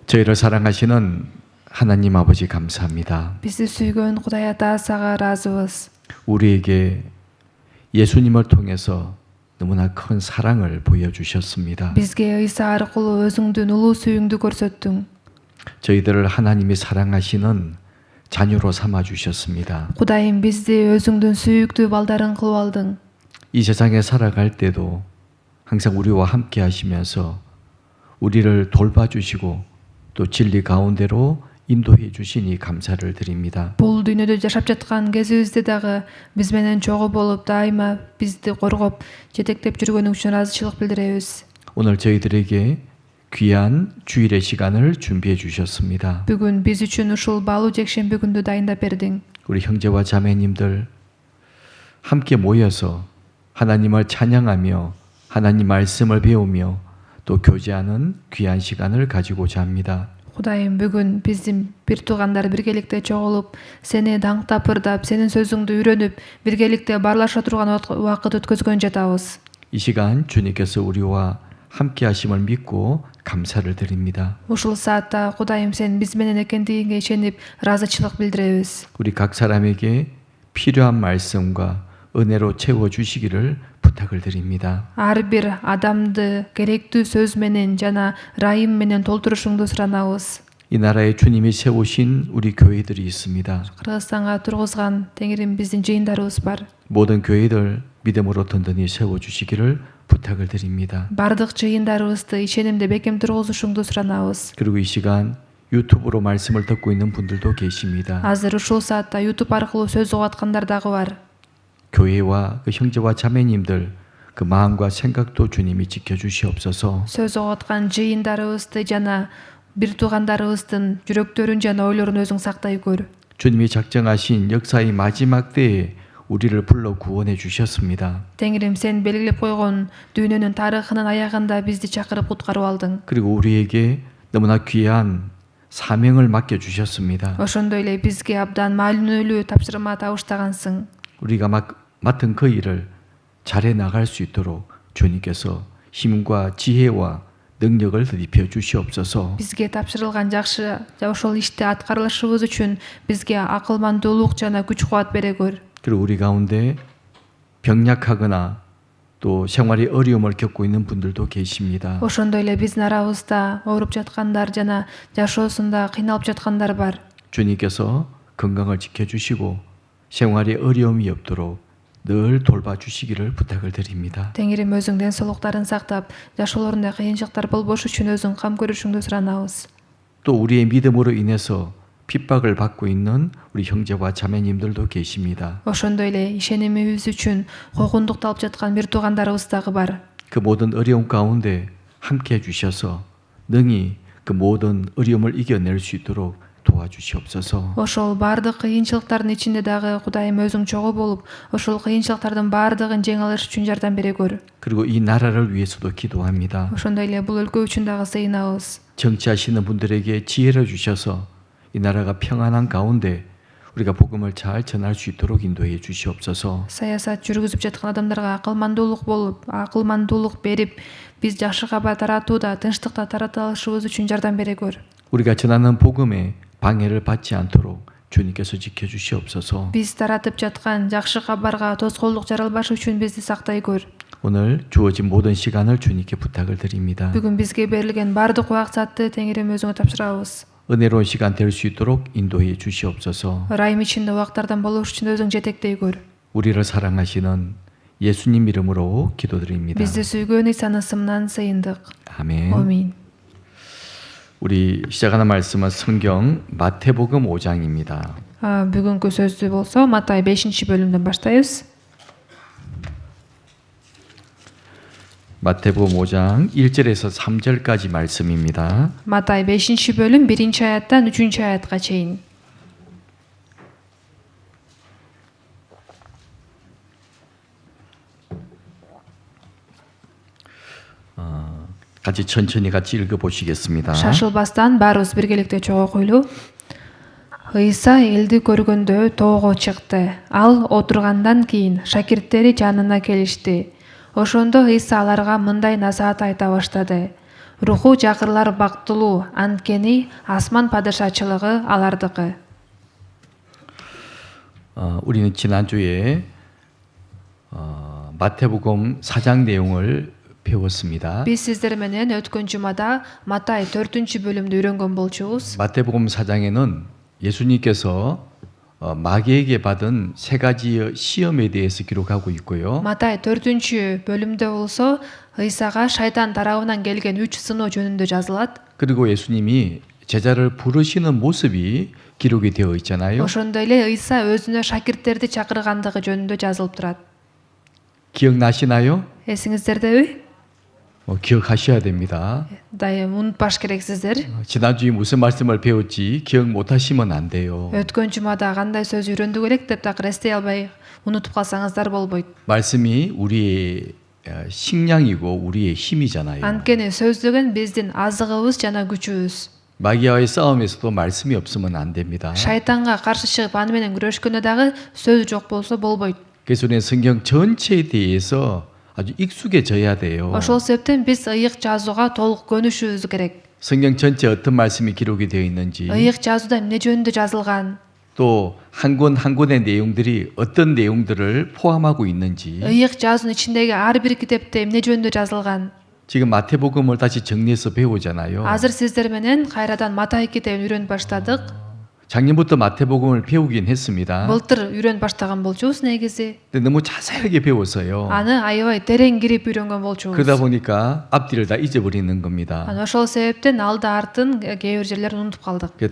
저희를 사랑하시는 하나님 아버지 감사합니다. Bizi süygөн Kuday Ata sağa razыбыз. 우리에게 예수님을 통해서 너무나 큰 사랑을 보여주셨습니다. Bizge Isa arkылуу özüңdүн улуу сүйүүңдү көрсөттүң. 저희들을 하나님이 사랑하시는 자녀로 삼아 주셨습니다. Kudayım bizdi özüңdүn сүйүктүү балдарың кылып алдың. 이 세상에 살아갈 때도 항상 우리와 함께 하시면서 우리를 돌봐주시고 또 진리 가운데로 인도해 주시니 감사를 드립니다. Бул дүйнөдө жашап жаткан кезибизде дагы биз менен чогуу болуп дайыма бизди коргоп, жетектеп жүргөнүң үчүн ыраазычылык билдиребиз. 오늘 저희들에게 귀한 주일의 시간을 준비해 주셨습니다. Бүгүн биз үчүн ушул баалуу жекшемби күндү дайындап бердиң. 우리 형제와 자매님들 함께 모여서 하나님을 찬양하며 하나님 말씀을 배우며 또 교제하는 귀한 시간을 가지고자 합니다. Кудайым, бүгүн биздин бир туугандар биргеликте чогулуп, сени даңктап ырдап, сенин сөзүңдү үйрөнүп, биргеликте баарлаша турган убакыт өткөзгөн жатабыз. 이 시간 주님께서 우리와 함께 하심을 믿고 감사를 드립니다. Ушул саатта Кудайым, сен биз менен экендигиңе ишенип, ыраазычылык билдиребиз. 우리 각 사람에게 필요한 말씀과 은혜로 채워 주시기를 부탁을 드립니다. Ар бир адамды керектүү сөз менен жана ырайым менен толтурушуңду суранабыз. 이 나라에 주님이 세우신 우리 교회들이 있습니다. Кыргызстанга тургузган Теңирим биздин жыйындарыбыз бар. 모든 교회들 믿음으로 든든히 세워 주시기를 부탁을 드립니다. Бардык жыйындарыбызды ишенимде бекем тургузушуңду суранабыз. 그리고 이 시간 유튜브로 말씀을 듣고 있는 분들도 계십니다. Азыр ушул саатта YouTube аркылуу сөз угуп аткандар дагы бар. 교회와 그 형제와 자매님들 그 마음과 생각도 주님이 지켜주시옵소서. Сөз угуп аткан жыйындарыбызды жана бир туугандарыбыздын жүрөктөрүн жана ойлорун өзүң сактай көр. 주님이 작정하신 역사의 마지막 때에 우리를 불러 구원해 주셨습니다. Теңирим, сен белгилеп койгон дүйнөнүн тарыхынын аягында бизди чакырып куткарып алдың. 그리고 우리에게 너무나 귀한 사명을 맡겨 주셨습니다. Ошондой эле бизге абдан маанилүү тапшырма табыштагансың. 우리가 맡은 그 일을 잘해 나갈 수 있도록 주님께서 힘과 지혜와 능력을 입혀 주시옵소서. Бизге тапшырылган жакшы ошол ишти аткарылышыбыз үчүн бизге акылмандуулук жана күч кубат бере көр. 그리고 우리 가운데 병약하거나 또 생활의 어려움을 겪고 있는 분들도 계십니다. Ошондой эле биздин арабызда ооруп жаткандар жана жашоосунда кыйналып жаткандар бар. 주님께서 건강을 지켜주시고 생활에 어려움이 없도록 늘 돌봐주시기를 부탁을 드립니다. Теңирим, өзүң ден соолуктарын сактап, жашоолорунда кыйынчылыктар болбош үчүн өзүң кам көрүшүңдү суранабыз. 또 우리의 믿음으로 인해서 핍박을 받고 있는 우리 형제와 자매님들도 계십니다. Ошондой эле ишенимибиз үчүн койгундукту алып жаткан бир туугандарыбыз дагы бар. 그 모든 어려움 가운데 함께 해주셔서 능히 그 모든 어려움을 이겨낼 수 있도록 도와주시옵소서. Ошол бардык кыйынчылыктардын ичинде дагы Кудайым, өзүң чогуу болуп, ошол кыйынчылыктардын бардыгын жеңе алыш үчүн жардам бере көр. 그리고 이 나라를 위해서도 기도합니다. Ошондой эле бул өлкө үчүн дагы сыйынабыз. 정치하시는 분들에게 지혜를 주셔서 이 나라가 평안한 가운데 우리가 복음을 잘 전할 수 있도록 인도해 주시옵소서. Саясат жүргүзүп жаткан адамдарга акылмандуулук болуп, акылмандуулук берип, биз жакшы кабар таратууда тынчтыкта тарата алышыбыз үчүн жардам бере көр. 우리가 전하는 복음에 방해를 받지 않도록 주님께서 지켜주시옵소서. Биз таратып жаткан жакшы кабарга тоскоолдук жаралбаш үчүн бизди сактай көр. 오늘 주어진 모든 시간을 주님께 부탁을 드립니다. Бүгүн бизге берилген бардык убакытты Теңирим, өзүңө тапшырабыз. 은혜로운 시간 될 수 있도록 인도해 주시옵소서. ырайым ичинде убактардан болуш үчүн өзүң жетектей көр. 우리를 사랑하시는 예수님 이름으로 기도드립니다. Бизди сүйгөн Исанын ысымынан сыйындык. 아멘. Амин. 우리 시작하는 말씀은 성경 마태복음 5장입니다. Бүгүнкү сөздү болсо Матай 5-бөлүмдөн баштайбыз. 마태복음 5장 1절에서 3절까지 말씀입니다. Матай 5-бөлүм 1-аяттан 3-аятка чейин. 같이 천천히 같이 읽어보시겠습니다. Шашылбастан баарыбыз биргеликте чогуу окуйлу. Ыйса элди көргөндө тоого чыкты. Ал отургандан кийин шакирттери жанына келишти. Ошондо Ыйса аларга мындай насаат айта баштады. Руху жакырлар бактылуу, анткени асман падышачылыгы алардыкы. 우리는 지난주에 마태복음 4장 내용을 배웠습니다. Биз сиздер менен өткөн жумада Матай 4-бөлүмдү үйрөнгөн болчубуз. 마태복음 4장에는 예수님께서 마귀에게 받은 세 가지의 시험에 대해서 기록하고 있고요. Матай 4-бөлүмдө болсо Ыйсага шайтан тарабынан келген 3 сыноо жөнүндө жазылат. 그리고 예수님이 제자를 부르시는 모습이 기록이 되어 있잖아요. Ошондой эле Ыйса өзүнө шакирттерди чакыргандыгы жөнүндө жазылып турат. 기억나시나요? Эсиңиздердеби? 기억하셔야 됩니다. Дайым унутпаш керексиздер. 지난주에 무슨 말씀을 배웠지 기억 못하시면 안 돼요. Өткөн жумада кандай сөз үйрөндүк элек деп такыр эстей албай унутуп калсаңыздар болбойт. 말씀이 우리의 식량이고 우리의 힘이잖아요. Анткени сөз деген биздин азыгыбыз жана күчүбүз. 마귀와의 싸움에서도 말씀이 없으면 안 됩니다. Шайтанга каршы чыгып аны менен күрөшкөндө дагы сөз жок болсо болбойт. 그래서 우리는 성경 전체에 대해서 아주 익숙해져야 돼요. Ошол себептен биз ыйык жазууга толук көнүшүбүз керек. 성경 전체에 어떤 말씀이 기록이 되어 있는지 ыйык жазууда эмне жөнүндө жазылган, 또 한 권 한 권의 내용들이 어떤 내용들을 포함하고 있는지 ыйык жазуунун ичиндеги ар бир китепте эмне жөнүндө жазылган. 지금 마태복음을 다시 정리해서 배우잖아요. Азыр сиздер менен кайрадан Матай китебин үйрөнүп баштадык. 작년부터 마태복음을 배우긴 했습니다. Былтыр үйрөнүп баштаган болчубуз негизи. 근데 너무 자세하게 배웠어요. Аны аябай терең кирип үйрөнгөн болчубуз. 그러다 보니까 앞뒤를 다 잊어버리는 겁니다. Ошол себептен алды артын кээ бир жерлерин унутуп калдык. 그래서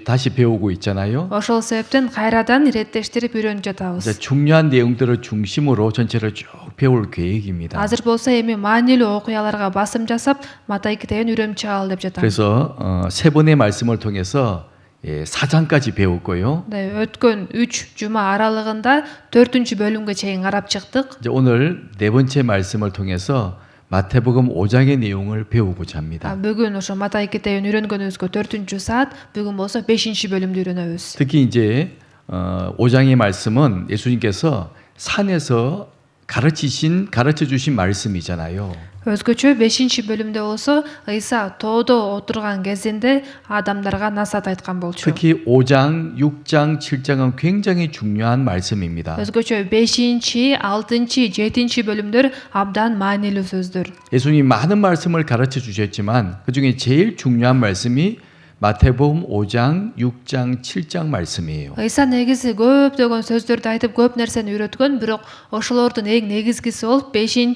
다시 배우고 있잖아요. Ошол себептен кайрадан иреттештирип үйрөнүп 이제 жатабыз. 중요한 내용들을 중심으로 전체를 쭉 배울 계획입니다. Азыр болсо эми маанилүү окуяларга басым жасап Матай китебин үйрөнүп чыгалы деп жатам. 그래서 세 번의 말씀을 통해서 4장까지 배웠고요. 네, өткөн 3 жума аралыгында 4-бөлүмгө чейин карап чыктык. 이제 오늘 네 번째 말씀을 통해서 마태복음 5장의 내용을 배우고자 합니다. Бүгүн ошо Матай китебин үйрөнгөнүбүзгө 4-саат, бүгүн болсо 5-бөлүмдү үйрөнөбүз. 특히 이제 5장의 말씀은 예수님께서 산에서 가르쳐 주신 말씀이잖아요. Өзгөчө 5-бөлүмдө болсо Ыйса тоодо отурган кезинде адамдарга насаат айткан болчу. 특히 5장, 6장, 7장은 굉장히 중요한 말씀입니다. Өзгөчө 5, 6, 7-бөлүмдөр абдан маанилүү сөздөр. 예수님이 많은 말씀을 가르쳐 주셨지만 그중에 제일 중요한 말씀이 마태복음 5장, 6장, 7장 말씀이에요. Ыйса негизи көптөгөн сөздөрдү айтып көп нерсени үйрөткөн, бирок ошолордун эң негизгиси болуп 5, 6,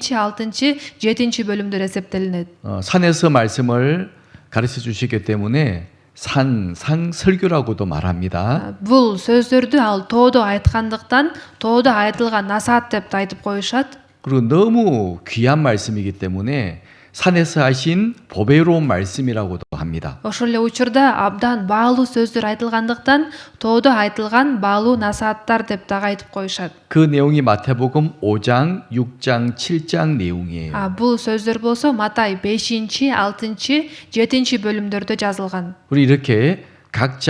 7-бөлүмдөр эсептелинет. 산에서 말씀을 가르쳐 주시기 때문에 상설교라고도 말합니다. Бул сөздөрдү ал тоодо айткандыктан тоодо айтылган насаат деп айтып коюшат. 그리고 너무 귀한 말씀이기 때문에 산에서 하신 보배로운 말씀이라고도 합니다. Ошол эле учурда абдан баалуу сөздөр айтылгандыктан тоодо айтылган баалуу насааттар деп дагы айтып коюшат. 그 내용이 마태복음 5장, 6장, 7장 내용이에요. Бул сөздөр болсо Матай 5, 6, 7-бөлүмдөрдө жазылган. 우리 이렇게 각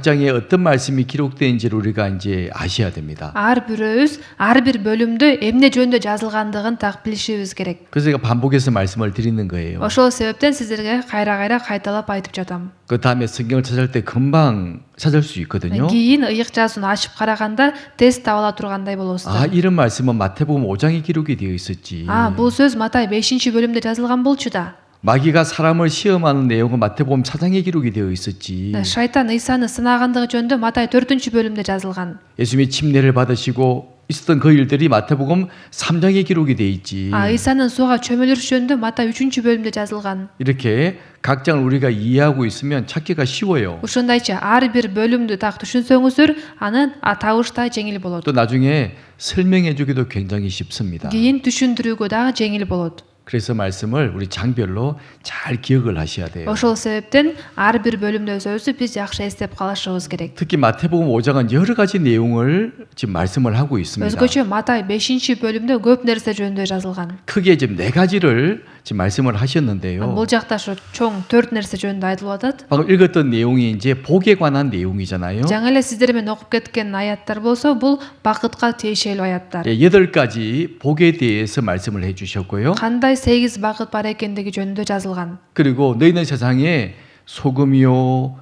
장에 어떤 말씀이 기록되는지를 우리가 이제 아셔야 됩니다. Ар бир бөлүмдө эмне жөнүндө жазылгандыгын так билишибиз керек. 그래서 제가 반복해서 말씀을 드리는 거예요. Ошол себептен сиздерге кайра кайталап айтып жатам. 그 다음에 성경을 찾을 때 금방 찾을 수 있거든요. Кийин ыйык жазууну ачып караганда тез таба ала тургандай болосуздар. 이런 말씀은 마태복음 5장에 기록이 되어 있었지. Бул сөз Матай 5-бөлүмдө жазылган болчу да. 마귀가 사람을 시험하는 내용은 마태복음 4장에 기록이 되어 있었지. Шайтан Ыйсаны сынагандыгы жөнүндө Матай 4-бөлүмдө жазылган. 예수님이 침례를 받으시고 있었던 그 일들이 마태복음 3장에 기록이 되어 있지. Ыйсанын сууга чөмүлүш жөнүндө Матай 3-бөлүмдө жазылган. 이렇게 각 장을 우리가 이해하고 있으면 찾기가 쉬워요. Ушундайча ар бир бөлүмдү так түшүнсөңүздөр, аны табышта жеңил болот. 또 나중에 설명해 주기도 굉장히 쉽습니다. Кийин түшүндүрүүгө дагы жеңил болот. 그래서 말씀을 우리 장별로 잘 기억을 하셔야 돼요. Ошол себептен ар бир бөлүмдө сөздү биз жакшы эстеп калышыбыз керек. 특히 마태복음 5장은 여러 가지 내용을 지금 말씀을 하고 있습니다. Өзгөчө Матай 5-бөлүмдө көп нерсе жөнүндө жазылган. 크게 지금 네 가지를 지금 말씀을 하셨는데요. Бул жакта ошо чоң 4 нерсе жөнүндө айтылып атат. 방금 읽었던 내용이 이제 복에 관한 내용이잖아요. Жаңы эле сиздер менен окуп кеткен аяттар болсо, бул бакытка тиешелүү аяттар. 8가지 복에 대해서 말씀을 해 주셨고요. Кандай ушундай 8 багыт бар экендиги жөнүндө жазылган. 그리고 너희는 세상에 소금이요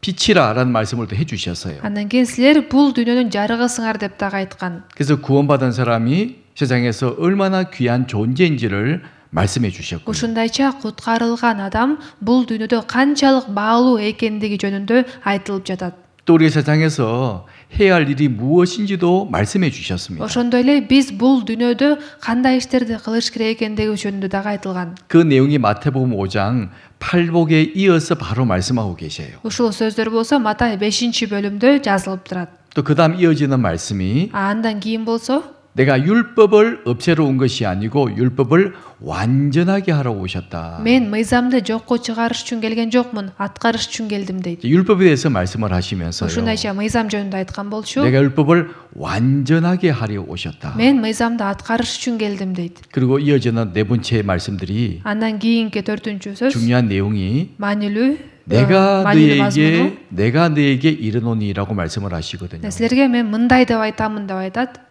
빛이라라는 말씀을 또 해주셨어요. Андан кийин силер бул дүйнөнүн жарыгысыңар деп дагы айткан. 그래서 구원받은 사람이 세상에서 얼마나 귀한 존재인지를 말씀해 주셨고 Ушундайча куткарылган адам бул дүйнөдө канчалык баалуу экендиги жөнүндө айтылып жатат. 또 우리 세상에서 해야 할 일이 무엇인지도 말씀해 주셨습니다. Ошондой эле биз бул дүйнөдө кандай иштерди кылыш керек экендиги жөнүндө дагы айтылган. 그 내용이 마태복음 5장 8복에 이어서 바로 말씀하고 계세요. Ушул сөздөр болсо Матай 5-бөлүмдө жазылып турат. 또 그다음 이어지는 말씀이 Андан кийин болсо 내가 율법을 없애러 온 것이 아니고 율법을 완전하게 하러 오셨다. мен мыйзамды жокко чыгарыш үчүн келген жокмун, аткарыш үчүн келдим дейт. 율법에 대해서 말씀을 하시면서요. Ушундайча мыйзам жөнүндө айткан болчу. 내가 율법을 완전하게 하려 오셨다. Мен мыйзамды аткарыш үчүн келдим дейт. 그리고 이어지는 네 번째 말씀들이 Андан кийинки 4-сөз 중요한 내용이 маанилүү 내가 마니는 mazmunu. 너에게 이르노니라고 말씀을 하시거든요. Силерге мен мындай деп айтамын деп айтат.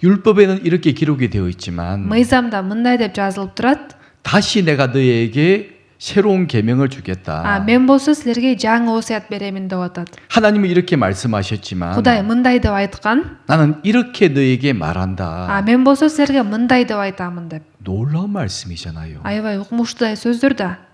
율법에는 이렇게 기록이 되어 있지만 мыйзамда мындай деп жазылып турат. 다시 내가 너에게 새로운 계명을 주겠다. Мен болсо силерге жаңы осуят беремин деп атат. 하나님은 이렇게 말씀하셨지만 Кудай мындай деп айткан. 나는 이렇게 너에게 말한다. Мен болсо силерге мындай деп айтамын деп. 놀라운 말씀이잖아요. Аябай укмуштуу сөздөр да.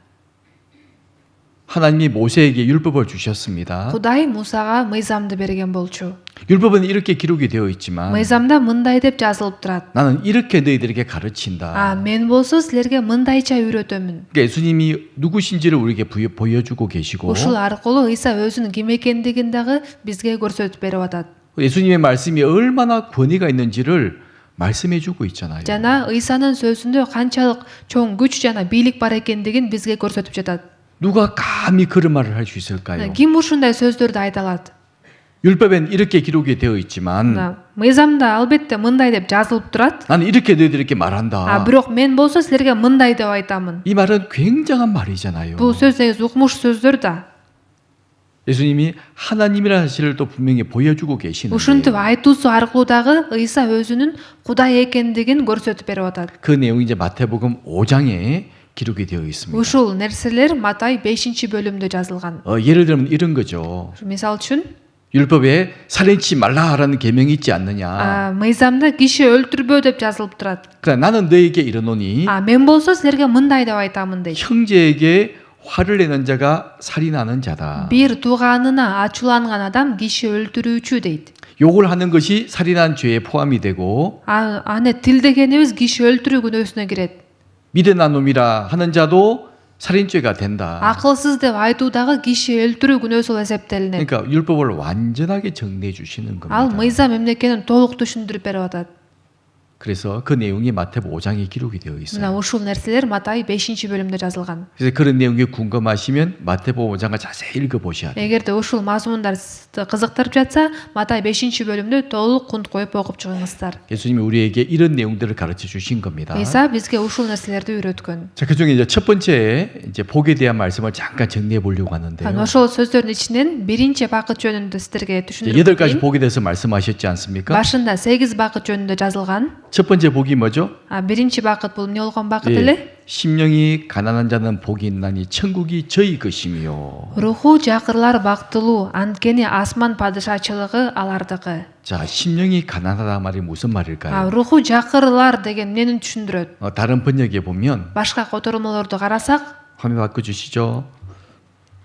하나님이 모세에게 율법을 주셨습니다. Кудай Мусага мыйзамды берген болчу. 율법은 이렇게 기록이 되어 있지만 мыйзамда мындай деп жазылып турат. 나는 이렇게 너희들에게 가르친다. Мен болсо силерге мындайча үйрөтөмүн. 그러니까 예수님이 누구신지를 우리에게 보여주고 계시고 Ушул аркылуу Ыйса өзүнүн ким экендигин дагы бизге көрсөтүп берип атат. 예수님의 말씀이 얼마나 권위가 있는지를 말씀해 주고 있잖아요. Жана Ыйсанын сөзүндө канчалык чоң күч жана бийлик бар экендигин бизге көрсөтүп жатат. 누가 감히 그런 말을 할 수 있을까요? Ким ушундай сөздөрдү айта алат? 율법엔 이렇게 기록이 되어 있지만 мыйзамда албетте мындай деп жазылып турат. 나는 이렇게 너희들에게 말한다. Бирок мен болсо силерге мындай деп айтамын. 이 말은 굉장한 말이잖아요. Бул сөз негизи укмуш сөздөр да. 예수님이 하나님이라는 사실을 또 분명히 보여주고 계시는데 Ушинтип айтуусу аркылуу дагы Ыйса өзүнүн Кудай экендигин көрсөтүп берип атат. 그 내용이 이제 마태복음 5장에 기록이 되어 있습니다. Ушул нерселер Матай 5-бөлүмдө жазылган. 예를 들면 이런 거죠. Мисал үчүн, 율법에 살인치 말라라는 계명이 있지 않느냐. мыйзамда киши өлтүрбө деп жазылып турат. 그러나 나는 너에게 이르노니 Мен болсо силерге мындай деп айтамын дейт. 형제에게 화를 내는 자가 살인하는 자다. Бир тууганына ачууланган адам киши өлтүрүүчү дейт. 욕을 하는 것이 살인한 죄에 포함이 되고 Аны тилдегенибиз киши өлтүрүү күнөөсүнө кирет. 미련한 놈이라 하는 자도 살인죄가 된다. Акылсыз деп айтуу дагы киши өлтүрүү күнөөсү болуп эсептелинет. 그러니까 율법을 완전하게 정리해 주시는 Ал 겁니다. мыйзам эмне экенин толук түшүндүрүп берип атат. 그래서 그 내용이 마태복음 5장에 기록이 되어 있어요. Ушул нерселер Матай 5-бөлүмдө жазылган. 그래서 그런 내용이 궁금하시면 마태복음 5장을 자세히 읽어 보셔야 돼요. Эгерде ушул мазмундар сизди кызыктырып жатса, Матай 5-бөлүмдө толук кунт коюп окуп чыгыңыздар. 예수님이 우리에게 이런 내용들을 가르쳐 주신 겁니다. Ыйса бизге ушул нерселерди үйрөткөн. 자, 그중에 이제 첫 번째 이제 복에 대한 말씀을 잠깐 정리해 보려고 하는데요. Ошол сөздөрдүн ичинен биринчи bakıt жөнүндө сиздерге 이제 түшүндүрүп 8가지 кетейин. 복에 대해서 말씀하셨지 않습니까? Башында 8 bakıt жөнүндө жазылган. 첫 번째 복이 뭐죠? Биринчи bakıt бул эмне болгон bakıt эле? 심령이 가난한 자는 복이 있나니 천국이 저희 것이며. Руху жакырлар бактылуу, анткени асман падышачылыгы алардыкы. 자, 심령이 가난하다 말이 무슨 말일까요? Руху жакырлар деген эмнени түшүндүрөт? 다른 번역에 보면 Башка котормолорду карасак, 화면 바꿔 주시죠.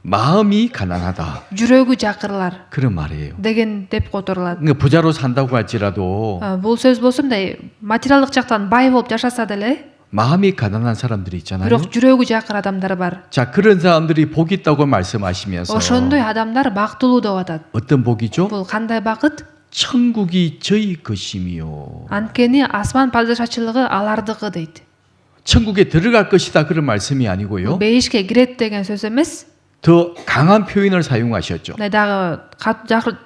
마음이 가난하다. жүрөгү жакырлар 그런 말이에요. деген деп которулат. 그러니까 부자로 산다고 할지라도 Бул сөз болсо мындай материалдык жактан бай болуп жашаса деле, 마음이 가난한 사람들이 있잖아요. бирок жүрөгү жакыр адамдар бар. 자, 그런 사람들이 복 있다고 말씀하시면서 Ошондой адамдар бактылуу деп атат. 어떤 복이죠? Бул кандай бакыт? 천국이 저희 것이며. Анткени асман падышачылыгы алардыкы дейт. 천국에 들어갈 것이다 그런 말씀이 아니고요. Бейишке кирет деген сөз эмес. 더 강한 표현을 사용하셨죠. дагы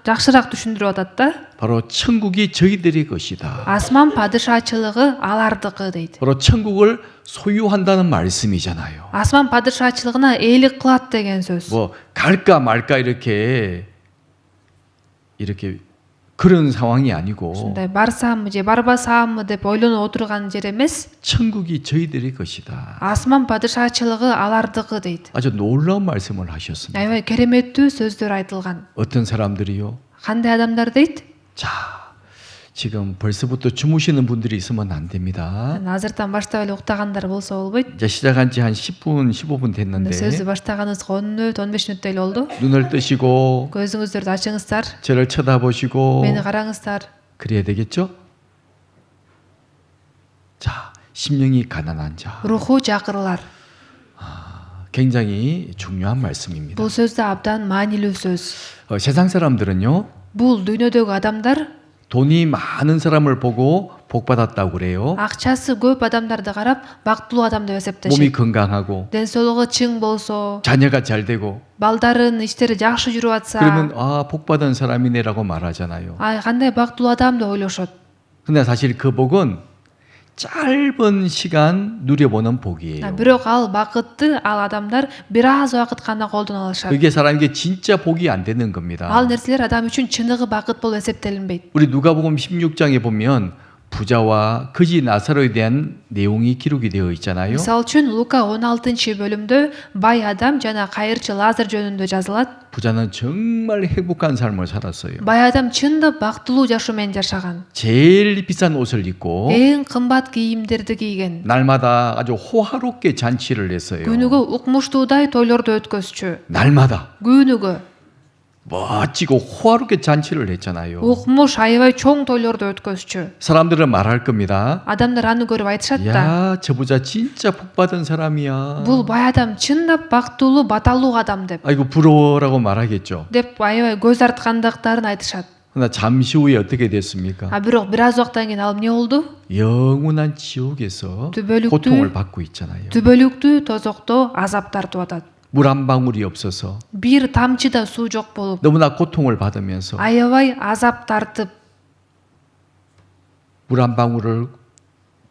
жакшыраак түшүндүрүп атат да. 바로 천국이 저희들의 것이다. Асман падышачылыгы алардыкы дейт. 바로 천국을 소유한다는 말씀이잖아요. Асман падышачылыгына ээлик кылат деген сөз. 뭐 갈까 말까 이렇게 그런 상황이 아니고 ушундай барсамбы же барбасамбы деп ойлонуп отурган жер эмес. 천국이 저희들의 것이다. Асман падышачылыгы алардыкы дейт. 아주 놀라운 말씀을 하셨습니다. Аябай кереметтүү сөздөр айтылган. 어떤 사람들이요? Кандай адамдар дейт? 자, 지금 벌써부터 주무시는 분들이 있으면 안 됩니다. Азыртан баштап эле уктагандар болсо болбойт. 이제 시작한 지 한 10분, 15분 됐는데 сөздү баштаганыбызга 10 мүнөт, 15 мүнөттөй эле болду. 눈을 뜨시고 көзүңүздөрдү ачыңыздар, 저를 쳐다보시고 мени караңыздар. 그래야 되겠죠? 자, 심령이 가난한 자. Руху жакырлар. 굉장히 중요한 말씀입니다. Бул сөз да абдан маанилүү сөз. 세상 사람들은요. Бул дүйнөдөгү адамдар 돈이 많은 사람을 보고 복 받았다고 그래요. акчасы көп адамдарды карап бактылуу адам деп 몸이 эсептешет. 건강하고 ден соолугу чың болсо, 자녀가 잘 되고 балдарын иштери жакшы жүрүп атса, 그러면 복 받은 사람이네라고 말하잖아요. кандай бактылуу адам деп ойлошот. 근데 사실 그 복은 짧은 시간 누려보는 복이에요. Бирок ал бакытты ал адамдар бир аз убакыт гана колдоно алышат. 그게 사람에게 진짜 복이 안 되는 겁니다. Ал нерселер адам үчүн чыныгы бакыт болуп эсептелинбейт. 우리 누가복음 16장에 보면 부자와 거지 나사로에 대한 내용이 기록이 되어 있잖아요. Мисалы үчүн Лука 16-бөлүмдө бай адам жана кайырчы Лазар жөнүндө жазылат. 부자는 정말 행복한 삶을 살았어요. Бай адам чындап бактылуу жашоо менен жашаган. 제일 비싼 옷을 입고 Эң кымбат кийимдерди кийген. 날마다 아주 호화롭게 잔치를 했어요. Күнүгө укмуштуудай тойлорду өткөзчү. 날마다 Күнүгө 멋지고 호화롭게 잔치를 했잖아요. укмуш аябай чоң тойлорду өткөзчү. 사람들은 말할 겁니다. Адамдар аны көрүп айтышат да. 야, 저 부자 진짜 복 받은 사람이야. Бул бай адам чындап бактылуу, баталуу адам деп. 아이고 부러워라고 말하겠죠. деп аябай көз арткандыктарын айтышат. 그러나 잠시 후에 어떻게 됐습니까? Бирок бир аз убакыттан кийин ал эмне болду? 영원한 지옥에서 түбөлүктүү 고통을 받고 있잖아요. түбөлүктүү тозокто азап тартып атат. 물 한 방울이 없어서 бир тамчы да суу жок болуп, 너무나 고통을 받으면서 аябай азап тартып, 물 한 방울을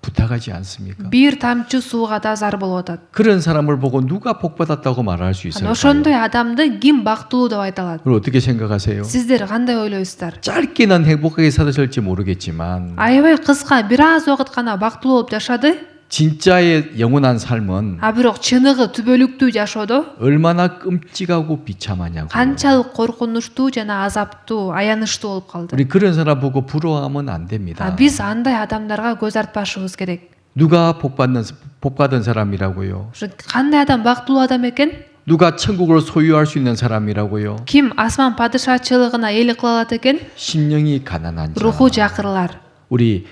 부탁하지 않습니까? бир тамчы сууга да зар болуп атат. 그런 사람을 보고 누가 복 받았다고 말할 수 Анан 있을까요? ошондой адамды ким бактылуу деп айта алат? 그걸 어떻게 생각하세요? Сиздер кандай ойлойсуздар? 짧게는 행복하게 살으실지 모르겠지만 Аябай кыска бир аз убакыт гана бактылуу болуп жашады. 진짜의 영원한 삶은 Бирок чыныгы түбөлүктүү жашоодо 얼마나 끔찍하고 비참하냐고요. канчалык коркунучтуу жана азаптуу, аянычтуу болуп калды. 우리 그런 사람 보고 부러워하면 안 됩니다. Биз андай адамдарга көз артпашыбыз керек. 누가 복 받은 사람이라고요? Кандай адам бактылуу адам экен? 누가 천국을 소유할 수 있는 사람이라고요? Ким асман падышачылыгына ээлик кыла алат экен? 심령이 가난한 자. Руху жакырлар. 우리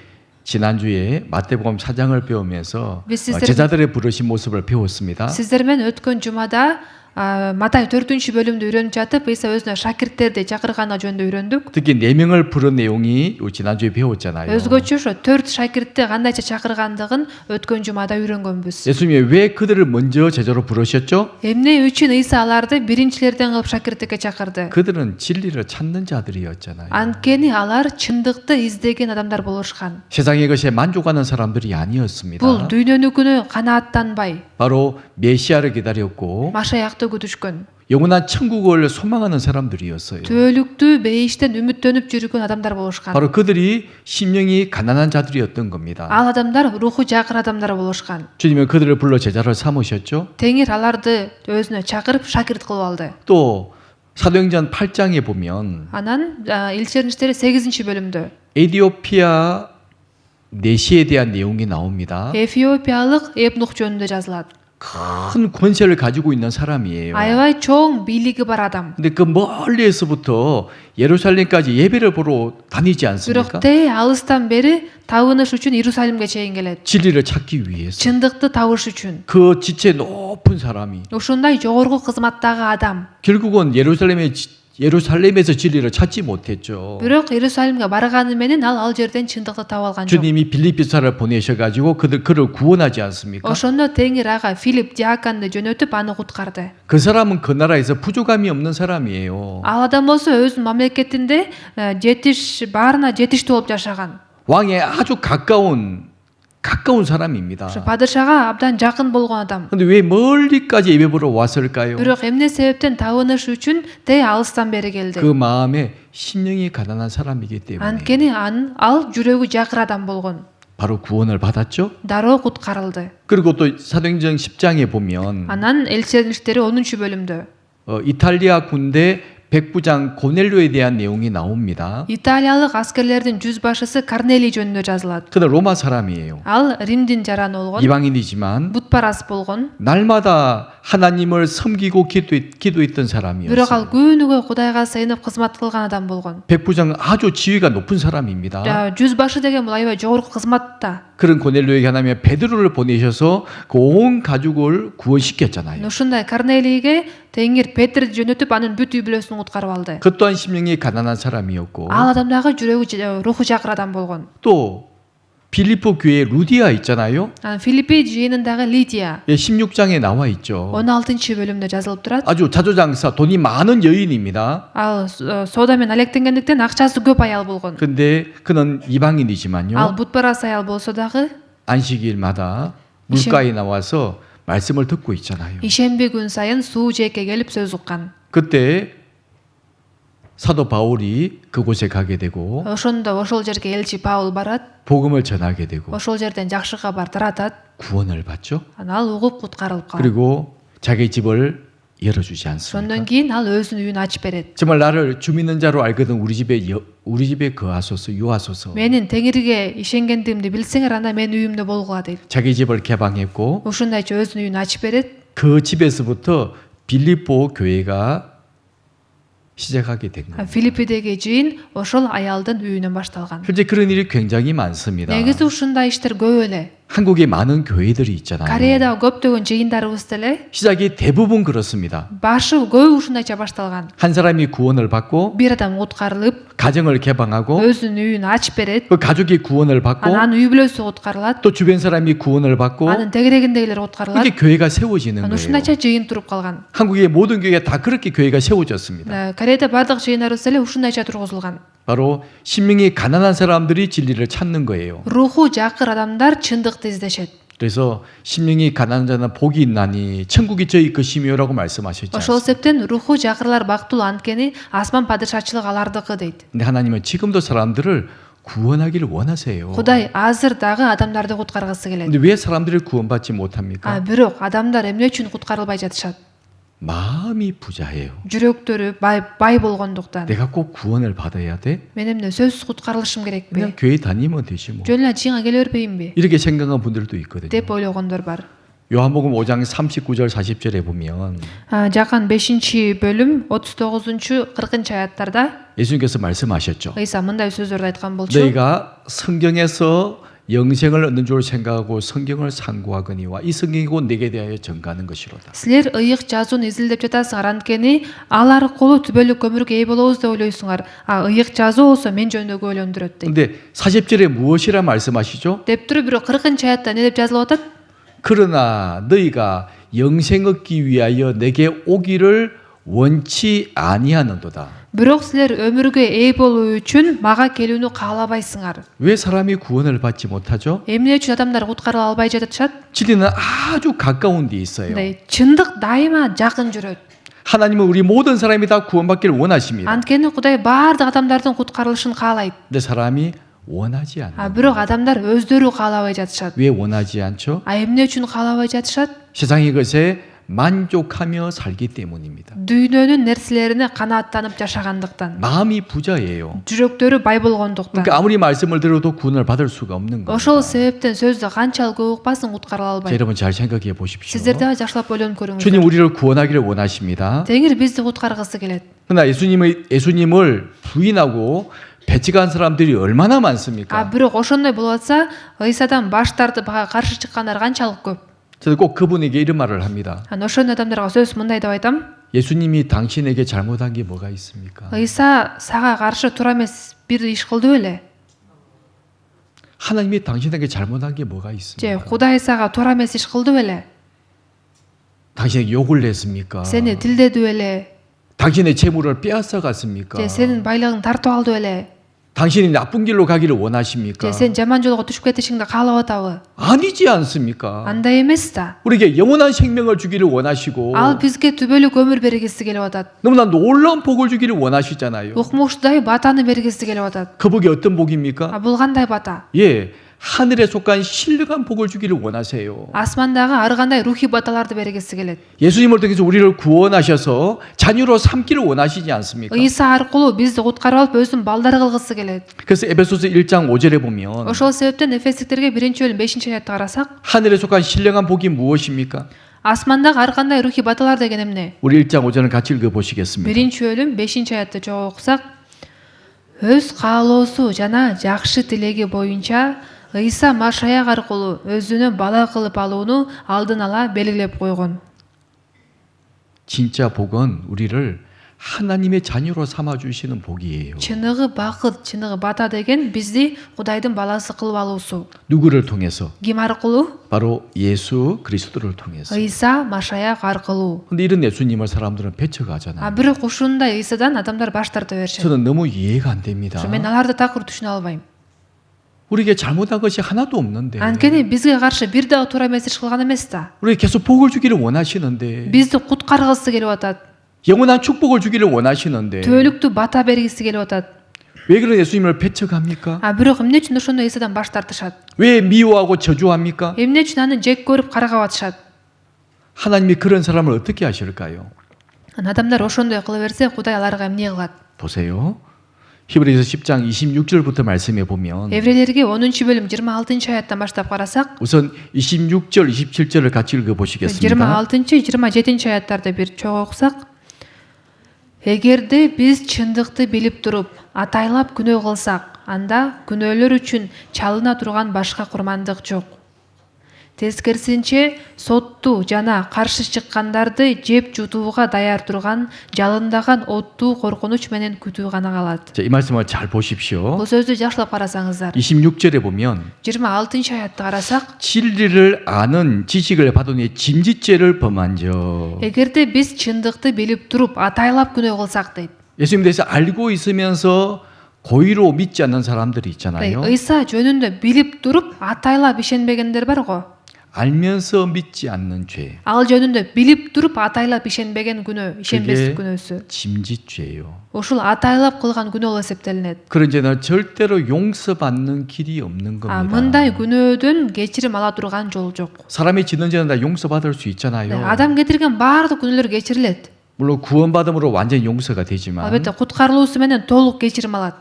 지난주에 마태복음 4장을 배우면서 비슷한- 제자들의 부르신 모습을 배웠습니다. Сиздер менен өткөн жумада Матай 4-бөлүмдү үйрөнүп жатып, Иса өзүнө шакирттерди чакырганы жөнүндө үйрөндүк. 특히 4명을 부른 내용이 우리 지난주에 배웠잖아요. Өзгөчө ошо 4 шакиртти кандайча чакыргандыгын өткөн жумада үйрөнгөнбүз. 예수님이 왜 그들을 먼저 제자로 부르셨죠? Эмне үчүн Иса аларды биринчилерден кылып шакирттикке чакырды? 그들은 진리를 찾는 자들이었잖아요. Анткени алар чындыкты издеген адамдар болушкан. 세상의 것에 만족하는 사람들이 아니었습니다. Бул дүйнөнүкүнө канааттанбай, 바로 메시아를 기다렸고 машаякты күтүшкөн, 영원한 천국을 소망하는 사람들이었어요. түбөлүктүү бейиштен үмүттөнүп жүргөн адамдар болушкан. 바로 그들이 심령이 가난한 자들이었던 겁니다. Ал адамдар руху жакыр адамдар болушкан. 주님은 그들을 불러 제자를 삼으셨죠. Теңир аларды өзүнө чакырып шакирт кылып алды. 또 사도행전 8장에 보면 Анан элчилердин иштери 8-бөлүмдө 에티오피아 내시에 대한 내용이 나옵니다. Эфиопиялык Эпнух жөнүндө жазылат. 큰 권세를 가지고 있는 사람이에요. Аябай чоң бийлиги бар адам. 근데 그 멀리에서부터 예루살렘까지 예배를 보러 다니지 않습니까? Бирок те алыстан бери табыныш үчүн Иерусалимге чейин келет. 진리를 찾기 위해서. Чындыкты табыш үчүн. 그 지체 높은 사람이 Ушундай жогорку кызматтагы адам. 결국은 예루살렘에서 진리를 찾지 못했죠. Бирок Иерусалимге барганы менен ал жерден чындыкты таап алган жок. 주님이 빌립비사를 보내셔가지고 그를 구원하지 않습니까? Ошондо Теңир ага Филипп диаконду жөнөтүп аны куткарды. 그 사람은 그 나라에서 부족함이 없는 사람이에요. Ал адам болсо өзүнүн мамлекетинде баарына жетиштүү болуп жашаган. 왕에 아주 가까운 가까운 사람입니다. ошо падышага абдан жакын болгон адам. 근데 왜 멀리까지 예배 보러 왔을까요? Бирок эмне себептен табыныш үчүн те алыстан бери келди? 그 마음에 심령이 가난한 사람이기 때문에 Анткени ал жүрөгү жакыр адам болгон. 바로 구원을 받았죠. Дароо куткарылды. 그리고 또 사도행전 10장에 보면 Анан элчилердин иштери 10-бөлүмдө 이탈리아 군대 백부장 고넬료에 대한 내용이 나옵니다. италиялык аскерлердин жүз башысы Корнелий жөнүндө жазылат. 그는 로마 사람이에요. Ал Римдин жараны болгон, 이방인이지만 бутпарас болгон. 날마다 하나님을 섬기고 기도했던 Бирок 사람이었어요. ал күнүгө Кудайга сыйынып кызмат кылган адам болгон. 백부장은 아주 지위가 높은 사람입니다. жүз башы деген бул аябай жогорку кызматта. 그런 고넬료에게 하나님이 베드로를 보내셔서 그 온 가족을 구원시켰잖아요. Ушундай Корнелийге Теңир Петрди жөнөтүп анын бүт үй бүлөсүн куткарып алды. 그 또한 심령이 가난한 사람이었고 Ал адамдагы жүрөгү руху жакыр адам болгон. 또 빌립보 교회 루디아 있잖아요. Анан Филиппи жыйынындагы Лидия 16장에 나와 있죠. 16-бөлүмдө жазылып турат. 아주 자조장사, 돈이 많은 여인입니다. Ал соодамен алектенгендиктен акчасы көп аял болгон. 근데 그는 이방인이지만요. Ал бутпарас аял болсо дагы 안식일마다 물가에 나와서 말씀을 듣고 있잖아요. ишемби күн сайын суу жээкке келип сөз уккан. 그때 사도 바울이 그곳에 가게 되고 Ошондо ошол жерге элчи Паул барат. 복음을 전하게 되고 Ошол жерден жакшы кабар таратат. 구원을 받죠. Анан ал угуп куткарылып калат. 그리고 자기 집을 열어주지 Ошондон 않습니다. кийин ал өзүнүн үйүн ачып берет. 정말 나를 주 믿는 자로 알거든 우리 집에 거하소서 유하소서. Менин Теңирге ишенгендигимди билсеңер анда менин үйүмдө болгула дейт. 자기 집을 개방했고 Ушундайча өзүнүн үйүн ачып берет. 그 집에서부터 빌립보 교회가 시작하게 된 거예요. Филиппидеги жыйын ошол аялдын үйүнөн башталган. 현재 그런 일이 굉장히 많습니다. Негизи ушундай иштер көп эле. 한국에 많은 교회들이 있잖아요. Кореяда көптөгөн жыйындарыбыз деле 시작이 대부분 그렇습니다. башы көп ушундайча башталган. 한 사람이 구원을 받고 Бир адам куткарылып, 가정을 개방하고 өзүнүн үйүн ачып берет. 그 가족이 구원을 받고 Анан үй бүлөсү куткарылат. 또 주변 사람이 구원을 받고 Анын тегерегиндегилер куткарылат. 이렇게 교회가 세워지는 Анан 거예요. ушундайча жыйын туруп калган. 한국의 모든 교회가 다 그렇게 교회가 세워졌습니다. Кореяда бардык жыйындарыбыз деле ушундайча тургузулган. 바로 신명이 가난한 사람들이 진리를 찾는 거예요. Руху жакыр адамдар чындыкты издешет. 그래서 신명이 가난한 자는 복이 있나니 천국이 저희 것이며라고 말씀하셨지 Ошол 않습니까? себептен руху жакырлар бактылуу анткени асман падышачылык алардыкы дейт. 근데 하나님은 지금도 사람들을 구원하기를 원하세요. Кудай азыр дагы адамдарды куткаргысы келет. 근데 왜 사람들이 구원받지 못합니까? Бирок адамдар эмне үчүн куткарылбай жатышат? 마음이 부자예요. Жүрөктөрү бай болгондуктан. 내가 꼭 구원을 받아야 돼? Мен эмне сөзсүз куткарылышым керекпи? 그냥 교회 다니면 되지 뭐. жөн эле жыйынга келе бербейинби? 이렇게 생각하는 분들도 있거든요. деп ойлогондор бар. 요한복음 5장 39절 40절에 보면 Жакан 5-бөлүм 39-40 аяттарда 예수님께서 말씀하셨죠. ыйса мындай сөздөрдү айткан болчу. 너희가 성경에서 영생을 얻는 줄 생각하고 성경을 상고하거니와 이 성경이고 내게 대하여 전가하는 것이로다. Силер ыйык жазууну изилдеп жатасыңар, анткени ал аркылуу түбөлүк көмүргө ээ болобуз деп ойлойсуңар. Ыйык жазуу болсо мен жөнүндө ойлондурат дейт. 근데 40절에 무엇이라 말씀하시죠? деп туруп бирок 40-аятта эмне деп жазылып атат? 그러나 너희가 영생 얻기 위하여 내게 오기를 원치 아니하는도다. Бирок силер өмүргө ээ болуу үчүн мага келүүнү каалабайсыңар. 왜 사람이 구원을 받지 못하죠? Эмне үчүн адамдар куткарыла албай жатышат? 진리는 아주 가까운 데 있어요. Чындык дайыма жакын жүрөт. 하나님은 우리 모든 사람이 다 구원받기를 원하십니다. Анткени Кудай баардык адамдардын куткарылышын каалайт. 근데 사람이 원하지 않아요. Бирок адамдар өздөрү каалабай жатышат. 왜 원하지 않죠? Эмне үчүн каалабай жатышат? 세상의 것에 만족하며 살기 때문입니다. Дүйнөнүн нерселерине канааттанып жашагандыктан. 마음이 부자예요. жүрөктөрү бай болгондуктан. 그러니까 아무리 말씀을 들어도 구원을 받을 수가 없는 거예요. Ошол себептен сөздү канчалык көп укпасын куткарыла албайт. 여러분 잘 생각해 보십시오. Сиздер дагы жакшылап ойлонуп көрүңүздөр. 주님 우리를 구원하기를 원하십니다. Теңир бизди куткаргысы келет. 그러나 예수님을 부인하고 배척한 사람들이 얼마나 많습니까? Бирок ошондой болуп атса, ыйсадан баш тартып каршы чыккандар канчалык көп. 저도 꼭 그분에게 이런 말을 합니다. Ошондой адамдарга сөз мындай деп айтам. 예수님이 당신에게 잘못한 게 뭐가 있습니까? ыйса сага каршы туура эмес бир иш кылды беле? 하나님이 당신에게 잘못한 게 뭐가 же 있습니까? Кудай сага туура эмес иш кылды беле? 당신에게 욕을 냈습니까? Сени тилдеди беле? 당신의 재물을 빼앗아 갔습니까? же сенин байлыгыңды тартып алды беле? 당신이 나쁜 길로 가기를 원하십니까? же сен жаман жолго түшүп кетишиңди каалап атабы? 아니지 않습니까? Андай эмес да. 우리에게 영원한 생명을 주기를 원하시고 Ал бизге түбөлүк өмүр бергиси келип атат. 너무나 놀라운 복을 주기를 원하시잖아요. Укмуштудай батаны бергиси келип атат. 그 복이 어떤 복입니까? Бул кандай бата? 예, 하늘에 속한 신령한 복을 주기를 원하세요. Асмандагы ар кандай рухий баталарды бергиси келет. 예수님을 통해서 우리를 구원하셔서 자녀로 삼기를 원하시지 않습니까? Ыйса аркылуу бизди куткарып алып өзүнүн балдары кылгысы келет. 그래서 에베소서 1장 5절에 보면 Ошол себептен Эфесдиктерге 1-бөлүм 5-аятты карасак, 하늘에 속한 신령한 복이 무엇입니까? асмандагы ар кандай рухий баталар деген эмне? 우리 1장 5절을 같이 읽어보시겠습니다. 1-бөлүм 5-аятты чогуу окусак, өз каалоосу жана жакшы тилеги боюнча Ыйса Машаяк аркылуу өзүнө бала кылып алууну алдын ала белгилеп койгон. 진짜 복은 우리를 하나님의 자녀로 삼아 주시는 복이에요. Чыныгы бакыт, чыныгы бата деген бизди Кудайдын баласы кылып алуусу. 누구를 통해서? Ким аркылуу? 바로 예수 그리스도를 통해서. Ыйса Машаяк аркылуу. 근데 이런 예수님을 사람들은 배척하잖아요. Бирок ушундай Ыйсадан адамдар баш тарта беришет. 저는 너무 이해가 안 됩니다. Мен аларды такыр түшүнө албайм. 우리에게 잘못한 것이 하나도 없는데 Анткени бизге каршы бир дагы туура эмес иш кылган эмес да. 우리에게 계속 복을 주기를 원하시는데 Бизди куткаргысы келип атат. 영원한 축복을 주기를 원하시는데 Түбөлүктүү бата бергиси келип атат. 왜 그런 예수님을 배척합니까? Бирок эмне үчүн ошондой Ыйсадан баш тартышат? 왜 미워하고 저주합니까? Эмне үчүн аны жек көрүп каргап атышат? 하나님이 그런 사람을 어떻게 하실까요? Адамдар ошондой кыла берсе, Кудай аларга эмне кылат? 보세요. 히브리서 10장 26절부터 말씀해 보면 Еврейлерге 10-бөлүм 26-аяттан баштап карасак, 우선 26절, 27절을 같이 읽어 보시겠습니다. 26-27-аяттарды бир чогуу окусак, эгерде биз чындыкты билип туруп, атайлап күнөө кылсак, анда күнөөлөр үчүн чалына турган башка курмандык жок. Тескерисинче сотту жана каршы чыккандарды жеп жутууга даяр турган жалындаган оттуу коркунуч менен күтүү гана калат. 자, 이 말씀을 잘 보십시오. Бул сөздү жакшылап карасаңыздар. 26절에 보면 26-аятты карасак, 진리를 아는 지식을 받으니 짐짓죄를 범한 적. эгерде биз чындыкты билип туруп, атайлап күнөө кылсак дейт. 예수님 대해서 알고 있으면서 고의로 믿지 않는 사람들이 있잖아요. Ыйса жөнүндө билип туруп, атайлап ишенбегендер бар го. 알면서 믿지 않는 죄. Ал жөнүндө билип туруп, атайлап ишенбеген күнөө, ишенбестик 그게 күнөөсү. 짐짓죄예요. Ушул атайлап кылган күнөө болуп эсептелинет. 그런 죄는 절대로 용서받는 길이 없는 겁니다. Мындай күнөөдөн кечирим ала турган жол жок. 사람이 짓는 죄는 다 용서받을 수 있잖아요. Адам кетирген баардык күнөөлөр кечирилет. 물론 구원받음으로 완전히 용서가 되지만 Албетте куткарылуусу менен толук кечирим алат.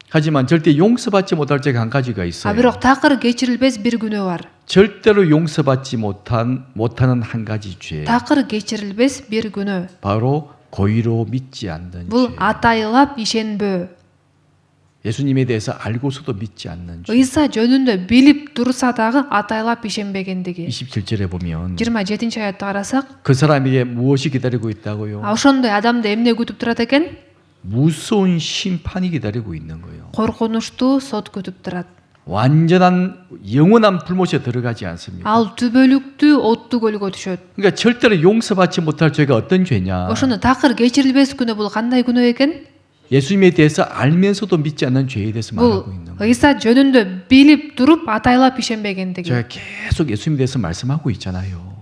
하지만 절대 용서받지 못할 죄가 한 가지가 있어요. Бирок такыр кечирилбес бир күнөө бар. 절대로 용서받지 못하는 한 가지 죄. Такыр кечирилбес бир күнөө. 바로 고의로 믿지 않는 Бул 죄. атайлап ишенбөө. 예수님에 대해서 알고서도 믿지 않는 죄. Ыйса жөнүндө билип турса дагы атайлап ишенбегендиги. 27절에 보면 27-аятты карасак, 그 사람에게 무엇이 기다리고 있다고요? ошондой адамды эмне күтүп турат экен? 무서운 심판이 기다리고 있는 거예요. Коркунучтуу сот күтүп турат. 완전한 영원한 불못에 들어가지 않습니다. Ал түбөлүктүү оттуу көлгө түшөт. 그러니까 절대로 용서받지 못할 죄가 어떤 죄냐? Ошондо такыр кечирилбес күнөө бул кандай күнөө экен? 예수님에 대해서 알면서도 믿지 않는 죄에 대해서 Бул 말하고 있는 거예요. Ыйса жөнүндө билип туруп, атайлап ишенбегендиги. 제가 계속 예수님에 대해서 말씀하고 있잖아요.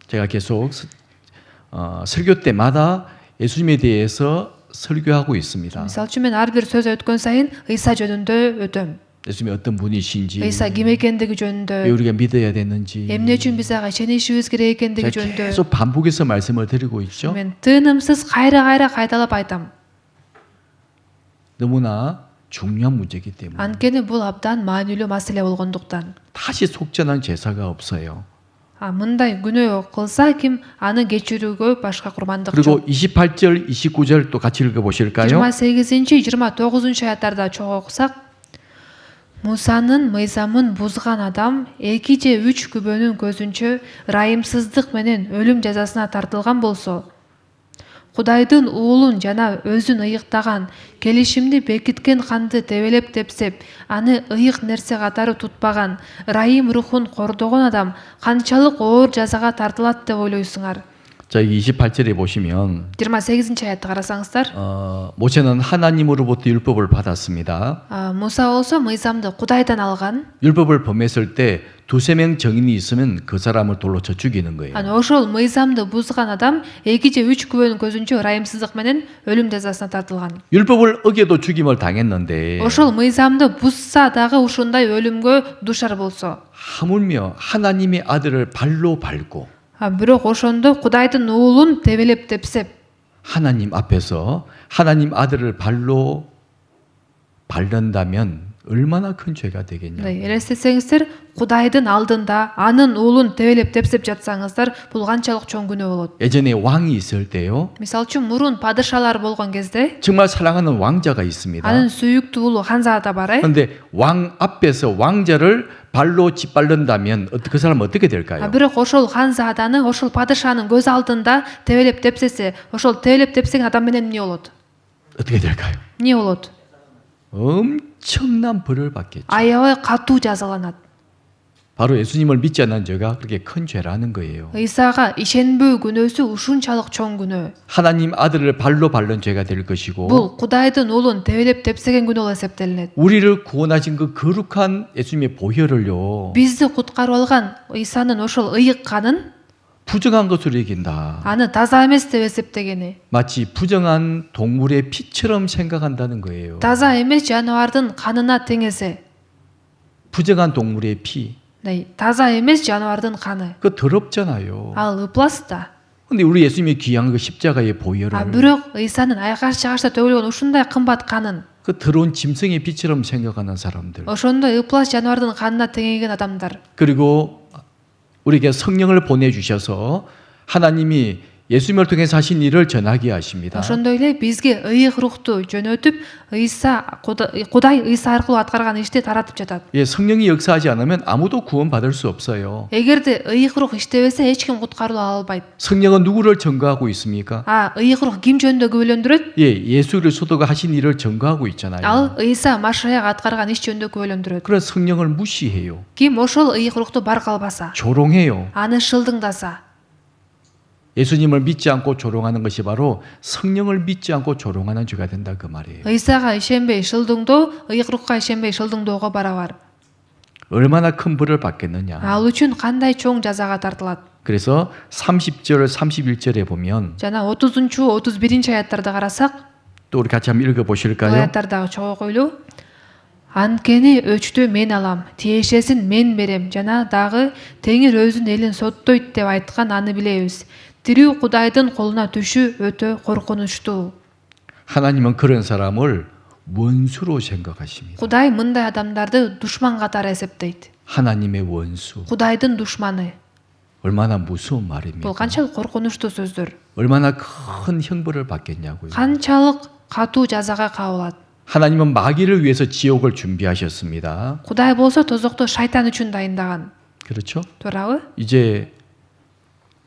제가 계속 설교 때마다 예수님에 대해서 설교하고 있습니다. Мисалы үчүн мен ар бир сөз өткөн сайын Ыйса жөнүндө өтөм. 예수님이 어떤 분이신지, Ыйса ким экендиги 왜 жөнүндө, 우리가 믿어야 되는지 эмне үчүн биз ага ишенишибиз керек экендиги 제가 жөнүндө 계속 반복해서 말씀을 드리고 있죠. мен тынымсыз кайра кайталап айтам. 너무나 중요한 문제이기 때문에 Анткени бул абдан маанилүү маселе болгондуктан. 다시 속전한 제사가 없어요. Мындай күнөө кылса ким аны кечирүүгө башка курмандык 그리고 жок. 28절, 29절 또 같이 읽어보실까요? 28-29-аятарда чогуу окусак, Мусанын мыйзамын бузган адам 2 же 3 күбөнүн көзүнчө ырайымсыздык менен өлүм жазасына тартылган болсо, Кудайдын уулун жана өзүн ыйыктаган, келишимди бекиткен канды тебелеп тепсеп, аны ыйык нерсе катары тутпаган, ырайым рухун кордогон адам канчалык оор жазага тартылат деп ойлойсуңар? 자, 여기 28절에 보시면 28 аятты қарасаңыздар, 모세는 하나님으로부터 율법을 받았습니다. Мұса болса мыйзамды Құдайдан алған. 율법을 범했을 때 두세 명 증인이 있으면 그 사람을 돌로 쳐 죽이는 거예요. Ошол мыйзамды бузган адам 2 же 3 күбөнүн көзүнчө ырайымсыздык менен өлүм жазасына тартылган. 율법을 어겨도 죽임을 당했는데 Ошол мыйзамды бузса дагы ушундай өлүмгө душар болсо, 하물며 하나님의 아들을 발로 밟고 бирок ошондо Кудайдын уулун тебелеп тепсеп, 하나님 앞에서 하나님 아들을 발로 밟는다면 얼마나 큰 죄가 되겠냐. элестетсеңиздер, Кудайдын алдында анын уулун тебелеп тепсеп жатсаңыздар, бул канчалык чоң күнөө болот. 예전에 왕이 있을 때요. Мисалы үчүн мурун падышалар болгон кезде 정말 사랑하는 왕자가 있습니다. анын сүйүктүү уулу ханзада бар. 그런데 왕 앞에서 왕자를 발로 짓밟는다면 그 사람은 어떻게 될까요? Бирок ошол ханзаданы ошол падышанын көз алдында тебелеп тепсесе, ошол тебелеп тепсеген адам менен эмне болот? 어떻게 될까요? Эмне болот? 엄청난 벌을 받겠죠. Аябай катуу жазаланат. 바로 예수님을 믿지 않는 죄가 그렇게 큰 죄라는 거예요. Ыйсага ишенбөө күнөөсү ушунчалык чоң күнөө. 하나님 아들을 발로 밟는 죄가 될 것이고 Бул Кудайдын уулун тебелеп тепсеген күнөө эсептелинет. 우리를 구원하신 그 거룩한 예수님의 보혈을요. Бизди куткарып алган Ыйсанын ошол ыйык канын 부정한 것으로 여긴다. аны таза эмес деп эсептегени. 마치 부정한 동물의 피처럼 생각한다는 거예요. таза эмес жаныбардын канына теңесе. 부정한 동물의 피. таза эмес жаныбардын каны. 그 더럽잖아요. Ал ыплас да. 근데 우리 예수님의 귀한 그 십자가의 보혈을 Бирок Ыйсанын айкаш жагачта төгүлгөн ушундай кымбат канын 그 더러운 짐승의 피처럼 생각하는 사람들. ошондой ыплас жаныбардын канына теңеген адамдар. 그리고 우리에게 성령을 보내주셔서 하나님이 예수님을 통해서 하신 일을 전하게 하십니다. Ошондой эле бизге ыйык рухту жөнөтүп, Кудай Ыйса аркылуу аткарган ишти таратып жатат. 예, 성령이 역사하지 않으면 아무도 구원받을 수 없어요. Эгерде ыйык рух иштебесе эч ким куткарыла албайт. 성령은 누구를 증거하고 있습니까? ыйык рух ким жөнүндө күбөлөндүрөт? 예, 예수 그리스도가 하신 일을 증거하고 있잖아요. Ал Ыйса Машаяк аткарган иш жөнүндө күбөлөндүрөт. 그래서 성령을 무시해요. Ким ошол ыйык рухту баркалбаса, 조롱해요. аны шылдыңдаса, 예수님을 믿지 않고 조롱하는 것이 바로 성령을 믿지 않고 조롱하는 죄가 된다 그 말이에요. Ыйсага ишенбей шылдыңдоо, ыйык рухка ишенбей шылдыңdoого барабар. 얼마나 큰 벌을 받겠느냐. Ал үчүн кандай чоң жазага тартылат. 그래서 30절 31절에 보면 Жана 30-31 аяттарды карасак, 또 우리 같이 한번 읽어 бул 보실까요? аяттардагы чогуу койлуу. Анткени өчтү мен алам, тиешесин мен берем, жана дагы Теңир өзүнүн элин соттойт деп айткан аны билебиз. Тирүү Кудайдын колуна түшүү өтө коркунучтуу. 하나님은 그런 사람을 원수로 생각하십니다. Кудай мындай адамдарды душман катары эсептейт. 하나님의 원수. Кудайдын душманы. 얼마나 무서운 Бул 말입니까? канчалык коркунучтуу сөздөр. 얼마나 큰 형벌을 받겠냐고요. Канчалык катуу жазага кабылат. 하나님은 마귀를 위해서 지옥을 준비하셨습니다. Кудай болсо тозокту шайтан үчүн дайындаган. 그렇죠? туурабы? 이제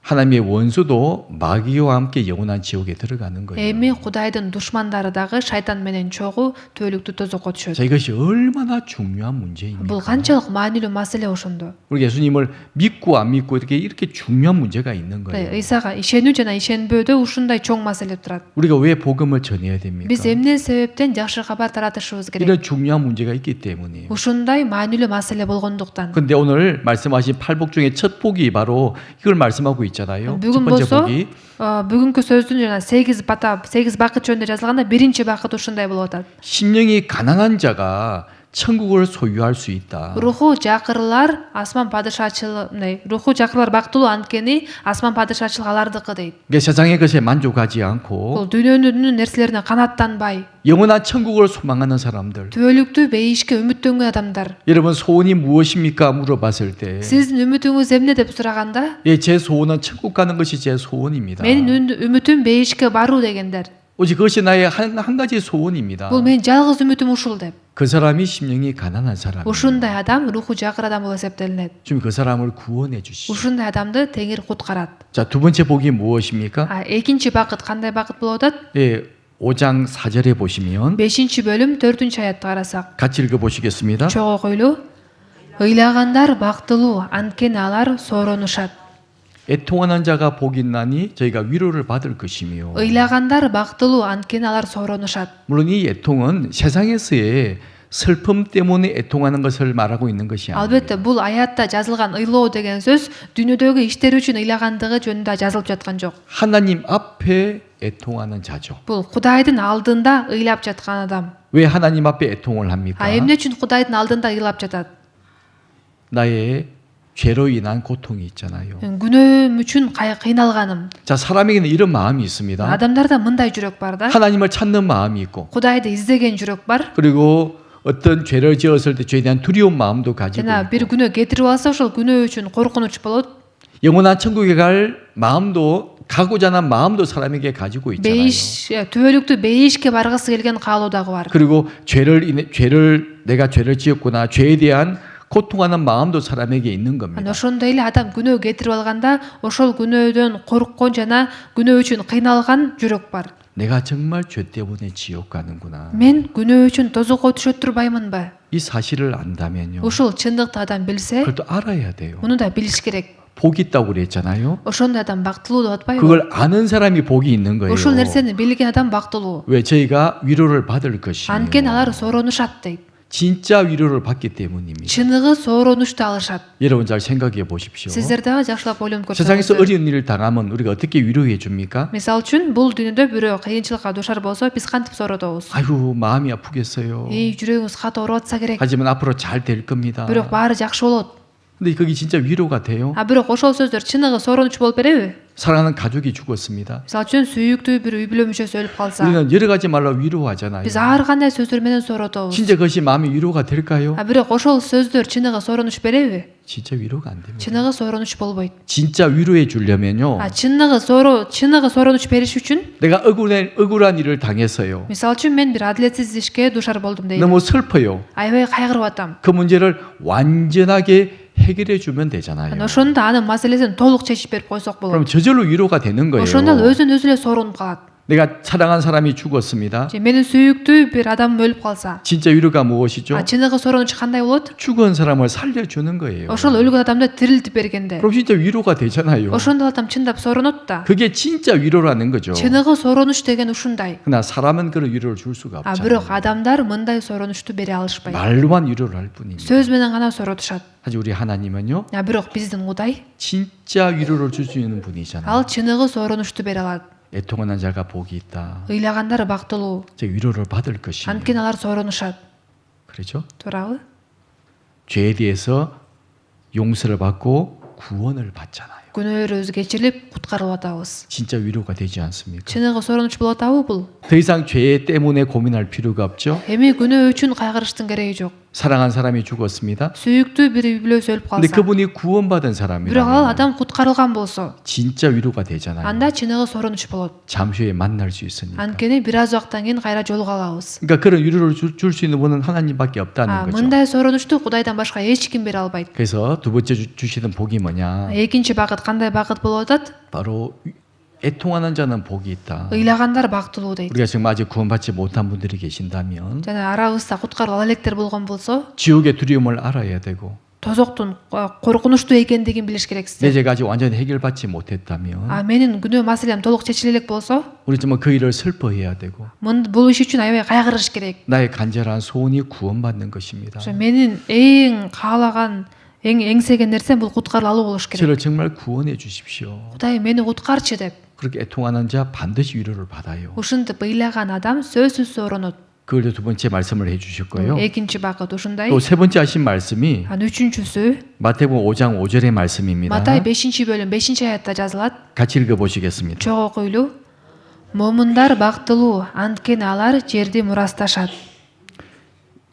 하나님의 원수도 마귀와 함께 영원한 지옥에 들어가는 거예요. эми Кудайдын душмандары дагы шайтан менен чогуу төөлүктүү тозокко түшөт. 자, 이것이 얼마나 중요한 문제입니까? Бул канчалык маанилүү маселе ошондо. 우리 예수님을 믿고 안 믿고 이렇게 중요한 문제가 있는 거예요. Ыйсага ишенүү жана ишенбөөдө ушундай чоң маселе турат. 우리가 왜 복음을 전해야 됩니까? Биз эмне себептен жакшы кабар таратышыбыз керек? 이런 중요한 문제가 있기 때문이에요. ушундай маанилүү маселе болгондуктан. 근데 오늘 말씀하신 8복 중에 첫 복이 바로 이걸 말씀하고 있잖아요. 첫 бүгүн 번째 болсо 복이 бүгүнкү сөздүн жана 8 бакыт жөнүндө жазылганда биринчи бакыт ушундай болуп атат. 심령이 가난한 자가 천국을 소유할 수 있다. Руху жакырлар асман падышачылыгы, руху жакырлар бактылуу анткени асман падышачылыгы алардыкы дейт. 그러니까 세상의 것에 만족하지 Бул 않고 дүйнөнүн нерселерине канаттанбай, 영원한 천국을 소망하는 사람들. түбөлүктүү бейишке үмүттөнгөн адамдар. 여러분 소원이 무엇입니까? 물어봤을 때 Сиздин үмүтүңүз эмне деп сураганда, 예, 제 소원은 천국 가는 것이 제 소원입니다. менин үмүтүм бейишке баруу дегендер. 오직 그것이 나의 한 가지 소원입니다. Бул менин жалгыз үмүтүм ушул деп. 그 사람이 심령이 가난한 사람이에요. Ушундай адам руху жакыр адам болуп эсептелинет. 주님 그 사람을 구원해 주시오. Ушундай адамды Теңир куткарат. 자, 두 번째 복이 무엇입니까? Экинчи бакыт кандай бакыт болуп атат? 예, 5장 4절에 보시면 5-бөлүм 4-аятты карасак. 같이 읽어 보시겠습니다. Чогуу койлуу. Ыйлагандар бактылуу, анткени алар сооронушат. 애통하는 자가 복이 있나니 저희가 위로를 받을 것이며. Ыйлагандар бактылуу, анткени алар соронушат. 물론 이 애통은 세상에서의 슬픔 때문에 애통하는 것을 말하고 있는 것이 Албетте, 아닙니다. бул аятта жазылган ыйлоо деген сөз дүйнөдөгү иштер үчүн ыйлагандыгы жөнүндө жазылып жаткан жок. 하나님 앞에 애통하는 자죠. Бул Кудайдын алдында ыйлап жаткан адам. 왜 하나님 앞에 애통을 합니까? Эмне үчүн Кудайдын алдында ыйлап жатат? 나의 죄로 인한 고통이 있잖아요. Күнөөм үчүн кыйналганым. 자, 사람에게는 이런 마음이 있습니다. Адамдарда мындай жүрөк бар да. 하나님을 찾는 마음이 있고, Кудайды издеген жүрөк бар. 그리고 어떤 죄를 지었을 때 죄에 대한 두려운 마음도 가지고 Жана 있고, бир күнөө кетирип алса ошол күнөө үчүн коркунуч болот. 영원한 천국에 갈 마음도, 가고자 하는 마음도 사람에게 가지고 있잖아요. Түбөлүктүү бейишке баргысы келген каалоо дагы бар. 그리고 내가 죄를 지었구나, 죄에 대한 고통하는 마음도 사람에게 있는 겁니다. Ошондой эле адам күнөө кетирип алганда ошол күнөөдөн корккон жана күнөө үчүн кыйналган жүрөк бар. 내가 정말 죄 때문에 지옥 가는구나. Мен күнөө үчүн тозокко түшөт турбаймынбы? 이 사실을 안다면요, Ушул чындыкты адам билсе, 그걸 또 알아야 돼요. муну да билиш керек. 복이 있다고 그랬잖아요. Ошондой адам бактылуу деп атпайбы? 그걸 아는 사람이 복이 있는 거예요. Ошол нерсени билген адам бактылуу. 왜? 저희가 위로를 받을 것이에요. Анткени алар сооронушат дейт. 진짜 위로를 받기 때문입니다. Чыныгы сооронушту алышат. 여러분 잘 생각해 보십시오. Сиздер дагы жакшылап ойлонуп 세상에서 көрсөңүздөр. 어려운 일을 당하면 우리가 어떻게 위로해 줍니까? Мисалы үчүн бул дүйнөдө бирөө кыйынчылыкка душар болсо биз кантип соородобуз? 아이고 마음이 아프겠어요. жүрөгүңүз катуу ооруп атса керек. 하지만 앞으로 잘 될 겁니다. Бирок баары жакшы болот. 근데 그게 진짜 위로가 돼요? Бирок ошол сөздөр чыныгы сооронуч болуп береби? 사랑하는 가족이 죽었습니다. Мисалы үчүн сүйүктүү бир үй бүлө мүчөсү өлүп калса, 우리는 여러 가지 말로 위로하잖아요. биз ар кандай сөздөр менен сооротобуз. 진짜 그것이 마음의 위로가 될까요? Бирок ошол сөздөр чыныгы сооронуч береби? 진짜 위로가 안 됩니다. Чыныгы сооронуч болбойт. 진짜 위로해 주려면요, чыныгы сооронуч бериш үчүн, 내가 억울한 일을 당했어요. мисалы үчүн мен бир адилетсиз ишке душар болдум дейли. 너무 슬퍼요. Аябай кайгырып атам. 그 문제를 완전하게 해결해 주면 되잖아요. Ошондо анын маселесин толук чечип берип койсок болот. 그럼 저절로 위로가 되는 거예요. Ошондо ал өзүн өзү эле сооронуп калат. 내가 사랑한 사람이 죽었습니다. Менин сүйүктүү бир адамым өлүп калса, 진짜 위로가 무엇이죠? чыныгы сооронуч кандай болот? 죽은 사람을 살려주는 거예요. Ошол өлгөн адамды тирилтип бергенде. 그럼 진짜 위로가 되잖아요. Ошондо адам чындап сооронот да. 그게 진짜 위로라는 거죠. Чыныгы сооронуч деген ушундай. 그러나 사람은 그런 위로를 줄 수가 Бирок 없잖아요. адамдар мындай сооронучту бере алышпайт. 말로만 위로를 할 뿐입니다. сөз менен гана сооротушат. 하지만 우리 하나님은요, Бирок биздин Кудай 진짜 위로를 줄 수 있는 분이잖아요. ал чыныгы сооронучту бере алат. 애통하는 자가 복이 있다. Ыйлагандар бактылуу, 제 위로를 받을 것이에요. анткени алар сооронушат. 그렇죠? туурабы? 죄에 대해서 용서를 받고 구원을 받잖아요. күнөөрүбүз кечирилип куткарылып атабыз. 진짜 위로가 되지 않습니까? чыныгы сооронуч болуп атабы бул? 더 이상 죄 때문에 고민할 필요가 없죠. эми күнөө үчүн кайгырыштын кереги жок. 사랑한 사람이 죽었습니다. сүйүктүү бир үй бүлөсү өлүп 근데 калса, 그분이 구원받은 бирок ал 사람이라면 адам куткарылган болсо, 진짜 위로가 되잖아요. анда чыныгы сооронуч болот. 잠시 후에 만날 수 있으니까. анткени бир аз убакыттан кийин кайра жолуга алабыз. 그러니까 그런 위로를 줄 수 있는 분은 하나님밖에 없다는 거죠. мындай сооронучту Кудайдан башка эч ким бере албайт. 그래서 두 번째 주시는 복이 뭐냐? экинчи багыт кандай багыт болуп атат? 바로 애통하는 자는 복이 있다. ыйлагандар бактылуу дейт. 우리가 지금 아직 구원받지 못한 분들이 계신다면 жана арабызда куткарылып ала электер болгон болсо, 지옥의 두려움을 알아야 되고, тозоктун коркунучтуу экендигин билиш 내 керексиз. 죄가 아직 완전히 해결받지 못했다면 менин күнөө маселем толук чечиле элек болсо, 우리 정말 그 일을 슬퍼해야 되고, бул иш үчүн аябай кайгырыш керек. 나의 간절한 소원이 구원받는 것입니다. менин эң каалаган, эң эңсеген нерсем бул куткарылып алуу болуш керек. 저를 정말 구원해 주십시오. Кудай мени куткарчы деп. 그렇게 애통하는 자 반드시 위로를 받아요. ушинтип ыйлаган адам сөзсүз сооронот. 그걸 두 번째 말씀을 해주셨고요. экинчи багыт ушундай. 또 세 번째 하신 말씀이 үчүнчүсү 마태복음 5장 5절의 말씀입니다. Матай 5-бөлүм 5-аятта жазылат. 같이 읽어보시겠습니다. Чоң окуйлу. Момундар бактылуу, анткени алар жерди мурасташат.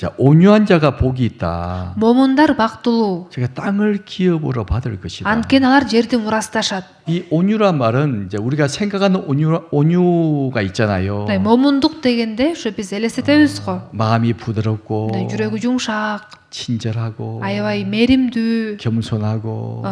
자, 온유한 자가 복이 있다. Момундар бактылуу, 제가 땅을 기업으로 받을 것이다. анткени алар жерди мурасташат. 이 온유란 말은 이제 우리가 생각하는 온유가 있잖아요. момундук дегенде ушу биз элестетебиз го. 마음이 부드럽고 жүрөгү жумшак, 친절하고 аябай меримдүү, 겸손하고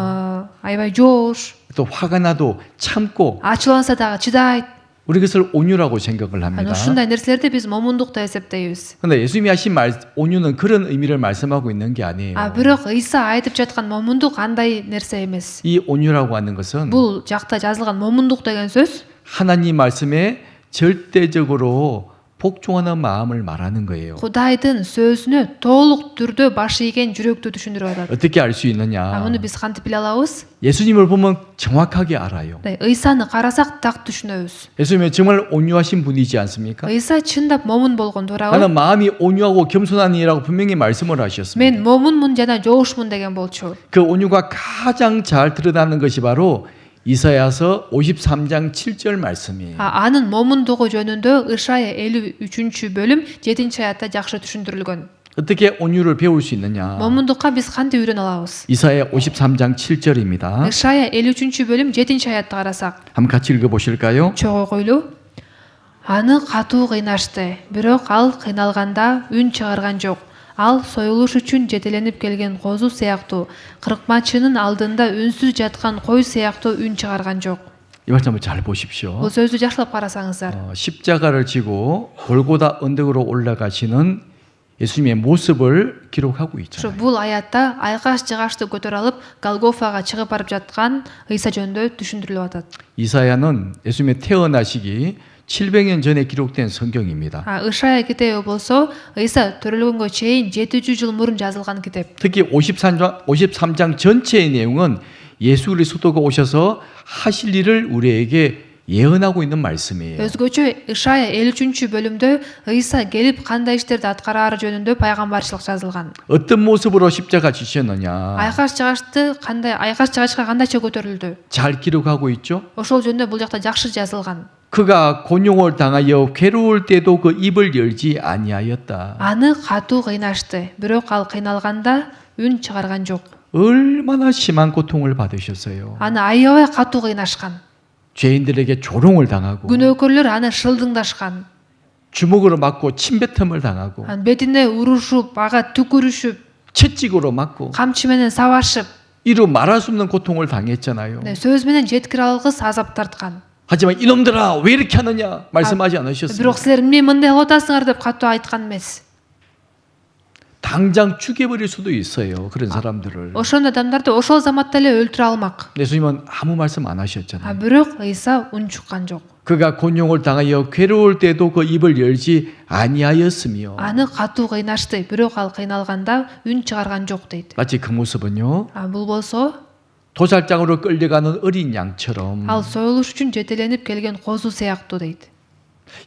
аябай жоош, 또 화가 나도 참고 ачууланса дагы чыдайт. 우리 그것을 온유라고 생각을 Аны 합니다. ушундай нерселерди биз момундук деп эсептейбиз. 근데 예수님이 하신 온유는 그런 의미를 말씀하고 있는 게 아니에요. Бирок Ыйса айтып жаткан момундук андай нерсе эмес. 이 온유라고 하는 것은 Бул жакта жазылган момундук деген сөз 하나님 말씀에 절대적으로 복종하는 마음을 말하는 거예요. Кудайдын сөзүнө толук түрдө баш ийген жүрөктү түшүндүрүп атат. 어떻게 알 수 있느냐? Муну биз кантип биле алабыз? 예수님을 보면 정확하게 알아요. Ыйсаны карасак так түшүнөбүз. 예수님은 정말 온유하신 분이지 않습니까? Ыйса чындап момун болгон туурабы? 나는 마음이 온유하고 겸손하니라고 분명히 말씀을 하셨습니다. Мен момунмун жана жоошмун деген болчу. 그 온유가 가장 잘 드러나는 것이 바로 이사야서 53장 7절 말씀이에요. Анын момундугу жөнүндө Ышая 53-бөлүм 7-аятта жакшы түшүндүрүлгөн. 어떻게 온유를 배울 수 있느냐? Момундукка биз кантип үйрөнө алабыз? 이사야 53장 7절입니다. Ышая 53-бөлүм 7-аятты карасак. 한번 같이 읽어보실까요? Чогуу койлуу. Аны катуу кыйнашты, бирок ал кыйналганда үн чыгарган жок. Ал союлуш үчүн жетеленип келген козу сыяктуу, кыркмачынын алдында үнсүз жаткан кой сыяктуу үн чыгарган жок. 이 말씀 한번 잘 보십시오. Бул сөздү жакшылап карасаңыздар. 십자가를 지고 골고다 언덕으로 올라가시는 예수님의 모습을 기록하고 Ушу 있잖아요. бул аятта айкаш жыгачты көтөрүп алып Голгофага чыгып барып жаткан Ыйса жөнүндө түшүндүрүлүп атат. 이사야는 예수님의 태어나시기 700년 전에 기록된 성경입니다. Ышая китеби болсо Ыйса төрөлгөнгө чейин 700 жыл мурун жазылган китеп. 특히 53장 전체의 내용은 예수 그리스도가 오셔서 하실 일을 우리에게 예언하고 있는 말씀이에요. Өзгөчө Ышая 53-бөлүмдө Ыйса келип кандай иштерди аткарары жөнүндө пайгамбарчылык жазылган. 어떤 모습으로 십자가 지셨느냐? Айкаш жыгачка кандайча көтөрүлдү? 잘 기록하고 있죠? Ошол жөнүндө бул жакта жакшы жазылган. 그가 곤욕을 당하여 괴로울 때도 그 입을 열지 아니하였다. Аны катуу кыйнашты, бирок ал кыйналганда үн чыгарган жок. 얼마나 심한 고통을 받으셨어요. Аны аябай катуу кыйнашкан. 죄인들에게 조롱을 당하고 Күнөөкөрлөр аны шылдыңдашкан. 주먹으로 맞고 침뱉음을 당하고 Анын бетине урушуп, ага түкүрүшүп, 채찍으로 맞고 камчы менен сабашып, 이루 말할 수 없는 고통을 당했잖아요. сөз менен жеткире алгыс азап тарткан. 하지만 이놈들아 왜 이렇게 하느냐 말씀하지 않으셨어요. Бирок силер эмне мындай кылып атасыңар деп катуу айткан эмес. 당장 죽여버릴 수도 있어요. 그런 사람들을. Ошондой адамдарды ошол заматта эле өлтүрө алмак. 예수님은 아무 말씀 안 하셨잖아요. Бирок Ыйса үн чыккан жок. 그가 곤욕을 당하여 괴로울 때도 그 입을 열지 아니하였으며 Аны катуу кыйнашты, бирок ал кыйналганда үн чыгарган жок дейт. 마치 그 모습은요. Бул болсо 도살장으로 끌려가는 어린 양처럼 ал союлуш үчүн жетеленип келген козу сыяктуу дейт.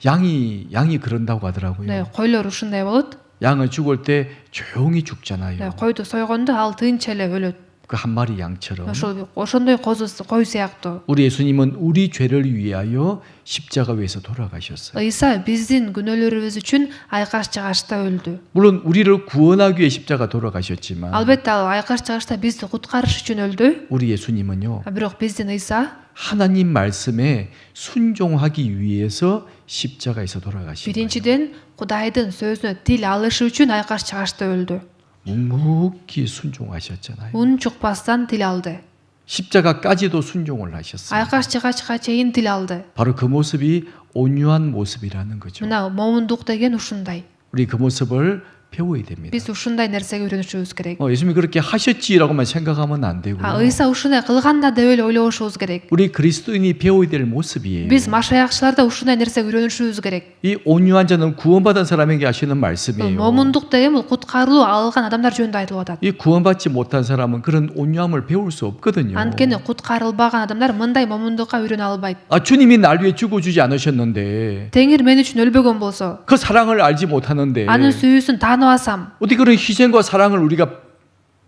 양이 그런다고 하더라고요. Койлор ушундай болот. 양은 죽을 때 조용히 죽잖아요. Койду сойгондо ал тынч эле өлөт. 그 한 마리 양처럼 Ошондой кой сыяктуу. 우리 예수님은 우리 죄를 위하여 십자가 위에서 돌아가셨어요. Ыйса биздин күнөөлөрүбүз үчүн айкаш жыгачта өлдү. 물론 우리를 구원하기 위해 십자가 돌아가셨지만 Албетте ал айкаш жыгачта бизди куткарыш үчүн өлдү. 우리 예수님은요. Бирок биздин Ыйса 하나님 말씀에 순종하기 위해서 십자가에서 돌아가신 거예요. биринчиден Кудайдын сөзүнө тил алышы үчүн айкаш жыгачта өлдү. 묵묵히 순종하셨잖아요. Үн чукпастан тил алды. 십자가까지도 순종을 하셨어요. Айкаш жыгачка чейин тил алды. 바로 그 모습이 온유한 모습이라는 거죠. Мына момундук деген ушундай. 우리 그 모습을 배워야 됩니다. Биз ушундай нерсеге үйрөнүшүбүз керек. 예수님이 그렇게 하셨지라고만 생각하면 안 되고요. Ыйса ушундай кылганда деп эле ойлобушубуз керек. 우리 그리스도인이 배워야 될 모습이에요. Биз машаякчылар да ушундай нерсеге үйрөнүшүбүз керек. 이 온유한 자는 구원받은 사람에게 하시는 Бул 말씀이에요. момундук деген бул куткарылуу алган адамдар жөнүндө айтылып атат. 이 구원받지 못한 사람은 그런 온유함을 배울 수 없거든요. Анткени куткарылбаган адамдар мындай момундукка үйрөнө албайт. 주님이 날 위해 죽어주지 않으셨는데 Теңир мен үчүн өлбөгөн болсо, 그 사랑을 알지 못하는데 анын сүйүүсүн тааныбасам, 어떻게 그런 희생과 사랑을 우리가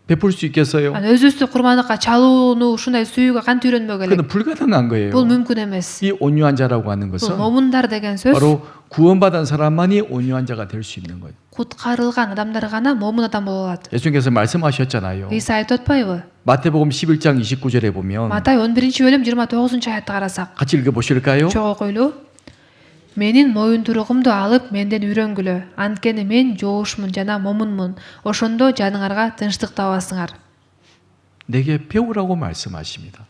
베풀 수 있겠어요? өзүбүздү курманыкка чалууну ушундай сүйүүгө кантип үйрөнмөк элек? 그건 불가능한 거예요. Бул мүмкүн эмес. 이 온유한 자라고 하는 Бул 것은 момундар деген сөз 바로 구원받은 사람만이 온유한 자가 될 수 있는 거예요. куткарылган адамдар гана момун адам боло алат. 예수님께서 말씀하셨잖아요. Ыйса айтып атпайбы? 마태복음 11장 29절에 보면 Матай 11-бөлүм 29-аятты карасак. 같이 읽어보실까요? Чогуу койлуу. Менин моюнтуругумду алып менден үйрөнгүлө. Анткени мен жоошмун жана момунмун. Ошондо жаныңарга тынчтык табасыңар. 내게 배우라고 말씀하십니다.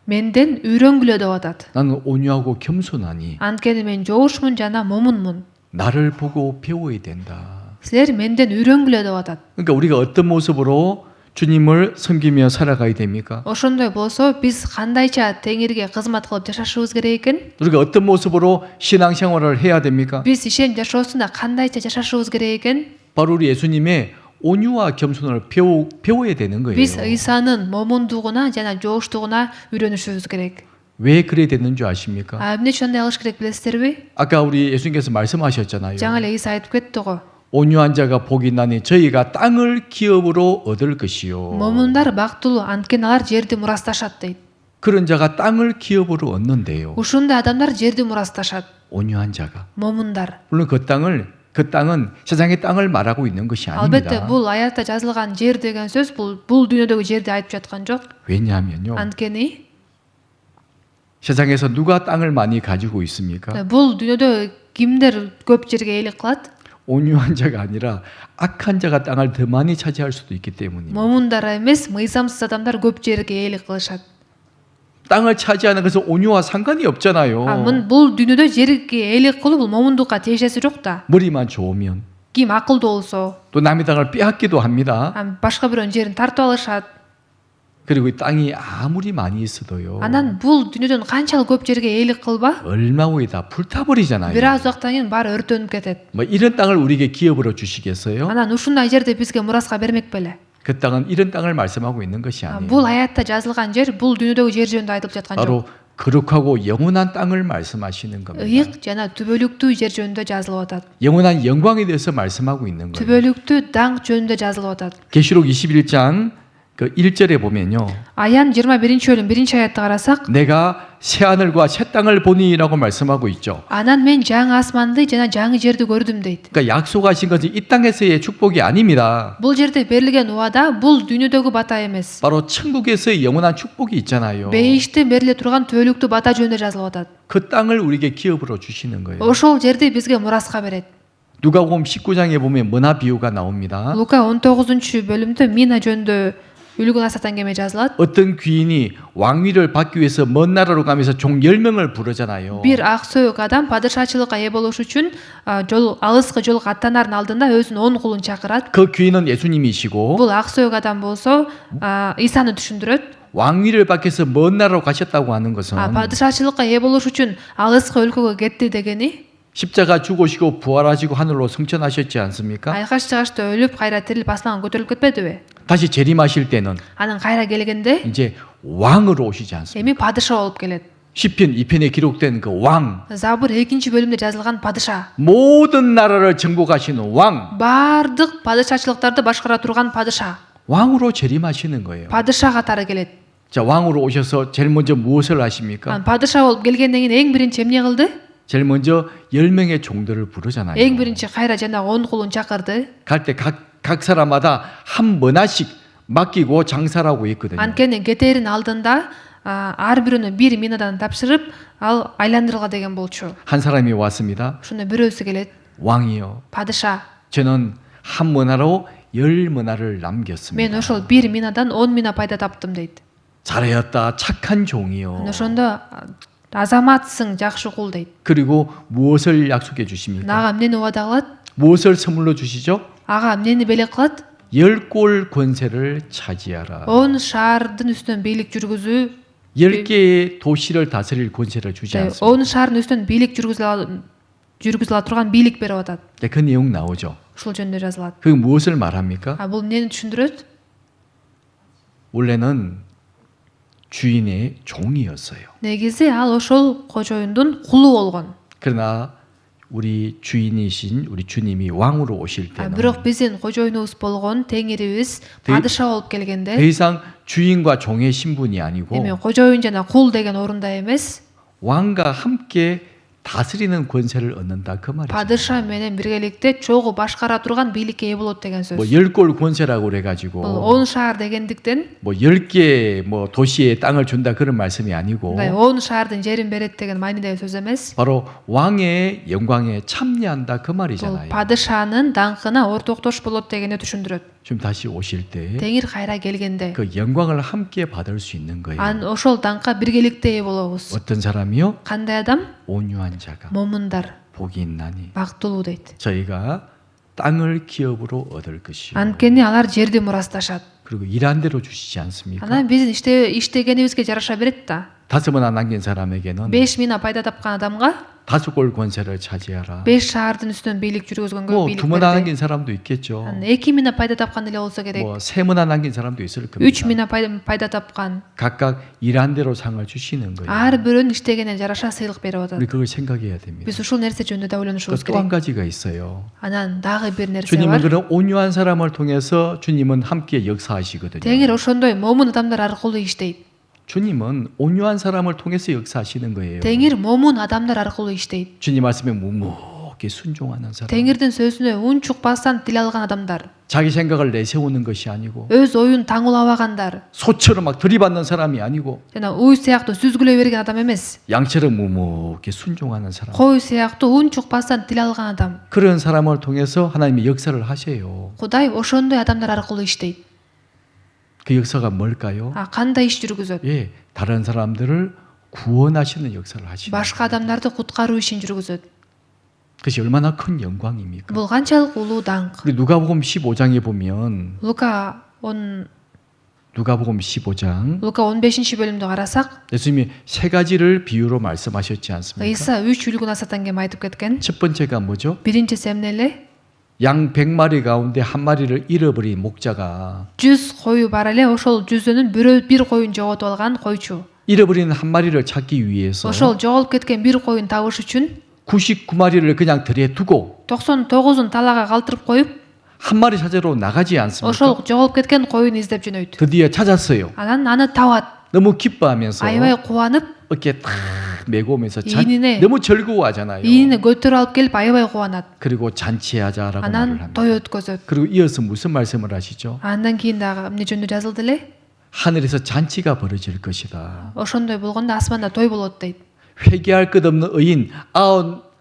менден үйрөнгүлө деп атат. 나는 온유하고 겸손하니 Анткени мен жоошмун жана момунмун. 나를 보고 배워야 된다. Силер менден үйрөнгүлө деп атат. 그러니까 우리가 어떤 모습으로 주님을 섬기며 살아가야 됩니까? Ошондой болсо биз кандайча Теңирге кызмат кылып жашашыбыз керек экен? 우리가 어떤 모습으로 신앙생활을 해야 됩니까? Биз ишен жашоосунда кандайча жашашыбыз керек экен? 바로 우리 예수님의 온유와 겸손을 배워야 되는 거예요. Биз Ыйсанын момундугуна жана жооштугуна үйрөнүшүбүз керек. 왜 그래야 되는 줄 아십니까? Эмне ошондой кылыш керек билесиздерби? 아까 우리 예수님께서 말씀하셨잖아요. Жаңы эле Ыйса айтып кетти го. 온유한 자가 복이 나니 저희가 땅을 기업으로 얻을 것이요. Момундар бактылуу, анткени алар жерди мурасташат дейт. 그런 자가 땅을 기업으로 얻는데요. Ушундай адамдар жерди мурасташат. 온유한 자가. Момундар. 물론 그 땅은 세상의 땅을 말하고 있는 것이 Албетте 아닙니다. бул аятта жазылган жер деген сөз бул дүйнөдөгү жерди айтып жаткан жок. 왜냐하면요. Анткени 세상에서 누가 땅을 많이 가지고 있습니까? бул дүйнөдө кимдер көп жерге ээлик кылат? 온유한 자가 아니라 악한 자가 땅을 더 많이 차지할 수도 있기 때문입니다. Момундар эмес, мыйзамсыз адамдар көп жерге ээлик кылышат. 땅을 차지하는 것은 온유와 상관이 없잖아요. Бул дүйнөдө жерге ээлик кылуу бул момундукка тиешеси жок да. 머리만 좋으면 Ким акылдуу болсо, 또 남의 땅을 빼앗기도 합니다. башка бирөөнүн жерин тартып алышат. 그리고 이 땅이 아무리 많이 있어도요. Анан бул дүйнөдөн канчалык көп жерге ээлик кылба, 얼마 후에 다 불타버리잖아요. бир аз убакыттан кийин баары өртөнүп кетет. 뭐 이런 땅을 우리에게 기업으로 주시겠어요? Анан ушундай жерди бизге мураска бермек беле? 그 땅은 이런 땅을 말씀하고 있는 것이 Бул 아니에요. аятта жазылган жер бул дүйнөдөгү жер жөнүндө айтылып жаткан жок. 바로 거룩하고 영원한 땅을 말씀하시는 겁니다. Ыйык жана түбөлүктүү жер жөнүндө жазылып атат. 영원한 영광에 대해서 말씀하고 있는 거예요. түбөлүктүү даңк жөнүндө жазылып атат. 계시록 21장 그 1절에 보면요. Аян 21-бөлүм 1-аятты карасак, 내가 새 하늘과 새 땅을 보니라고 말씀하고 있죠. анан мен жаңы асманды жана жаңы жерди көрдүм дейт. 그러니까 약속하신 것은 이 땅에서의 축복이 아닙니다. Бул жерде берилген убада бул дүйнөдөгү бата эмес. 바로 천국에서의 영원한 축복이 있잖아요. Бейиште бериле турган түбөлүктүү бата жөнүндө жазылып атат. 그 땅을 우리에게 기업으로 주시는 거예요. Ошол жерди бизге мураска берет. 누가복음 19장에 보면 мына 비유가 나옵니다. Лука 19-бөлүмдө мина жөнүндө үлгүн асатан кеме жазылат. 어떤 귀인이 왕위를 받기 위해서 먼 나라로 가면서 종 10명을 부르잖아요. Бир ак сөөк адам падышачылыкка ээ болуш үчүн алыскы жолго аттанаардын алдында өзүнүн 10 кулун чакырат. 그 귀인은 예수님이시고 Бул ак сөөк адам болсо Исаны түшүндүрөт. 왕위를 받기 위해서 먼 나라로 가셨다고 하는 것은 падышачылыкка ээ болуш үчүн алыскы өлкөгө кетти дегени 십자가 죽으시고 부활하시고 하늘로 승천하셨지 않습니까? айкаш чыгашта өлүп кайра тирилип асманга көтөрүлүп кетпедиби? 다시 재림하실 때는 Анан кайра келгенде 이제 왕으로 오시지 않습니까? эми падыша болуп келет. 시편 2편에 기록된 그 왕, Забур 2-бөлүмдө жазылган падыша. 모든 나라를 정복하시는 왕, Бардык падышачылыктарды башкара турган падыша. 왕으로 재림하시는 거예요. Падыша катары келет. 자, 왕으로 오셔서 제일 먼저 무엇을 하십니까? падыша болуп келгенден кийин эң биринчи эмне кылды? 제일 먼저 10명의 종들을 부르잖아요. Эң биринчи кайра жана 10 кулун чакырды. 갈 때 각 사람마다 한 문화씩 맡기고 장사를 하고 있거든요. Анткени кетээрин алдында ар бирөөнө бир минадан тапшырып, ал айландырылга деген болчу. 한 사람이 왔습니다. Ошондо бирөөсү келет. 왕이요. падыша. 저는 한 문화로 10 문화를 남겼습니다. Мен ошол бир минадан 10 мина пайда таптым дейт. 잘하였다. 착한 종이요. Ошондо азаматсың, жакшы кул дейт. 그리고 무엇을 약속해 주십니까? Нага эмнени убада кылат? 무엇을 선물로 주시죠? Ага эмнени белек кылат? 10골 권세를 차지하라. 10 шаардын үстүнөн бийлик жүргүзүү, 10개의 도시를 다스릴 권세를 주지 않습니다. 10 шаардын үстүнөн бийлик жүргүзүлө турган бийлик берип атат. 그 내용 나오죠. Ушул жөнүндө жазылат. 그게 무엇을 말합니까? Бул эмнени түшүндүрөт? 원래는 주인의 종이었어요. Негизи ал ошол кожоюндун кулу болгон. 그러나 우리 주인이신 우리 주님이 왕으로 오실 때는 Бирок биздин кожоюнубуз болгон Теңирибиз падыша болуп келгенде, 더 이상 주인과 종의 신분이 아니고 эми кожоюн жана кул деген орунда эмес, 왕과 함께 다 다스리는 권세를 얻는다 그 말이죠. падыша менен биргеликте чогуу башкара турган бийликке ээ болот деген сөз. 뭐 10골 권세라고 그래가지고 Бул 10 шаар дегендиктен 뭐 10개 뭐 도시에 땅을 준다 그런 말씀이 아니고 мындай 10 шаардын жерин берет деген маанидеги сөз эмес. 바로 왕의 영광에 참여한다 그 Бул 말이잖아요. падышанын даңкына ортоктош болот дегенди түшүндүрөт. 지금 다시 오실 때 Теңир кайра келгенде 그 영광을 함께 받을 수 있는 거예요. анын ошол даңкка биргеликте ээ болобуз. 어떤 사람이요? Кандай адам? 온유한 자가 момундар, 복이 있나니 бактылуу дейт. 저희가 땅을 기업으로 얻을 것이요. Анткени алар жерди мурасташат. 그리고 일한 대로 주시지 않습니까? Анан биздин иштегенибизге жараша берет да. 5번 남긴 사람에게는 5 мина пайда тапкан адамга 5골 권세를 차지하라. 5 шаардын үстүнөн бийлик жүргүзгөнгө 뭐 бийлик 2문 берди. 남긴 사람도 있겠죠. Анан 2 мина пайда тапкан эле болсо керек. 뭐 3문 남긴 사람도 있을 3 겁니다. мина пайда тапкан. 각각 일한 대로 상을 주시는 거예요. Ар бирөөнүн иштегенine жараша сыйлык берип атат. 우리 그걸 생각해야 됩니다. Биз ушул нерсе жөнүндө да ойлонушубуз 또 한 керек. 가지가 있어요. Анан дагы бир нерсе 주님은 бар. 그런 온유한 사람을 통해서 주님은 함께 역사하시거든요. Теңир ошондой момун адамдар аркылуу иштейт. 주님은 온유한 사람을 통해서 역사하시는 거예요. Теңир момун адамдар аркылуу иштейт. 주님 말씀에 묵묵히 순종하는 사람. Теңирдин сөзүнө үн чукпастан тил алган адамдар. 자기 생각을 내세우는 것이 아니고 Өз оюн таңуулабагандар. 소처럼 막 들이받는 사람이 아니고 жана уй сыяктуу сүзгүлөй берген адам эмес. 양처럼 묵묵히 순종하는 사람. Кой сыяктуу үн чукпастан тил алган адам. 그런 사람을 통해서 하나님이 역사를 하세요. Кудай ошондой адамдар аркылуу иштейт. 그 역사가 뭘까요? Кандай иш жүргүзөт? 예, 다른 사람들을 구원하시는 역사를 하시는. Башка адамдарды куткаруу ишин жүргүзөт. 그것이 얼마나 큰 영광입니까? Бул канчалык улуу даңк. 우리 누가복음 15장에 보면 누가복음 15장 15-бөлүмдү карасак, 예수님이 세 가지를 비유로 말씀하셨지 않습니까? Ыйса 3 үлгүн асатан кем айтып кеткен. 첫 번째가 뭐죠? Биринчиси эмне эле? 양 100마리 가운데 한 마리를 잃어버린 목자가 100 кою бар эле, ошол 100өнүн бир коюн жоготуп алган койчу. 잃어버린 한 마리를 찾기 위해서 Ошол жоголуп кеткен бир коюн табыш үчүн 99마리를 그냥 들에 두고 99ун талаага калтырып коюп, 한 마리 찾으러 나가지 않습니까? ошол жоголуп кеткен коюн издеп жөнөйт. 드디어 찾았어요. Анан аны табат. 너무 기뻐하면서 Аябай кубанып, 어깨 탁 메고 오면서 이인이네. 너무 즐거워하잖아요. ийини көтөрүп алып келип аябай кубанат. 그리고 잔치하자라고 말을 Анан 합니다. той өткөзөт. 그리고 이어서 무슨 말씀을 하시죠? Андан кийин дагы эмне жөнүндө жазылды эле? 하늘에서 잔치가 벌어질 것이다. Ошондой болгондо асманда той болот дейт. 회개할 것 없는 의인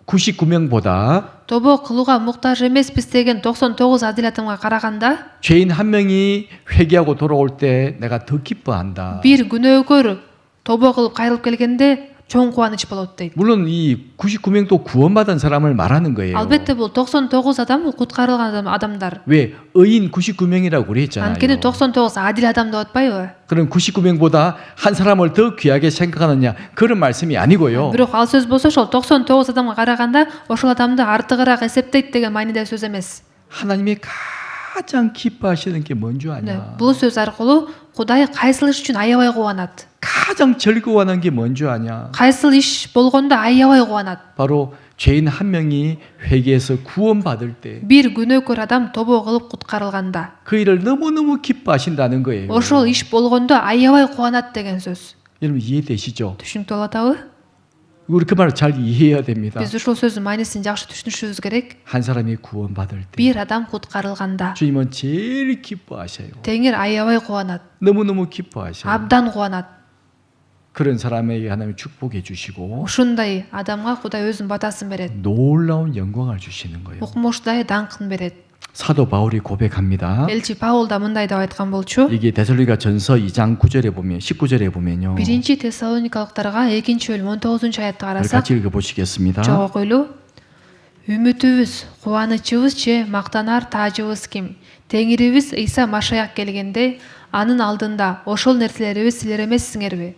99명보다 Тобо кылууга муктаж эмеспиз деген 99 адил адамга караганда 죄인 한 명이 회개하고 돌아올 때 내가 더 기뻐한다. бир күнөөкөр тобо кылып кайрылып келгенде чоң кубаныч болот дейт. 물론 이 99명도 구원받은 사람을 말하는 거예요. Албетте бул 99 адам куткарылган адамдар. 왜 의인 99명이라고 그랬잖아요. Анткени 99 адил адам деп атпайбы? 그럼 99명보다 한 사람을 더 귀하게 생각하느냐 그런 말씀이 아니고요. Бирок ал сөз болсо ошол 99 адамга караганда ошол адамды артыгыраак эсептейт деген маанидеги сөз эмес. 하나님이 가장 기뻐하시는 게 뭔 줄 아냐? Бул сөз аркылуу Кудай кайсыл иш үчүн аябай кубанат? 가장 즐거워하는 게 뭔 줄 아냐? Кайсыл иш болгондо аябай кубанат? 바로 죄인 한 명이 회개해서 구원받을 때 그 Бир күнөөкөр адам тобо кылып куткарылганда 일을 너무너무 기뻐하신다는 거예요. ошол иш болгондо аябай кубанат деген сөз. 여러분 이해되시죠? Түшүнүктүү болуп атабы? 우리 그 말을 잘 이해해야 됩니다. Биз ушул сөздүн маанисин жакшы түшүнүшүбүз керек. 한 사람이 구원받을 때 Бир адам куткарылганда 주님은 제일 기뻐하셔요. Теңир аябай кубанат, 너무너무 기뻐하셔요. абдан кубанат. 그런 사람에게 하나님 축복해 주시고 Ушундай адамга Кудай өзүнүн батасын берет. 놀라운 영광을 주시는 거예요. Укмуштай даңкын берет. 사도 바울이 고백합니다. Элчи Паул да мындай деп айткан болчу. 이게 데살로니가 전서 2장 9절에 보면 19절에 보면요. Биринчи Тессалоникалыктарга 2-бөлүм 19-аятты 우리 карасак, 같이 읽어 보시겠습니다. жок окуйлу. Үмүтүбүз, кубанычыбыз же, мактанар таажыбыз ким? Теңирибиз Ыйса Машаяк келгенде анын алдында ошол нерселерибиз силер эмессиңерби?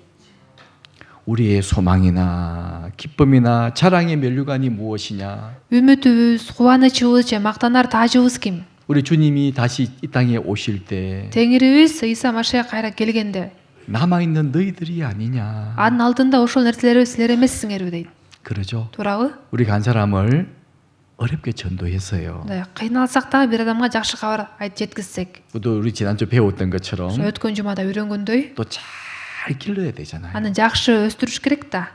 우리의 소망이나 기쁨이나 자랑의 면류관이 무엇이냐? Үмүтүбүз, кубанычыбыз же, мактанар таажыбыз ким? 우리 주님이 다시 이 땅에 오실 때 Теңирибиз Ыйса Машаяк кайра келгенде 남아 있는 너희들이 아니냐? анын алдында ошол нерселерибиз силер эмессиңерби дейт. 그러죠. туурабы? 우리가 한 사람을 어렵게 전도했어요. Кыйналсак дагы бир адамга жакшы кабар айтып жеткизсек, 또 우리 지난주 배웠던 것처럼 өткөн жумада үйрөнгөндөй, 또 잘 길러야 되잖아요. аны жакшы өстүрүш керек да.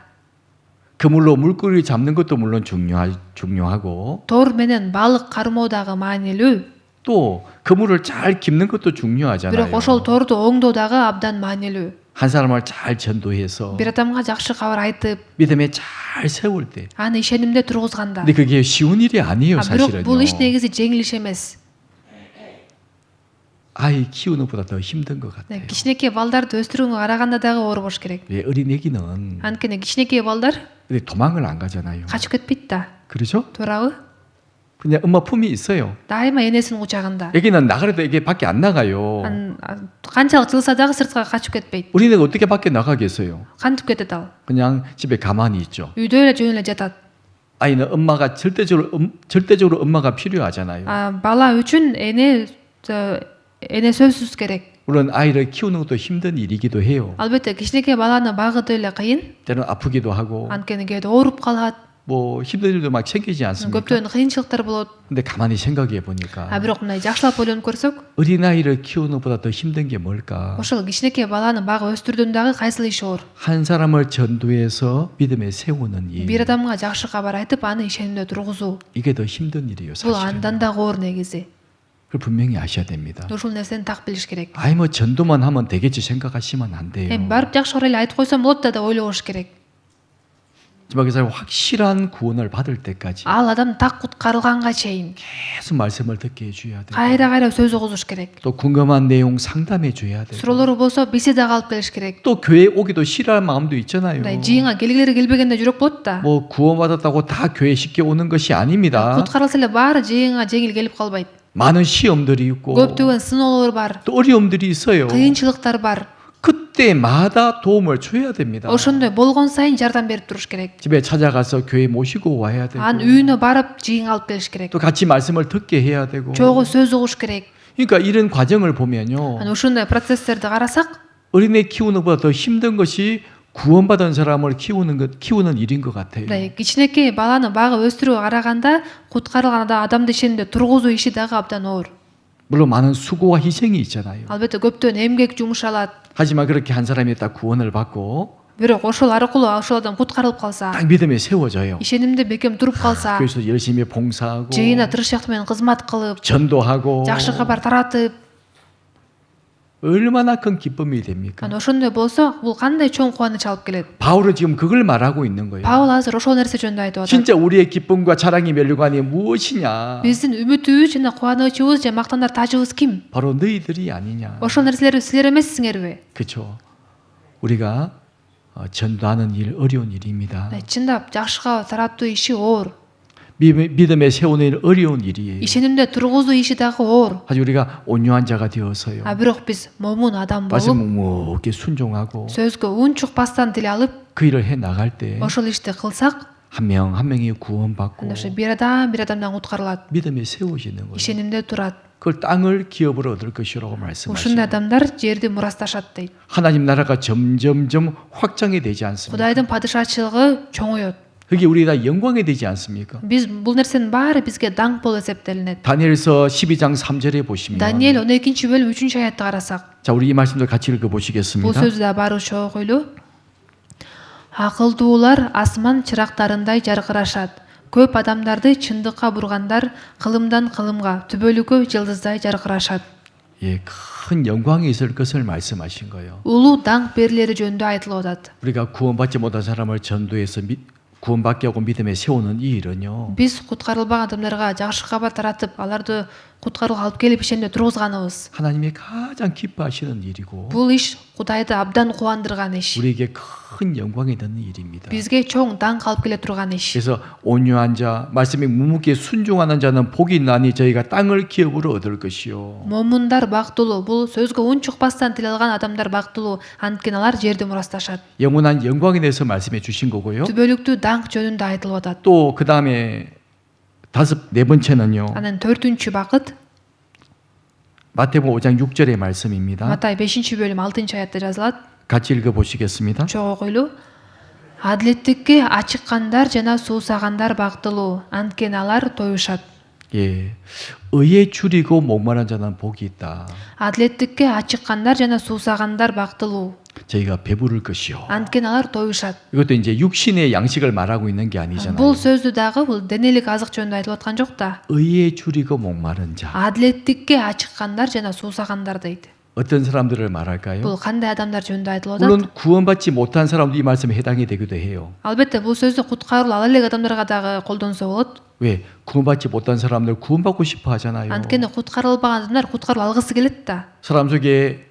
그물로 물고기 잡는 것도 물론 중요하고 тор менен балык кармоо дагы маанилүү. 또 그물을 잘 깁는 것도 중요하잖아요. Бирок ошол торду оңдоо дагы абдан маанилүү. 한 사람을 잘 전도해서 Бир адамга жакшы кабар айтып, 믿음에 잘 세울 때. аны ишенимде тургузганда. 근데 그게 쉬운 일이 아니에요, Бирок бул иш 사실은요. негизи жеңил иш эмес. 아이 키우는 것보다 더 힘든 것 같아요. Кичинекей балдарды өстүрүүгө караганда дагы оор болуш керек. 왜 어린 애기는 Анткени кичинекей балдар 근데 도망을 안 가잖아요. качып кетпейт да. 그렇죠? Туурабы? 그냥 엄마 품이 있어요. Дайыма энесинин кучагында. 애기는 나가려도 애기 밖에 안 나가요. Канчалык жылса дагы сыртка качып кетпейт. 우리는 어떻게 밖에 나가겠어요? Кантип кетет ал? 그냥 집에 가만히 있죠. Үйдө эле жөн эле жатат. 아이는 엄마가 절대적으로 엄마가 필요하잖아요. Бала үчүн эне сөзсүз керек. 물론 아이를 키우는 것도 힘든 일이기도 해요. Албетте кичинекей баланы багуу эле кыйын. 때로는 아프기도 하고 Анткени кээде ооруп калат. 뭐 힘든 일도 막 생기지 않습니까? Көптөгөн кыйынчылыктар болот. 근데 가만히 생각해 보니까 Бирок мындай жакшылап ойлонуп көрсөк, 어린아이를 키우는 것보다 더 힘든 게 뭘까? ошол кичинекей баланы багып өстүрүүдөн дагы кайсыл иш оор? 한 사람을 전도해서 믿음에 세우는 일. Бир адамга жакшы кабар айтып, аны ишенимде тургузуу. 이게 더 힘든 일이에요, Бул 사실은. андан дагы оор негизи. 그걸 분명히 아셔야 됩니다. Ушул нерсени так билиш керек. 아이 뭐 전도만 하면 되겠지 생각하시면 안 돼요. Барып жакшы эле айтып койсом болот да деп ойлобуш керек. 그래서 확실한 구원을 받을 때까지 Ал адам так куткарылганга чейин 계속 말씀을 듣게 해줘야 돼요. кайра сөз угузуш керек. 또 궁금한 내용 상담해 줘야 돼요. Суроолору болсо бисе дагы алып келиш керек. 또 교회 오기도 싫어할 마음도 있잖아요. мындай жыйынга келгилери келбегенде жүрөк болот да. 뭐 구원받았다고 다 교회 쉽게 오는 것이 아닙니다. Куткарылса эле баары жыйынга жеңил келип калбайт. 많은 시험들이 있고 Көптөгөн сыноолор бар, 또 어려움들이 있어요. кыйынчылыктар бар. 그때마다 도움을 줘야 됩니다. Ошондой болгон сайын жардам берип туруш керек. 집에 찾아가서 교회 모시고 와야 되고 Анын үйүнө барып жыйын алып келиш керек. 또 같이 말씀을 듣게 해야 되고 Чогуу сөз угуш керек. 그러니까 이런 과정을 보면요. Анан ушундай процесстерди карасак, 어린애 키우는 것보다 더 힘든 것이 구원받은 사람을 키우는 일인 것 같아요. мындай кичинекей баланы багып өстүрүүгө караганда куткарылган адамды ишенимде тургузуу иши дагы абдан оор. 물론 많은 수고와 희생이 있잖아요. Албетте көптөгөн эмгек жумшалат. 하지만 그렇게 한 사람이 딱 구원을 받고 Бирок ошол аркылуу ошол адам куткарылып калса, 딱 믿음에 세워져요. ишенимде бекем туруп калса, 그래서 열심히 봉사하고 жыйына тырышчаак менен кызмат кылып, 전도하고 жакшы кабар таратып, 얼마나 큰 기쁨이 됩니까? анан ошондой болсо, бул кандай чоң кубаныч алып келет. 바울은 지금 그걸 말하고 있는 거예요. Паул азыр ошол нерсе жөнүндө айтып атат. 진짜 우리의 기쁨과 자랑이 멸류관이 무엇이냐? Биздин үмүтүбүз жана кубанычыбыз же мактанар тажыбыз ким? 바로 너희들이 아니냐? Ошол нерселер силер эмессиңерби? 그렇죠. 우리가 전도하는 일 어려운 일입니다. Чындап жакшы кабар таратуу иши оор. 믿음에 세우는 일 어려운 일이에요. ишенимде тургузуу иши дагы оор. 하지만 우리가 온유한 자가 되어서요. Бирок биз момун адам 말씀 болуп, 묵묵히 순종하고 сөзгө унчукпастан тил алып, 그 일을 해 나갈 때 ошол ишти кылсак, 한 명 한 명이 구원받고 анда ошо бир адамдан куткарылат. 믿음에 세워지는 거예요. ишенимде турат. 그걸 땅을 기업으로 얻을 것이라고 Ушундай 말씀하시고 адамдар жерди мурасташат дейт. 하나님 나라가 점점점 확장이 되지 않습니까? Кудайдын падышачылыгы чоңоет. 그게 우리 다 영광이 되지 않습니까? Биз бул нерсенин баары бизге даңк болуп эсептелинет. 다니엘서 12장 3절에 보시면 Даниэль 12-бөлүм 3-аятты карасак, 자, 우리 이 말씀도 같이 읽어 бул 보시겠습니다. сөздү да баруучу окуйлу. Акылдуулар асман чырактарындай жаркырашат. Көп адамдарды чындыкка бургандар кылымдан кылымга, түбөлүккө жылдыздай жаркырашат. 예, 큰 영광이 있을 것을 말씀하신 거예요. Улуу даңк берилери жөнүндө айтылып атат. 우리가 구원받지 못한 사람을 전도해서 구원받게 하고 믿음에 세우는 이 일은요. Биз куткарылбаган адамдарга жакшы кабар таратып, аларды куткарууга алып келип ишенимде тургузганыбыз. 하나님이 가장 기뻐하시는 일이고 Бул иш Кудайды абдан кубандырган иш. 우리에게 큰 영광이 되는 일입니다. Бизге чоң даңк алып келе турган иш. 그래서 온유한 자, 말씀에 묵묵히 순종하는 자는 복이 있나니 저희가 땅을 기업으로 얻을 것이요. Момундар бактылуу, бул сөзгө унчукпастан тил алган адамдар бактылуу, анткени алар жерди мурасташат. 영원한 영광에 대해서 말씀해 주신 거고요. Түбөлүктүү даңк жөнүндө айтылып атат. 또 그 다음에 네 번째는요. Анан 4-чү бакыт 마태복음 5장 6절의 말씀입니다. Матай 5-бөлүм 6-аятта жазылат. 같이 읽어 보시겠습니다. Чоң окуйлу. Адилеттикке ачыккандар жана суусагандар бактылуу, анткени алар тоюшат. 예, 의에 줄이고 목마른 자는 복이 있다. Адилеттикке ачыккандар жана суусагандар бактылуу. 저희가 배부를 것이요. Анткени алар тоюшат. 이것도 이제 육신의 양식을 말하고 있는 게 아니잖아요. Бул сөздү дагы бул денелик азык жөнүндө айтылып аткан жок да. 의에 줄이고 목마른 자. Адилеттикке ачыккандар жана суусагандар дейт. 어떤 사람들을 말할까요? Бул кандай адамдар жөнүндө айтылып атат? 물론 구원받지 못한 사람도 이 말씀에 해당이 되기도 해요. Албетте бул сөздү куткарылуу ала элек адамдарга дагы колдонсо болот. 왜? 구원받지 못한 사람들 구원받고 싶어 하잖아요. Анткени куткарылбаган адамдар куткарылып алгысы келет да. 사람 속에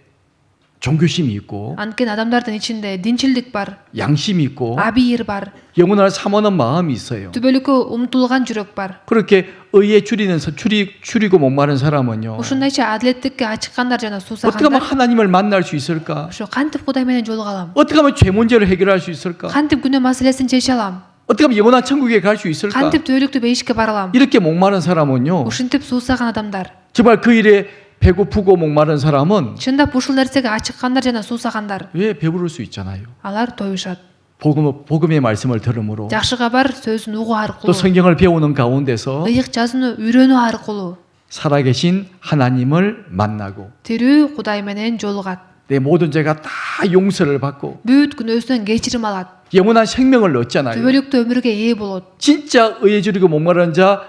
종교심이 있고 Анткени адамдардын ичинде динчилдик бар, 양심이 있고 абийир бар, 영혼을 삼하는 마음이 있어요. түбөлүккө умтулган жүрөк бар. 그렇게 의에 줄이고 목마른 사람은요. Ушундайча адилеттикке ачыккандар жана 어떻게 하면 суусагандар 하나님을 만날 수 있을까? ошо кантип Кудай менен жолуга алам? 어떻게 하면 죄 문제를 해결할 수 있을까? Кантип күнөө маселесин чече алам? 어떻게 하면 영원한 천국에 갈 수 있을까? Кантип түбөлүктүү бейишке бара алам? 이렇게 목마른 사람은요. Ушинтип суусаган адамдар, 정말 그 일에 배고프고 목마른 사람은 чындап ушул нерсеге ачыккандар жана суусагандар, 왜 배부를 수 있잖아요. алар тоюшат. 복음의 말씀을 들음으로 Жакшы кабар сөзүн угуу 또 аркылуу, 성경을 배우는 가운데서 ыйык жазууну үйрөнүү аркылуу 살아계신 하나님을 만나고 тирүү Кудай менен жолугат. 내 모든 죄가 다 용서를 받고 Бүт күнөөсүнөн кечирим алат. 영원한 생명을 얻잖아요. түбөлүктүү өмүргө ээ болот. 진짜 의에 줄이고 목마른 자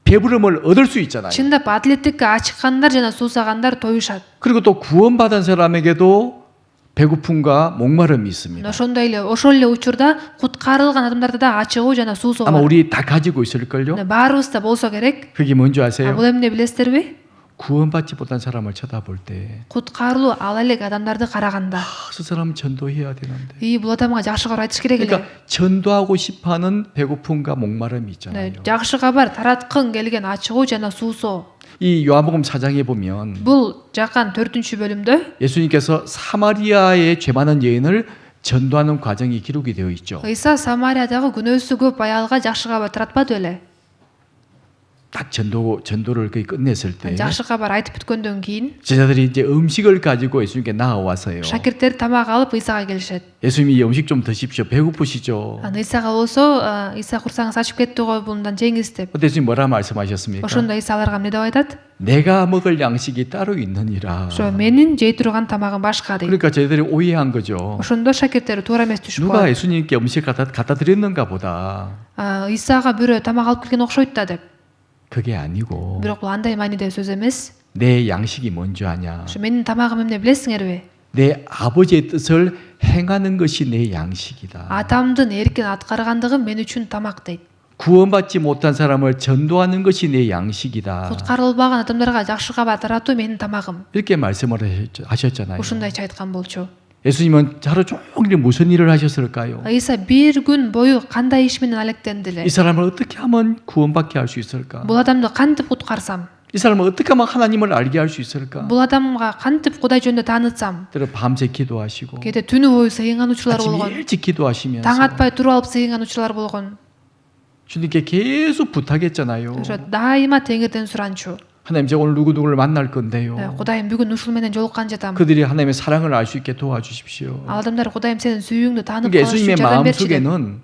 배부름을 얻을 수 있잖아요. Чындап адилеттикке ачыккандар жана суусагандар тоюшат. 그리고 또 구원받은 사람에게도 배고픔과 목마름이 있습니다. Ошондой эле ошол эле учурда куткарылган адамдарда да ачыгуу жана суусоо 아마 бар. 우리 다 가지고 있을걸요? Баарыбызда болсо керек. 그게 뭔지 아세요? Бул эмне билесиздерби? 구원받지 못한 사람을 쳐다볼 때 Куткарылуу ала элек адамдарды караганда, 그 사람 전도해야 되는데 이 бул адамга жакшы кабар айтыш керек эле. 그러니까 전도하고 싶어하는 배고픔과 목마름이 있잖아요. Жакшы кабар тараткың келген ачыгуу жана суусоо. 이 요한복음 4장에 보면 Бул жакан 4-бөлүмдө 예수님께서 사마리아의 죄 많은 여인을 전도하는 과정이 기록이 되어 있죠. Ыйса Самариядагы күнөөсү көп аялга жакшы кабар таратпады беле? 딱 전도를 거의 끝냈을 때 Жакшы кабар айтып бүткөндөн кийин 제자들이 이제 음식을 가지고 예수님께 나와서요. шакирттер тамак алып Ыйсага келишет. 예수님이 이 음식 좀 드십시오. 배고프시죠? Ыйсага болсо, Ыйса курсаңыз ачып кетти го, bundan жеңиз деп. 그때 예수님 뭐라 말씀하셨습니까? Ошондо Ыйса аларга эмне деп айтат? 내가 먹을 양식이 따로 있느니라. Ошо менин жей турган тамагым башка дейт. 그러니까 저희들이 오해한 거죠. Ошондо шакирттер туура эмес түшүп 누가 калат. 예수님께 음식 갖다 드렸는가 보다. Ыйсага бирөө тамак алып келген окшойт да деп. 그게 아니고 Бирок бул андай маанидеги сөз эмес. 내 양식이 뭔지 아냐? Ошо менин тамагым эмне билесиңерби? 내 아버지의 뜻을 행하는 것이 내 양식이다. Атамдын эркин аткаргандыгы мен үчүн тамак дейт. 구원받지 못한 사람을 전도하는 것이 내 양식이다. Куткарылбаган адамдарга жакшы кабар таратуу менин тамагым. 이렇게 말씀을 하셨잖아요. Ушундайча айткан болчу. 예수님은 하루 종일 무슨 일을 하셨을까요? Ыйса бир күн бою кандай иш менен алектенди 이 사람을 어떻게 하면 구원받게 할 수 있을까? Бул адамды кантип куткарсам? 이 사람을 어떻게 하면 하나님을 알게 할 수 있을까? Бул адамга кантип Кудай жөнүндө таанытсам? 때로 밤새 기도하시고 Кээде түнү бою сыйынган учурлар 아침 болгон. 일찍 기도하시면서 Таң атпай туруп алып сыйынган учурлар болгон. 주님께 계속 부탁했잖아요. Ошо дайыма Теңирден суранчу. 하나님 제가 오늘 누구를 만날 건데요. Кудайым бүгүн ушул менен жолуккан жатам. 그들이 하나님의 사랑을 알 수 있게 도와주십시오. Ал адамдар Кудайым сенин сүйүүңдү таанып 그러니까 калыш 예수님의 үчүн жардам берчи деп. 마음속에는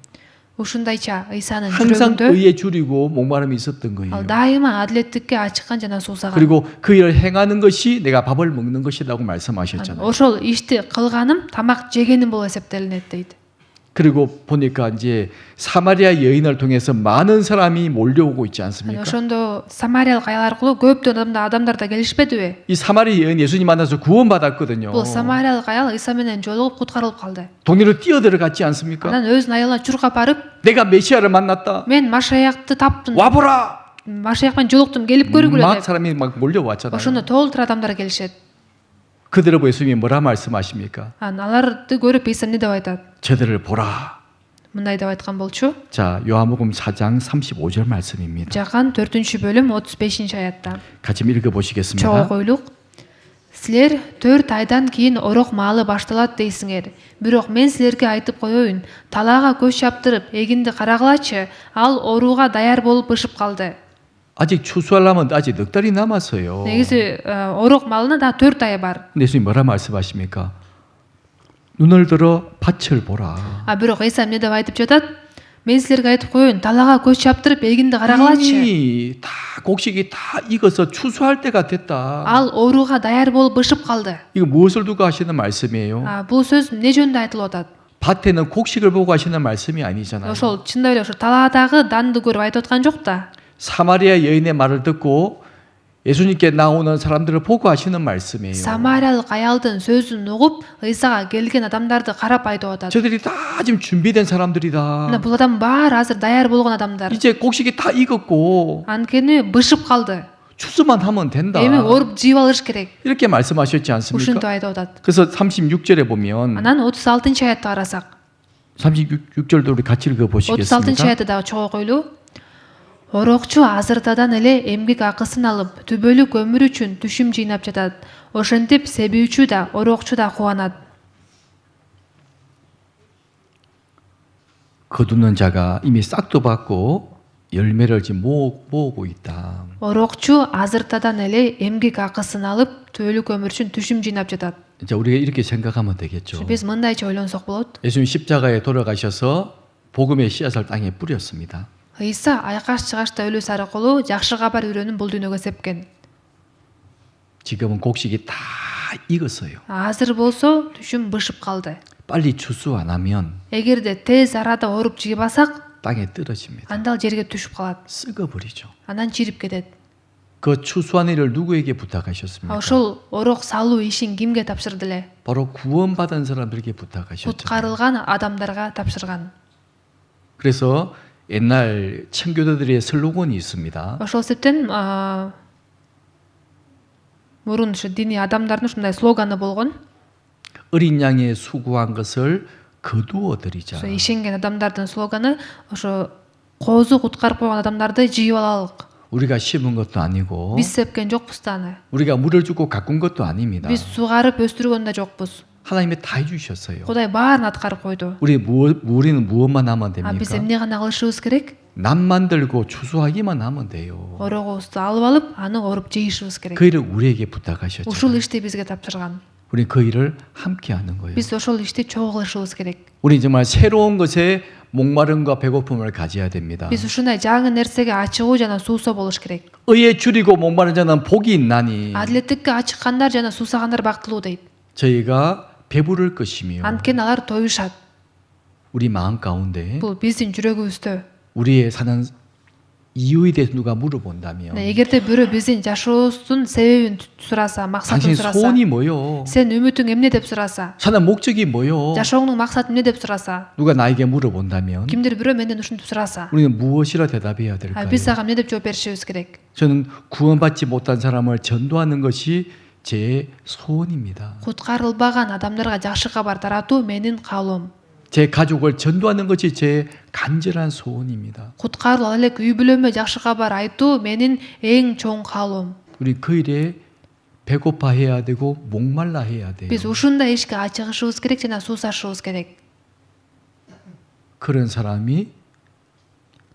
Ушундайча Ыйсанын 항상 жүрөгүндө 의에 줄이고 목마름이 있었던 ал 거예요. дайыма адилеттикке ачыккан жана суусаган. 그리고 그 일을 행하는 것이 내가 밥을 먹는 것이라고 말씀하셨잖아요. Ошол ишти кылганым тамак жегеним болуп эсептелинет дейт. 그리고 보니까 이제 사마리아 여인을 통해서 많은 사람이 몰려오고 있지 않습니까? Ошондо Самариялык аял аркылуу көптөн адамдар да келишпедиби? 이 사마리아 여인 예수님 만나서 구원받았거든요. Бул Самариялык аял Ыйса менен жолугуп куткарылып калды. 동네로 뛰어들어갔지 않습니까? Анан өзүнүн аялына чуркап барып, 내가 메시아를 만났다. мен Машаякты таптым. 와보라. Машаяк менен жолуктум, келип көргүлө 막 деп. 사람이 막 몰려왔잖아요. Ошондо толтур адамдар келишет. 그들을 보고 예수님이 뭐라 말씀하십니까? Аларды көрүп Ыйса эмне деп айтат? 저들을 보라. Мындай деп айткан болчу. 자, 요한복음 4장 35절 말씀입니다. Жакан 4-бөлүм 35-аятта. 같이 읽어보시겠습니다. Чогуу койлук. Силер 4 айдан кийин орок маалы башталат дейсиңер. Бирок мен силерге айтып коеюн, талаага көз чаптырып, эгинди карагылачы, ал орууга даяр болуп бышып калды. 아직 추수하려면 아직 넉 달이 남았어요. Негизи орок маалына да 4 ай бар. 근데 예수님 뭐라 말씀하십니까? 눈을 들어 밭을 보라. Бирок Ыйса эмне деп айтып жатат? Мен силерге айтып коеюн, талаага көз чаптырып эгинди карагалачы. 이미 다 곡식이 다 익어서 추수할 때가 됐다. Ал ооруга даяр болуп бышып калды. 이거 무엇을 두고 하시는 말씀이에요? Бул сөз эмне жөнүндө айтылып атат? 밭에는 곡식을 보고 하시는 말씀이 아니잖아요. Ошол чындап эле ошо талаадагы данды көрүп айтып аткан жок да. 사마리아 여인의 말을 듣고 예수님께 나오는 사람들을 보고 하시는 말씀이에요. Самариялык аялдын сөзүн угуп, Ыйсага келген адамдарды карап айтып атат. 저들이 다 지금 준비된 사람들이다. Мына бул адам баары азыр даяр болгон адамдар. 이제 곡식이 다 익었고 Анткени бышып калды. 추수만 하면 된다. Эми оруп жыйып алыш керек. 이렇게 말씀하셨지 Ушинтип 않습니까? айтып атат. 그래서 36절에 보면 Анан 36-аятты карасак, 36절도 우리 같이 읽어 36 보시겠습니까? аятты дагы чогуу койлу. Ороокчу азыртадан эле эмгек акысын алып, түбөлүк өмүр үчүн түшүм жыйнап жатат. Ошентип себүүчү да, ороокчу да кубанат. 거두는 자가 이미 싹도 받고 열매를 지금 모으고 있다. Ороокчу азыртадан эле эмгек акысын алып, түбөлүк өмүр үчүн түшүм жыйнап жатат. 이제 우리가 이렇게 생각하면 되겠죠. Биз мындайча ойлонсок болот. 예수님 십자가에 돌아가셔서 복음의 씨앗을 땅에 뿌렸습니다. Ыйса айкаш чыгашта өлүс аркылуу жакшы кабар үрөнүн бул дүйнөгө сепкен. 지금은 곡식이 다 익었어요. Азыр болсо түшүм бышып калды. 빨리 추수 안 하면 Эгерде тез арада оруп жыйбасак, 땅에 떨어집니다. анда жерге түшүп калат. 썩어버리죠. Анан чирип кетет. 그 추수한 일을 누구에게 부탁하셨습니까? Ошол ороок салуу ишин кимге тапшырды эле? 바로 구원받은 사람들에게 부탁하셨죠. Куткарылган адамдарга тапшырган. 그래서 옛날 청교도들의 슬로건이 있습니다. Ошол себептен мурун ушу диний адамдардын ушундай слоганы болгон. 어린 양의 수고한 것을 거두어 드리자. Ошо ишенген адамдардын слоганы ошо коозу куткарып койгон адамдарды жыйып алалык. 우리가 심은 것도 아니고 Биз сепкен жокпуз да аны. 우리가 물을 주고 가꾼 것도 아닙니다. Биз сугарып өстүргөн да жокпуз. 하나님이 다 해주셨어요. Кудай баарын аткарып койду. 우리는 무엇만 하면 Биз 됩니까? эмне гана кылышыбыз керек? 남 만들고 추수하기만 하면 돼요. Ороогубузду алып алып, аны оруп жыйышыбыз керек. 그 일을 우리에게 부탁하셨죠. Ушул ишти бизге тапшырган. 우리 그 일을 함께 하는 거예요. Биз ошол ишти чогуу кылышыбыз керек. 우리 정말 새로운 것에 목마름과 배고픔을 가져야 됩니다. Биз ушундай жаңы нерсеге ачыгуу жана суусоо болуш керек. 의에 줄이고 목마른 자는 복이 있나니 Адилеттикке ачыккандар жана суусагандар бактылуу дейт. 저희가 배부를 것이며 Анткени алар тоюшат. 우리 마음 가운데 Бул биздин жүрөгүбүздө. 우리의 사는 이유에 대해서 누가 물어본다면 Эгерде бирөө биздин жашообуздун себебин сураса, максатын 당신 сураса, 소원이 뭐요? сен үмүтүң эмне деп сураса, 사는 목적이 뭐요? жашооңдун максаты эмне деп сураса, 누가 나에게 물어본다면 кимдир бирөө менден ушинтип сураса, 우리는 무엇이라 대답해야 될까요? биз ага эмне деп жооп беришибиз керек? 저는 구원받지 못한 사람을 전도하는 것이 제 소원입니다. Куткарылбаган адамдарга жакшы кабар таратуу менин каалоом. 제 가족을 전도하는 것이 제 간절한 소원입니다. Куткарылып элек үй бүлөмө жакшы кабар айтуу менин эң чоң каалоом. 우리 그 일에 배고파해야 되고 목말라 해야 돼요. Биз ушундай ишке ачыгышыбыз керек жана суусашыбыз керек. 그런 사람이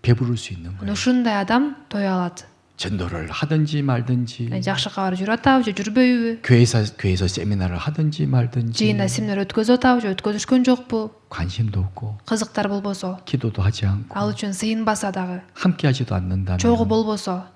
배부를 수 있는 거예요. Ушундай адам тоя алат. 전도를 하든지 말든지 Жакшы кабар жүрүп атабы же жүрбөйбү? 교회에서 세미나를 하든지 말든지 Жыйында семинар өткөзүп атабы же өткөзүшкөн жокпу? 관심도 없고 Кызыктар болбосо, 기도도 하지 않고 ал үчүн сыйынбаса дагы, 함께 하지도 않는다면 чогуу болбосо,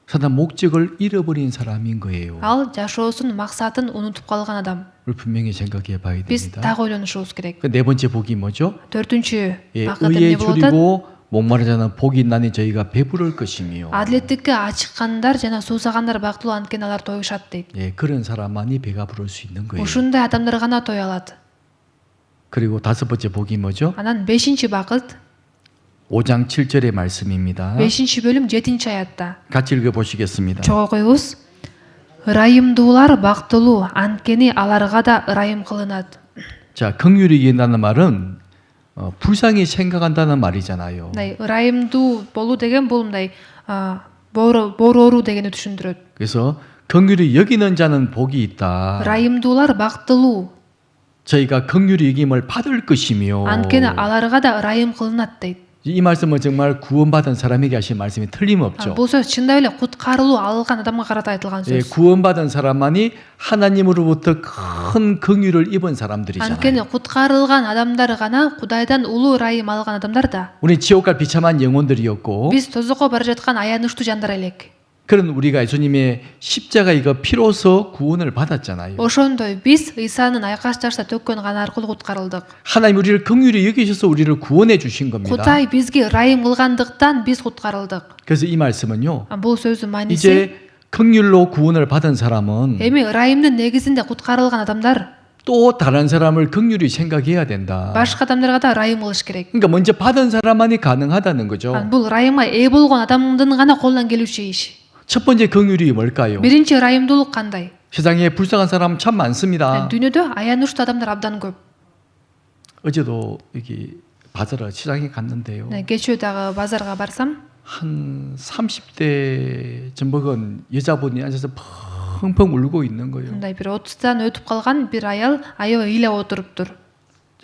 사단 목적을 잃어버린 사람인 거예요. ал жашоосунун максатын унутуп калган адам. 우리 분명히 생각해 봐야 Биз 됩니다. так ойлонушубуз керек. 그 네 번째 복이 뭐죠? Төртүнчү 예, бакыт 의에 эмне болуп атат? 줄이고 목마른 자는 복이 있나니 저희가 배부를 것이며 Адилеттикке ачыккандар жана суусагандар бактылуу, анткени алар тоюшат дейт. 예, 그런 사람만이 배가 부를 수 있는 거예요. Ушундай адамдар гана тоя алат. 그리고 다섯 번째 복이 뭐죠? Анан 5-чи бакыт 5장 7절의 말씀입니다. 5-чи бөлүм 7-чи аятта. 같이 읽어 보시겠습니다. Чогуу коебуз. Ырайымдуулар бактылуу, анткени аларга да ырайым кылынат. 자, 긍휼히 얘기한다는 말은 불쌍히 생각한다는 말이잖아요. Мындай ырайымдуу болуу деген бул мындай боороруу дегенди түшүндүрөт. 그래서 긍휼히 여기는 자는 복이 있다. Ырайымдуулар бактылуу, 저희가 긍휼히 여김을 받을 것이며 анткени аларга да ырайым кылынат дейт. 이 말씀은 정말 구원받은 사람에게 하신 말씀이 틀림없죠. Бул сөз чындап эле куткарылуу алган адамга карата айтылган 예, сөз. 구원받은 사람만이 하나님으로부터 큰 긍휼을 입은 사람들이잖아요. Анткени куткарылган адамдар гана Кудайдан улуу ырайым алган адамдар да. 우리 지옥 갈 비참한 영혼들이었고 Биз тозокко бара жаткан аянычтуу жандар элек. 그런 우리가 예수님의 십자가 이거 피로서 구원을 받았잖아요. Ошондой биз Исанын айкаш жашта төккөн каны аркылуу куткарылдык. 하나님 우리를 긍휼히 여기셔서 우리를 구원해 주신 겁니다. Кудай бизге ырайым кылгандыктан биз куткарылдык. 그래서 이 말씀은요. Бул сөздүн мааниси 이제 긍휼로 구원을 받은 사람은 эми ырайымдын негизинде куткарылган адамдар 또 다른 사람을 긍휼히 생각해야 된다. башка адамдарга да ырайым кылыш керек. 그러니까 먼저 받은 사람만이 가능하다는 거죠. Бул ырайымга ээ болгон адамдын гана колунан келүүчү иш. 첫 번째 긍휼이 뭘까요? Биринчи ырайымдуулук кандай? 세상에 불쌍한 사람 참 많습니다. Дүйнөдө аянычтуу адамдар абдан көп. 어제도 여기 바자라 시장에 갔는데요. Кечээ дагы базарга барсам, 한 30대 전먹은 여자분이 앉아서 펑펑 울고 있는 거예요. мындай бир 30дан өтүп калган бир аял аябай ыйлап отуруптур.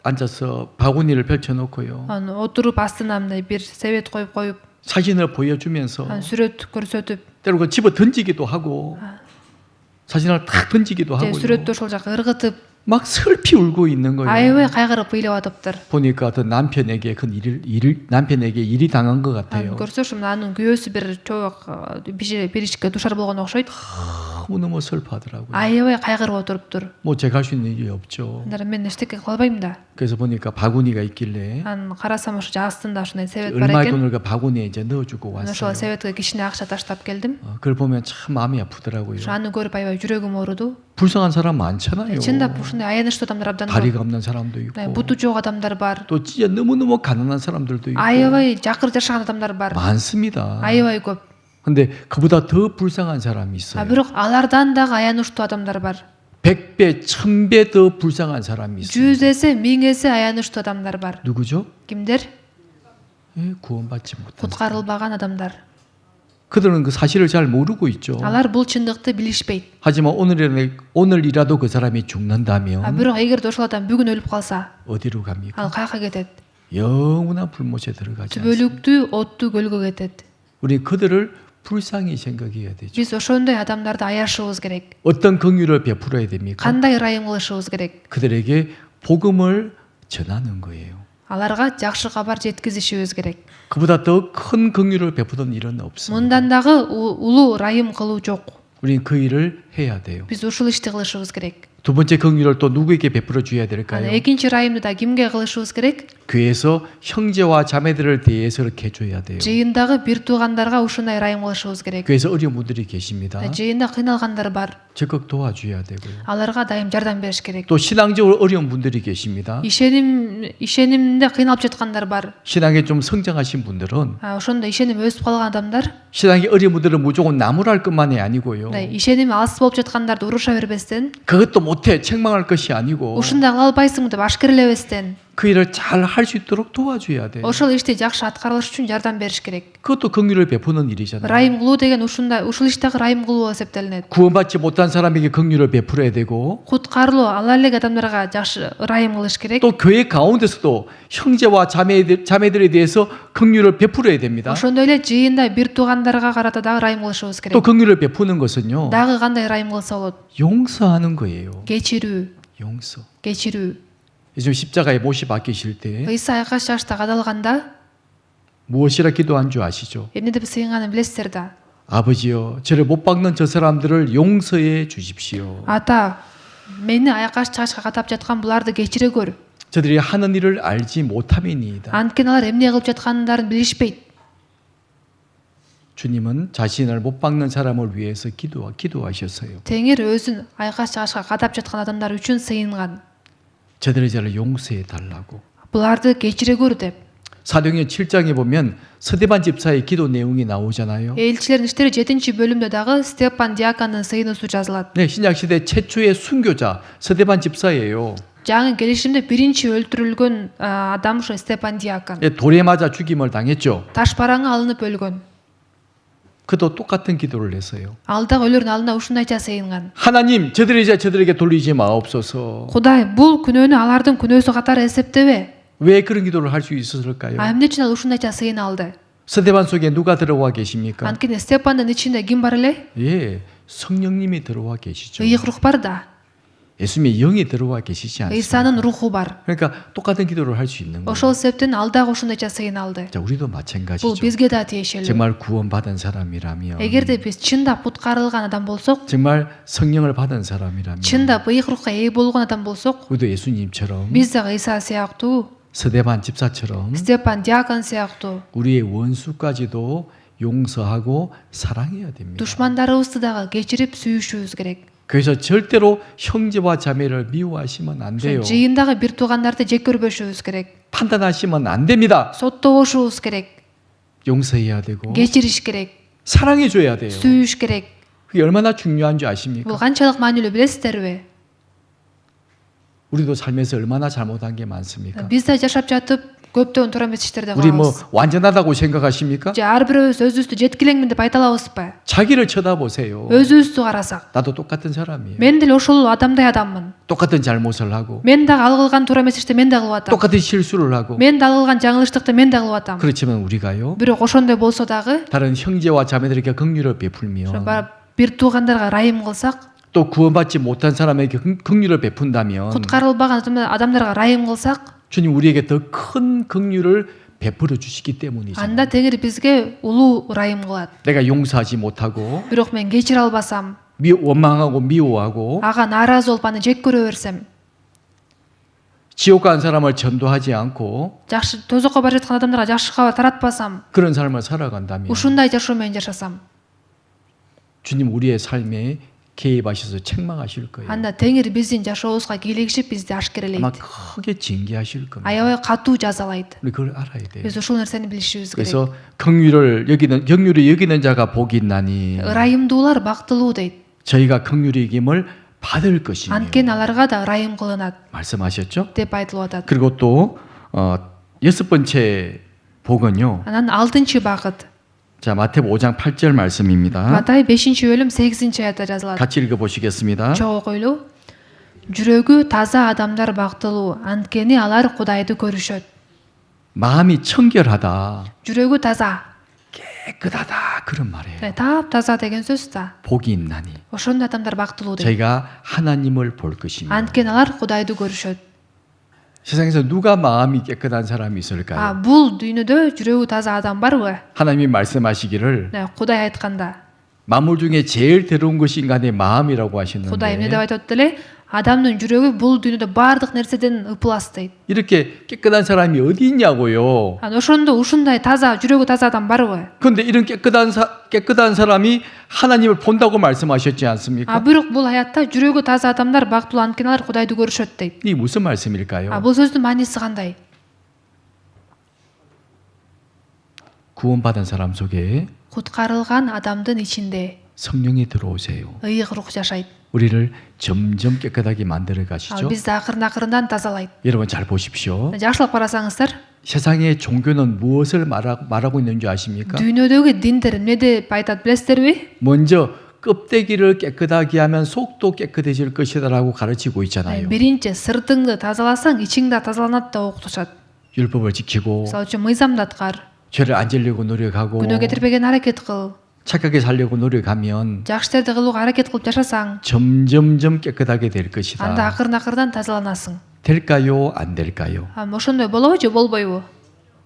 앉아서 바구니를 펼쳐놓고요. Анан отуруп астына мындай бир себет коюп 사진을 보여주면서 сүрөт көрсөтүп, 때로 그 집어 던지기도 하고 사진을 탁 던지기도 же 하고 сүрөттү ошол жака ыргытып, 막 슬피 울고 있는 거예요. аябай кайгырып ыйлап атыптыр. 보니까 그 남편에게 남편에게 일이 당한 것 같아요. көрсөш анын күйөөсү бир чоок бир ишке душар болгон окшойт. 너무 슬퍼하더라고요. аябай кайгырып отуруптур. 뭐 제가 할 수 있는 일이 없죠. андара мен эчтеке кыла албайм да. 그래서 보니까 바구니가 있길래 Анан карасам ошо астында ушундай себет бар 얼마의 экен. 돈을 그 바구니에 이제 넣어주고 Анан ошол 왔어요. себетке кичине акча таштап келдим. 그걸 보면 참 마음이 아프더라고요. ошо аны көрүп аябай жүрөгүм ооруду. 불쌍한 사람 많잖아요. чындап ушундай аянычтуу адамдар абдан көп. 다리가 없는 사람도 있고 буту жок адамдар бар. 또 진짜 너무너무 가난한 사람들도 있고 аябай жакыр жашаган адамдар бар. 많습니다. аябай көп. 근데 그보다 더 불쌍한 사람이 있어요. бирок алардан дагы аянычтуу адамдар бар. 100배, 1000배 더 불쌍한 사람이 있어요. 100 эсе, 1000 эсе аянычтуу адамдар бар. 누구죠? Кимдер? 예, 구원받지 못한 사람. Куткарылбаган адамдар. 그들은 그 사실을 잘 모르고 있죠. Алар бул чындыкты билишпейт. 하지만 오늘이라도 그 사람이 죽는다면 бирок эгерде ошол адам бүгүн өлүп калса, 어디로 갑니까? ал каяка кетет? 영원한 불못에 들어가지 않습니다. түбөлүктүү оттуу көлгө кетет. 우리 그들을 불쌍히 생각해야 되죠. Биз ошондой адамдарды аяшыбыз керек. 어떤 긍휼을 베풀어야 됩니까? Кандай ырайым кылышыбыз керек? 그들에게 복음을 전하는 거예요. Аларга жакшы кабар жеткизишибиз керек. 그보다 더 큰 긍휼을 베푸던 일은 없습니다. Мындан дагы улуу ырайым кылуу жок. 우리는 그 일을 해야 돼요. Биз ушул ишти кылышыбыз керек. 두 번째 긍휼을 또 누구에게 베풀어 줘야 될까요? Анан экинчи ырайымды да кимге кылышыбыз керек? 교회에서 형제와 자매들을 대해서 이렇게 해줘야 돼요. Жыйындагы бир туугандарга ушундай ырайым кылышыбыз керек. 교회에서 어려운 분들이 계십니다. жыйында кыйналгандар бар. 적극 도와줘야 되고요. Аларга дайым жардам бериш керек. 또 신앙적으로 어려운 분들이 계십니다. ишенимде кыйналып жаткандар бар. 신앙에 좀 성장하신 분들은 ошондо ишеним өсүп калган адамдар, 신앙이 어려운 분들은 무조건 나무랄 것만이 아니고요. ишеними алыс болуп жаткандарды уруша бербестен, 그것도 못해 책망할 것이 아니고 ушундай кыла албайсыңбы деп ашкерелебестен, 그 일을 잘 할 수 있도록 도와줘야 돼요. ошол ишти жакшы аткарылыш үчүн жардам бериш керек. 그것도 긍휼을 베푸는 일이잖아요. ырайым кылуу деген ушул иштеги ырайым кылуу эсептелинет. 구원받지 못한 사람에게 긍휼을 베풀어야 되고 Куткарылуу ала элек адамдарга жакшы ырайым кылыш керек. 또 교회 가운데서도 형제와 자매들에 대해서 긍휼을 베풀어야 됩니다. ошондой эле жыйында бир туугандарга карата дагы ырайым кылышыбыз керек. 또 긍휼을 베푸는 것은요. дагы кандай ырайым кылса болот? 용서하는 거예요. Кечирүү, 용서. кечирүү. 요즘 십자가에 못이 박히실 때 Ыйса айкаш жашта кадалганда 무엇이라 기도한 줄 아시죠? эмне деп сыйынганын билесиздер да. 아버지여, 저를 못 박는 저 사람들을 용서해 주십시오. Ата, мени айкаш чачка катап жаткан буларды кечире көр. 저들이 하는 일을 알지 못함이니이다. Анткени алар эмне кылып жаткандарын билишпейт. 주님은 자신을 못 박는 사람을 위해서 기도하셨어요. Теңир өзүн айкаш чачка катап жаткан адамдар үчүн сыйынган. 저들의 죄를 용서해 달라고. Буларды кечире көр деп. 사도행전 7장에 보면 스데반 집사의 기도 내용이 나오잖아요. Элчилердин иштери 7-бөлүмдө дагы Степан диакондун сыйынуусу жазылат. 네, 신약 시대 최초의 순교자 스데반 집사예요. Жаңы келишимде биринчи өлтүрүлгөн адам ошо Степан диакон. 예, 돌에 맞아 죽임을 당했죠. Таш параңы алынып өлгөн. 그도 똑같은 기도를 했어요. Ал дагы өлөрдүн алдына ушундайча сыйынган. 하나님, 저들의 죄 저들에게 돌리지 마옵소서. Кудай, бул күнөөнү алардын күнөөсү катары эсептебе. 왜 그런 기도를 할 수 있었을까요? А эмне үчүн ал ушундайча сыйын алды? 스데반 속에 누가 들어와 계십니까? Анткени Степандын ичинде ким бар эле? 예, 성령님이 들어와 계시죠. Ыйык рух бар да. 예수님의 영이 들어와 계시지 않습니까? Ыйсанын руху бар. 그러니까 똑같은 기도를 할 수 있는 거예요. Ошол себептен ал дагы ушундайча сыйын алды. 자, 우리도 Бул 마찬가지죠. бизге да тиешелүү. 정말 구원받은 사람이라면, Эгерде биз чындап куткарылган адам болсок, 정말 성령을 받은 사람이라면, чындап ыйык рухка ээ болгон адам болсок, 우리도 예수님처럼 биз дагы Ыйса сыяктуу, 스데반 집사처럼 Степан диакон сыяктуу 우리의 원수까지도 용서하고 사랑해야 됩니다. душмандарыбызды дагы кечирип сүйүшүбүз керек. 그래서 절대로 형제와 자매를 미워하시면 안 돼요. Жыйындагы бир туугандарды жек көрбөшүбүз керек. 판단하시면 안 됩니다. Соттобошубуз керек. 용서해야 되고 Кечириш керек. 사랑해 줘야 돼요. Сүйүш керек. 그게 얼마나 중요한 줄 아십니까? Бул канчалык маанилүү билесиздерби? 우리도 삶에서 얼마나 잘못한 게 많습니까? Биз да жашап жатып көптөгөн туура эмес иштерди 우리 뭐 кылабыз. 완전하다고 생각하십니까? Же ар бирөөбүз өзүбүздү жеткилеңмин деп айта алабызбы? 자기를 쳐다보세요. Өзүбүздү карасак, 나도 똑같은 사람이에요. мен деле ошол адамдай адаммын. 똑같은 잘못을 하고 Мен дагы ал кылган туура эмес ишти мен да кылып атам. 똑같은 실수를 하고 Мен да ал кылган жаңылыштыкты мен да кылып атам. 그렇지만 우리가요. Бирок ошондой болсо дагы 다른 형제와 자매들에게 긍휼을 베풀면 бир туугандарга райым кылсак, 또 구원받지 못한 사람에게 긍휼을 베푼다면 куткарылбаган адамдарга райым кылсак, 주님 우리에게 더 큰 긍휼을 베풀어 주시기 때문이죠. анда Теңир бизге улуу райым кылат. 내가 용서하지 못하고 Бирок мен кечире албасам, 원망하고 미워하고 ага нааразы болуп аны жек көрө берсем, 지옥 간 사람을 전도하지 않고 жакшы тозокко бара жаткан адамдарга жакшы кабар таратпасам, 그런 삶을 살아간다면 ушундай жашоо менен жашасам, 주님 우리의 삶에 개입하셔서 책망하실 거예요. анда Теңир биздин жашообузга кийлигишип бизди 아마 ашкерелейт. 크게 징계하실 겁니다. Аябай катуу жазалайт. 우리 그걸 알아야 돼요. Биз ушул нерсени билишибиз керек. 그래서 긍휼을 여기는 자가 복이 있나니 ырайымдуулар бактылуу дейт. 저희가 긍휼히 여김을 받을 것이며 Анткени аларга да ырайым кылынат 말씀하셨죠? деп айтылып атат. 그리고 또 여섯 번째 복은요. Анан 6-чы багыт. 자, 마태복음 5장 8절 말씀입니다. Матай 5-бөлүм 8-аятта жазылат. 같이 읽어 보시겠습니다. Чоң окуйлу. Жүрөгү таза адамдар бактылуу, анткени алар Кудайды көрүшөт. 마음이 청결하다, Жүрөгү таза. 깨끗하다 그런 말이에요. Таап-таза деген сөз да. 복이 있나니 Ошондой адамдар бактылуу дейт. 저희가 하나님을 볼 것이며 Анткени алар Кудайды көрүшөт. 세상에서 누가 마음이 깨끗한 사람이 있을까요? Бул дүйнөдө жүрөгү таза адам барбы? 하나님이 말씀하시기를 Кудай айтканда. 만물 중에 제일 더러운 것이 인간의 마음이라고 Кудай эмне деп 하셨는데 айтып эле? Адамдын жүрөгү бул дүйнөдө баардык нерседен ыпылас дейт. 이렇게 깨끗한 사람이 어디 있냐고요. Ошондо ушундай таза, жүрөгү таза адам барбы? 그런데 이런 깨끗한 사람이 하나님을 본다고 말씀하셨지 않습니까? Бирок бул аятта жүрөгү таза адамдар бактылуу, анткени алар Кудайды көрүшөт дейт. 이게 무슨 말씀일까요? Бул сөздүн мааниси кандай? 구원받은 사람 속에 Куткарылган адамдын ичинде 성령이 들어오세요. ыйык рух жашайт. 우리를 점점 깨끗하게 만들어 Ал 가시죠. бизди акырын-акырындан тазалайт. 여러분 잘 보십시오. Жакшылап карасаңыздар, 세상의 종교는 무엇을 말하고 있는 줄 아십니까? дүйнөдөгү диндер эмне деп айтат билесиздерби? 먼저 껍데기를 깨끗하게 하면 속도 깨끗해질 것이다라고 가르치고 있잖아요. Биринчи сыртыңды тазаласаң, ичиң да тазаланат деп окутушат. 율법을 지키고 Мисалы үчүн мыйзамды аткар, 죄를 안 지려고 노력하고 күнөө кетирбеген аракет кыл, 착하게 살려고 노력하면 жакшы иштерди кылууга аракет кылып жашасаң, 점점점 깨끗하게 될 анда 것이다. акырын-акырындан тазаланасың. 될까요? 안 될까요? Ошондой болобу же болбойбу?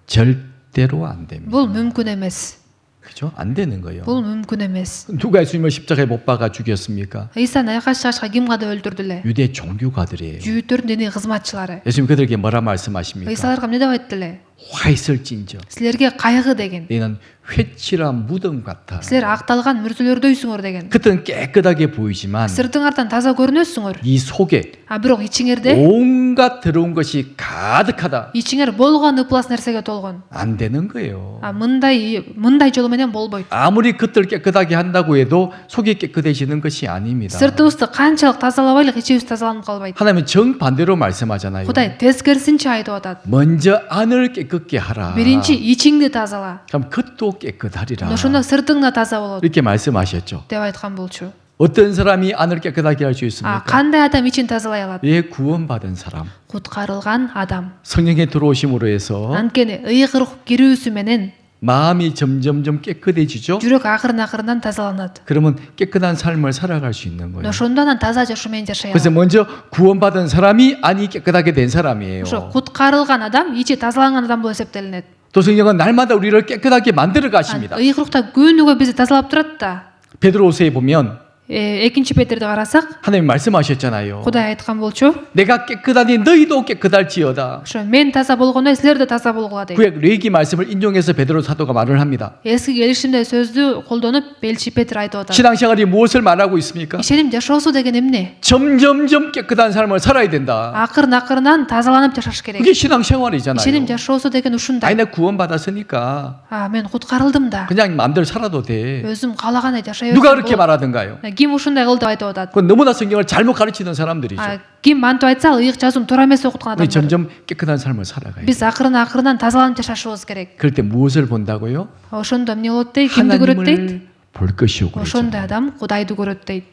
절대로 안 됩니다. Бул мүмкүн эмес. 그죠? 안 되는 거예요. Бул мүмкүн эмес. 누가 예수님을 십자가에 못 박아 죽였습니까? Ыйсаны аякка чыгашка ким кады өлтүрдүле? 유대 종교가들이에요. Жүйүттөрдүн диний кызматчылары. 예수님 그들에게 뭐라 말씀하십니까? Ыйса аларга эмне деп айттыле? 화 있을진저 Силерге кайгы деген. 너희는 회칠한 무덤 같아. Силер акталган мүрзөлөрдөйсүңөр деген. 겉은 깨끗하게 보이지만 Сыртыңардан таза көрүнөсүңөр. 이 속에 Бирок ичиңерде 온갖 더러운 것이 가득하다. ичиңер болгон ыплас нерсеге толгон. 안 되는 거예요. мындай жолу менен болбойт. 아무리 겉을 깨끗하게 한다고 해도 속이 깨끗해지는 것이 아닙니다. Сыртыбызды канчалык тазалабайлык ичибиз тазаланып калбайт. 하나님은 정반대로 말씀하잖아요. Кудай тескерисинче айтып атат. 먼저 안을 깨끗게 하라. Биринчи ичиңди тазала. 그럼 겉도 깨끗하리라. Ошондо сыртың да таза болот 이렇게 말씀하셨죠. деп айткан болчу. 어떤 사람이 안을 깨끗하게 할 수 있습니까? кандай адам ичин тазалай алат? 예, 구원받은 사람. Куткарылган адам. 성령의 들어오심으로 해서 Анткени ыйгыр кирүүсү менен 마음이 점점점 깨끗해지죠. жүрөк акырын тазаланат. 그러면 깨끗한 삶을 살아갈 수 있는 거예요. Ошондо анан таза жашоо менен жашай 그래서 алат. 먼저 구원받은 사람이 안이 깨끗하게 된 사람이에요. Ошо куткарылган адам ичи тазаланган адам болуп эсептелинет. 또 성령은 날마다 우리를 깨끗하게 만들어 가십니다. ыйгырукта күнүгө бизди тазалап турат да. 베드로후서에 보면 экинчи Петерди карасак, 하나님 말씀하셨잖아요. Кудай айткан болчу. 내가 깨끗하니 너희도 깨끗할지어다. ошо мен таза болгондой силер да таза болгула дейт. 구약 레위기 말씀을 인용해서 베드로 사도가 말을 합니다. Эски келишимде сөздү колдонуп Элчи Петр айтып атат. 신앙생활이 무엇을 말하고 있습니까? Ишеним жашоосу деген эмне? 점점점 깨끗한 삶을 살아야 된다. Акырын тазаланып жашаш керек. 그게 신앙생활이잖아요. Ишеним жашоосу деген ушундай. 아니 나 구원받았으니까 Мен куткарылдым да. 그냥 마음대로 살아도 돼. өзүм каалагандай жашай 누가 берсем 그렇게 болот. 말하던가요? Ким ушундай кыл деп айтып атат? 그건 너무나 성경을 잘못 가르치는 사람들이죠. Ким антип айтса, ыйык жазуун туура эмес окуткан 우리 адамдар. 점점 깨끗한 삶을 살아가야 돼. Биз акырынан тазаланып жашашыбыз керек. 그럴 때 무엇을 본다고요? Ошондо эмне болот дейт? Кимди көрөт дейт? 하나님을 볼 것이오 그러죠. Ошондой адам Кудайды көрөт дейт.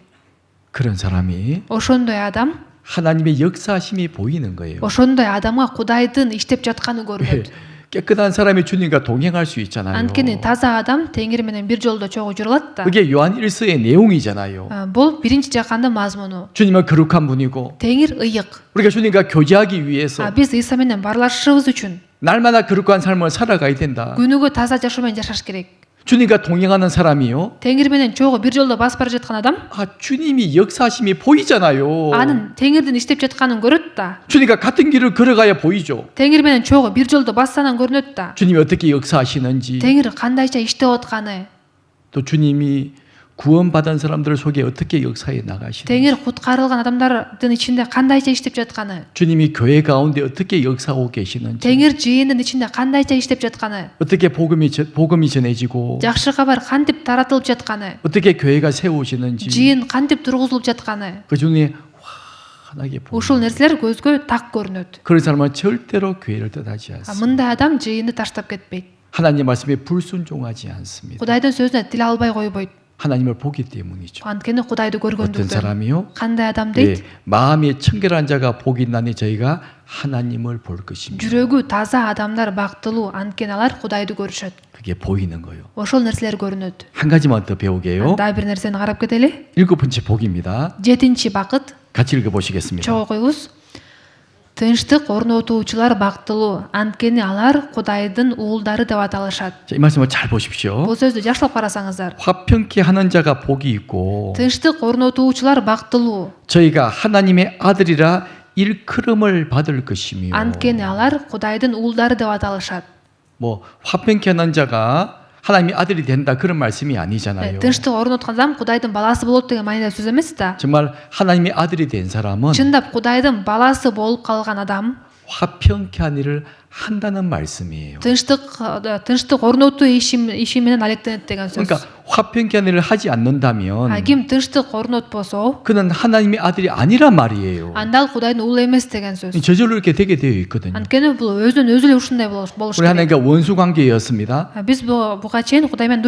그런 사람이 Ошондой адам, 하나님의 역사심이 보이는 거예요. ошондой адамга Кудайдын иштеп жатканы көрүнөт. 깨끗한 사람이 주님과 동행할 수 있잖아요. Анткени таза адам Теңир менен бир жолдо чогуу жүрө алат да. 그게 요한 1서의 내용이잖아요. Бул биринчи жаккандын мазмуну. 주님은 거룩한 분이고 Теңир ыйык. 우리가 주님과 교제하기 위해서 Биз Иса менен барлашышыбыз үчүн 날마다 거룩한 삶을 살아가야 된다. күнүгө таза жашоо менен жашаш керек. 주님과 동행하는 사람이요. Теңир менен чогуу бир жолдо басып бара жаткан адам 주님이 역사심이 보이잖아요. анын Теңирдин иштеп жатканын көрөт да. 주님과 같은 길을 걸어가야 보이죠. Теңир менен чогуу бир жолдо бассанан көрүнөт да. 주님이 어떻게 역사하시는지, Теңир кандайча иштеп атканы, 또 주님이 구원받은 사람들 속에 어떻게 역사해 나가시는지, Теңир куткарылган адамдардын ичинде кандайча иштеп жатканы, 주님이 교회 가운데 어떻게 역사하고 계시는지, Теңир жыйындын ичинде кандайча иштеп жатканы, 어떻게 복음이 전해지고, жакшы кабар кантип таратылып жатканы, 어떻게 교회가 세워지는지, жыйын кантип тургузулуп жатканы, 그 중에 환하게 ушул 보이는 нерселер көзгө так көрүнөт. 그런 사람은 절대로 교회를 떠나지 않습니다. Мындай адам жыйынды таштап кетпейт. 하나님 말씀에 불순종하지 않습니다. Кудайдын сөзүнө тил албай койбойт. 하나님을 보기 때문이죠. Анткени Кудайды 어떤 көргөндүктөн. 사람이요? Кандай адам дейт? 마음이 청결한 자가 복이 있나니 저희가 하나님을 볼 것입니다. Жүрөгү таза адамдар бактылуу, анткени алар Кудайды көрүшөт. 그게 보이는 거예요. Ошол нерселер көрүнөт. 한 가지만 더 배우게요. Дагы бир нерсени карап кетели. 7번째 복입니다. 7 бакыт. 같이 읽어보시겠습니다. Чогуу коюңуз. Тынчтык орнотуучулар бактылуу, анткени алар Кудайдын уулдары деп аталышат. 자, 이 말씀을 잘 보십시오. Бул сөздү жакшылап карасаңыздар. 화평케 하는 자가 복이 있고 Тынчтык орнотуучулар бактылуу, 저희가 하나님의 아들이라 일컬음을 받을 것이며 анткени алар Кудайдын уулдары деп аталышат. 뭐 화평케 하는 자가 하나님의 아들이 된다 그런 말씀이 아니잖아요. Тынчтык орноткон адам Кудайдын баласы болот деген маанидагы сөз эмес да. 정말 하나님의 아들이 된 사람은 Чындап Кудайдын баласы болуп калган адам 화평케 한 일을 한다는 말씀이에요. тынчтык орнотуу иши менен алектенет деген сөз. 그러니까 화평케 한 일을 하지 않는다면 Ким тынчтык орнотпосо, 그는 하나님의 아들이 아니란 말이에요. анда ал Кудайдын уулу эмес деген сөз. 저절로 이렇게 되게 되어 있거든요. Анткени бул өзүнөн өзү эле ушундай болуш 우리 керек. 하나님과 원수 관계였습니다. Биз буга чейин Кудай менен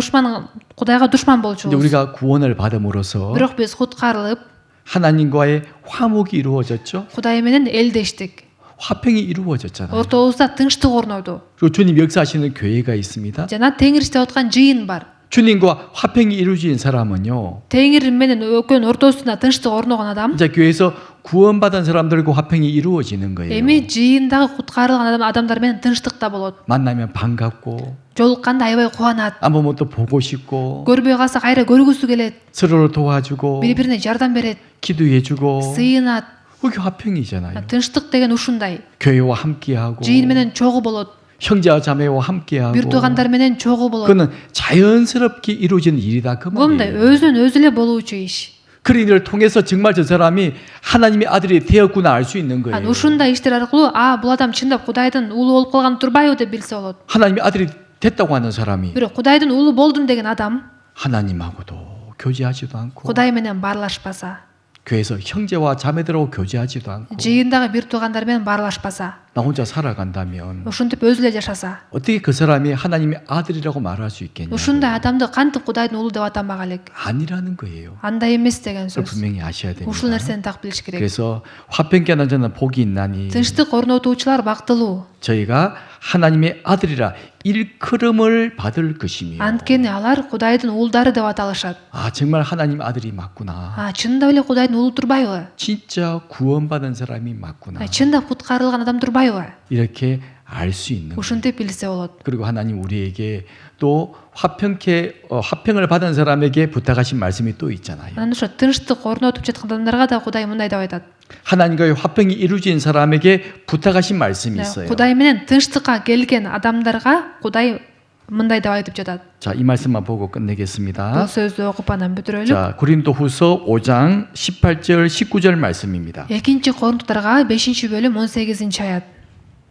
Кудайга душман 근데 болчубуз. 우리가 구원을 받음으로써 Бирок биз куткарылып, 하나님과의 화목이 이루어졌죠. Кудай менен элдештик. 화평이 이루어졌잖아요. Ортобузда тынчтык орноду. 그리고 주님 역사하시는 교회가 있습니다. Жана Теңир иштеп аткан жыйын бар. 주님과 화평이 이루어진 사람은요. Теңир менен экөөнүн ортосунда тынчтык орногон адам 이제 교회에서 구원받은 사람들과 화평이 이루어지는 거예요. эми жыйындагы куткарылган адамдар менен тынчтык да болот. 만나면 반갑고 Жолукканда аябай кубанат. 안 보면 또 보고 싶고 Көрбөй калса кайра көргүсү келет. 서로를 도와주고 Бири-бирине жардам берет. 기도해주고 Сыйынат. 그게 화평이잖아요. Тынчтык деген ушундай. 교회와 함께하고 жыйын менен чогуу болот. 형제와 자매와 함께하고 бир туугандар менен чогуу болот. 그는 자연스럽게 이루어지는 일이다 그 бул мындай 말이에요. өзүнөн өзү эле болуучу иш. 그런 일을 통해서 정말 저 사람이 하나님의 아들이 되었구나 알 수 있는 거예요. ушундай иштер аркылуу бул адам чындап Кудайдын уулу болуп калган турбайбы деп билсе болот. 하나님의 아들이 됐다고 하는 사람이 бирок Кудайдын уулу болдум деген адам 하나님하고도 교제하지도 않고 Кудай менен баарлашпаса, 교회에서 형제와 자매들하고 교제하지도 않고 жыйындагы бир туугандар менен баарлашпаса, 나 혼자 살아간다면 ушинтип өзү эле жашаса, 어떻게 그 사람이 하나님의 아들이라고 말할 수 있겠냐? ушундай адамды кантип Кудайдын уулу деп атамак элек? 아니라는 거예요. Андай эмес деген 그걸 сөз. 분명히 아셔야 됩니다. Ушул нерсени так билиш керек. 그래서 화평케 하는 자는 복이 있나니 Тынчтык орнотуучулар бактылуу. 저희가 하나님의 아들이라 일컬음을 받을 것이며. Анткени алар Кудайдын уулдары деп аталышат. 아 정말 하나님 아들이 맞구나. Чындап эле Кудайдын уулу турбайбы? 진짜 구원받은 사람이 맞구나. Чындап куткарылган адам турбайбы? 이렇게 알 수 있는 거예요. Ушинтип билсе болот. 그리고 하나님 우리에게 또 화평을 받은 사람에게 부탁하신 말씀이 또 있잖아요. Анан ошо тынчтык орнотуп жаткан адамдарга да Кудай мындай деп айтат. 하나님과의 화평이 이루어진 사람에게 부탁하신 말씀이 있어요. Кудай менен тынчтыкка келген адамдарга Кудай мындай деп айтып жатат. 자, 이 말씀만 보고 Бул 끝내겠습니다. сөздү окуп анан бүтүрөлү. 자, 고린도후서 5장 18절 19절 말씀입니다. Экинчи Коринтуктарга 5-бөлүм 18-аят.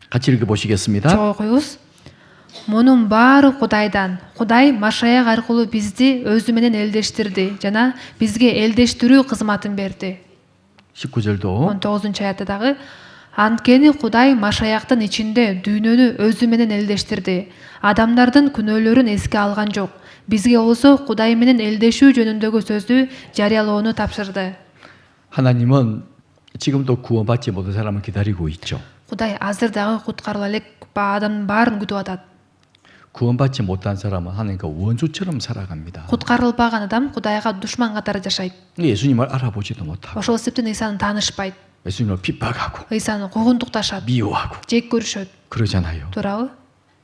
같이 읽어 보시겠습니다. Чогуу окуйбуз. Мунун баары Кудайдан. Кудай Машаяк аркылуу бизди өзү менен элдештирди жана бизге элдештирүү кызматын берди. 19절도 19-аятта дагы анткени Кудай Машаяктын ичинде дүйнөнү өзү менен элдештирди. Адамдардын күнөөлөрүн эске алган жок. Бизге болсо Кудай менен элдешүү жөнүндөгү сөздү жарыялоону тапшырды. 하나님은 지금도 구원받지 못한 사람을 기다리고 있죠. Кудай азыр дагы куткарыла элек адамдын баарын күтүп атат. 구원받지 못한 사람은 하나님과 원수처럼 살아갑니다. Куткарылбаган адам Кудайга душман катары жашайт. 예수님을 알아보지도 못하고 Ошол себептен Исаны таанышпайт. 예수님을 핍박하고 Исаны куугунтукташат, 미워하고 жек көрүшөт. 그러잖아요. Туурабы?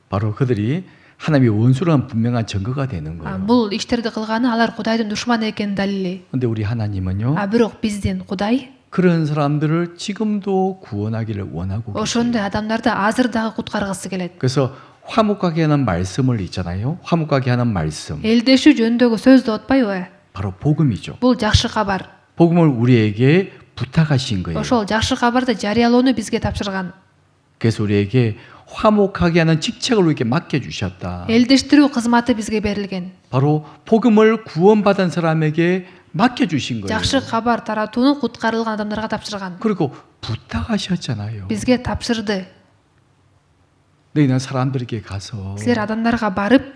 바로 그들이 하나님의 원수라는 분명한 증거가 되는 거예요. Бул иштерди кылганы алар Кудайдын душманы экенин далили. 근데 우리 하나님은요. Бирок биздин Кудай 그런 사람들을 지금도 구원하기를 원하고 계세요. ошондой адамдарды азыр дагы куткаргысы келет. 그래서 화목하게 하는 말씀을 있잖아요. 화목하게 하는 말씀. Элдешүү жөнүндөгү сөздү атпайбы? 바로 복음이죠. Бул жакшы кабар. 복음을 우리에게 부탁하신 거예요. Ошол жакшы кабарды жарыялоону бизге тапшырган. 그래서 우리에게 화목하게 하는 직책을 우리에게 맡겨주셨다. Элдештирүү кызматы бизге берилген. 바로 복음을 구원받은 사람에게 맡겨주신 거예요. Жакшы кабар таратууну куткарылган адамдарга тапшырган. 그리고 부탁하셨잖아요. Бизге тапшырды. 너희는 사람들에게 가서 Силер адамдарга барып,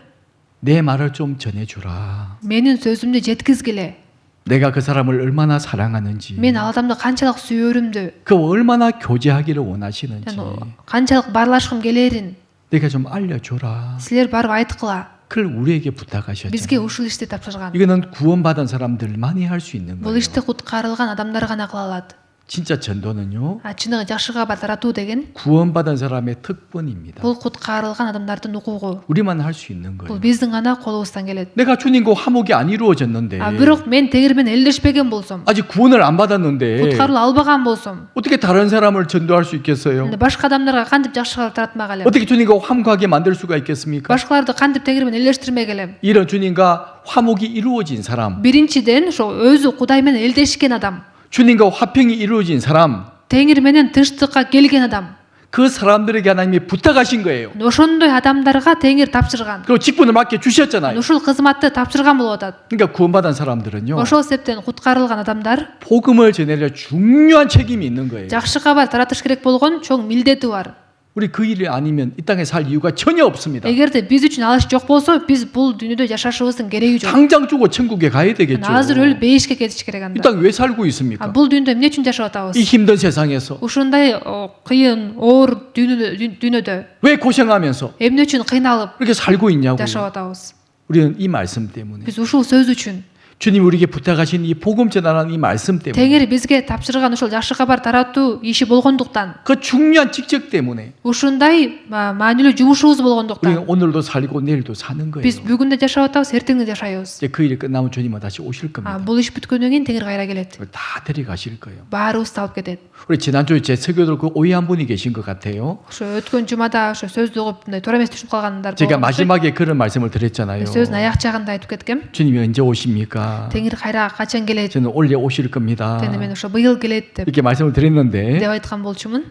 내 말을 좀 전해주라. менин сөзүмдү жеткизгиле. 내가 그 사람을 얼마나 사랑하는지, Мен ал адамды канчалык сүйөрүмдү, 그 얼마나 교제하기를 원하시는지 канчалык баарлашкым келерин 내가 좀 알려줘라. силер барып айткыла. 그걸 우리에게 부탁하셨잖아요. Бизге ушул ишти тапшырган. 이거는 구원받은 사람들만이 할 수 있는 Бул 거예요. ишти куткарылган адамдар гана кыла алат. 진짜 전도는요. Чыныгы жакшы кабар таратуу деген 구원받은 사람의 특권입니다. бул куткарылган адамдардын укугу. 우리만 할 수 있는 Бул 거예요. биздин гана колубуздан келет. 내가 주님과 화목이 안 이루어졌는데 Бирок мен тегир менен элдешпеген болсом, 아직 구원을 안 받았는데 куткарыла албаган болсом, 어떻게 다른 사람을 전도할 수 있겠어요? башка адамдарга кантип жакшы кабар таратмак элем? 어떻게 주님과 화목하게 만들 수가 있겠습니까? Башкаларды кантип тегир менен элдештирмек элем? 이런 주님과 화목이 이루어진 사람, Биринчиден, ошо өзү Кудай менен элдешкен адам, 주님과 화평이 이루어진 사람, теңир менен тынчтыкка келген адам. 그 사람들에게 하나님이 부탁하신 거예요. Ошондой адамдарга теңир тапшырган. 그리고 직분을 맡겨 주셨잖아요. Ушул кызматты тапшырган болуп атат. 그러니까 구원받은 사람들은요. Ошол себептен куткарылган адамдар 복음을 전해야 중요한 책임이 있는 거예요. жакшы кабар таратыш керек болгон чоң милдети бар. 우리 그 일이 아니면 이 땅에 살 이유가 전혀 없습니다. Эгерде биз үчүн ал иш жок болсо, биз бул дүйнөдө жашашыбыздын кереги жок. 당장 주고 천국에 가야 되겠죠. Азыр өлүп бейишке кетиш керек 이 анда. 땅 왜 살고 있습니까? Бул дүйнөдө эмне үчүн жашап атабыз? 이 힘든 세상에서 Ушундай кыйын, оор дүйнөдө 왜 고생하면서 эмне үчүн кыйналып 이렇게 살고 있냐고요. жашап атабыз? 우리는 이 말씀 때문에 Биз ушул сөз үчүн, 주님 우리에게 부탁하신 이 복음 전하는 이 말씀 때문에 теңир бизге тапшырган ушул жакшы кабар таратуу иши болгондуктан, 그 중요한 직책 때문에 ушундай маанилүү жумушубуз болгондуктан 우리는 오늘도 살고 내일도 사는 거예요. биз бүгүн да жашап атабыз, эртең да жашайбыз. 이제 그 일이 끝나면 주님은 다시 오실 겁니다. Бул иш бүткөндөн кийин теңир кайра келет. 그걸 다 데려가실 거예요. Баарыбызды алып кетет. 우리 지난주에 제 설교들 그 오해한 분이 계신 것 같아요. Ошо өткөн жумада ошо сөздү угуп мындай туура эмес түшүнүп калгандар 제가 болгон. 마지막에 그런 말씀을 드렸잖아요. сөздүн аяк жагында айтып кеткем. 주님이 언제 오십니까? Теңир кайра качан келет? 저는 올해 오실 겁니다. Тени мен ошо быйыл келет деп 이렇게 말씀을 드렸는데 айткан болчумун.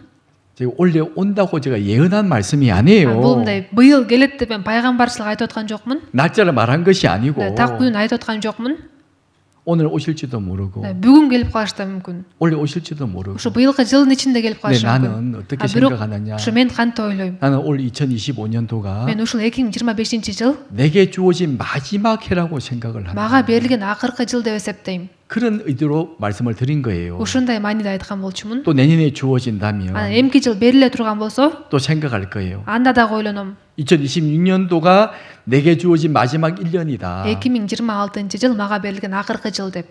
제가 올해 온다고 제가 예언한 말씀이 아니에요. Бул мындай быйыл келет деп мен пайгамбарчылык айтып аткан жокмун. 날짜를 말한 것이 아니고 Так күнүн айтып аткан жокмун. 오늘 오실지도 모르고 бүгүн келип калышы да мүмкүн. 올해 오실지도 모르고 Ошо быйылкы жылдын ичинде келип 근데 калышы мүмкүн. 나는 어떻게 бирок 생각하느냐 ошо мен кантип ойлойм? 나는 올 2025년도가 Мен ушул 2025-жыл 내게 주어진 마지막 해라고 생각을 합니다. мага берилген акыркы жыл деп эсептейм. 그런 의도로 말씀을 드린 거예요. Ушундай мааниде айткан болчумун. 또 내년에 주어진다면 Анан эмки жыл бериле турган болсо, 또 생각할 거예요. анда дагы ойлоном. 2026년도가 내게 주어진 마지막 1년이다. 2026-жыл мага берилген акыркы жыл деп.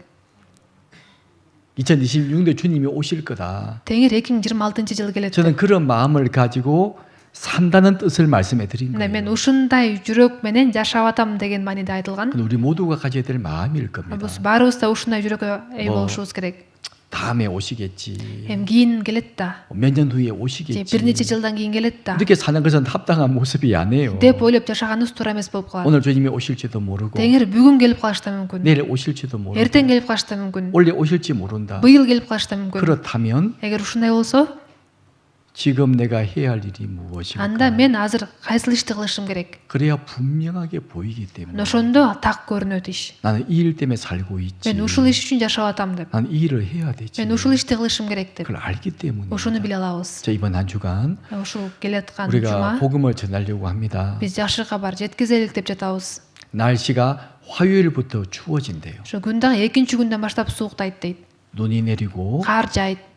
2026년도에 주님이 오실 거다. Теңир 2026-жыл келет. 저는 그런 마음을 가지고 산다는 뜻을 말씀해 드린 Мына мен 거예요. ушундай жүрөк менен жашап атам деген мааниде айтылган. 우리 모두가 가져야 될 마음일 겁니다. Бул барыбыз да ушундай жүрөккө ээ болушубуз керек. 다음에 오시겠지. Эми кийин келет да. 몇 년 후에 Же 오시겠지. бир нече жылдан кийин келет да. 이렇게 사는 것은 합당한 모습이 아니에요. деп ойлоп жашаганыбыз туура эмес болуп калат. 오늘 주님이 오실지도 모르고 Теңир бүгүн келип калышы да мүмкүн. 내일 오실지도 모르고 Эртең келип калышы да мүмкүн. 올해 오실지 모른다. Быйыл келип калышы да мүмкүн. 그렇다면 Эгер ушундай болсо, 지금 내가 해야 할 일이 무엇일까? анда мен азыр кайсыл ишти кылышым керек? 그래야 분명하게 보이기 때문에 Ошондо так көрүнөт иш. 나는 이 일 때문에 살고 있지. Мен ушул иш үчүн жашап атам деп. 나는 이 일을 해야 되지. Мен ушул ишти кылышым керек деп. 그걸 알기 때문에. Ошону биле алабыз. 자, 이번 한 주간 Ушул келаткан 우리가 жума 복음을 전하려고 합니다. биз жакшы кабар жеткизелик деп жатабыз. 날씨가 화요일부터 추워진대요. Ошо күн дагы экинчи күндөн баштап сууктайт дейт. 눈이 내리고 Кар жайт.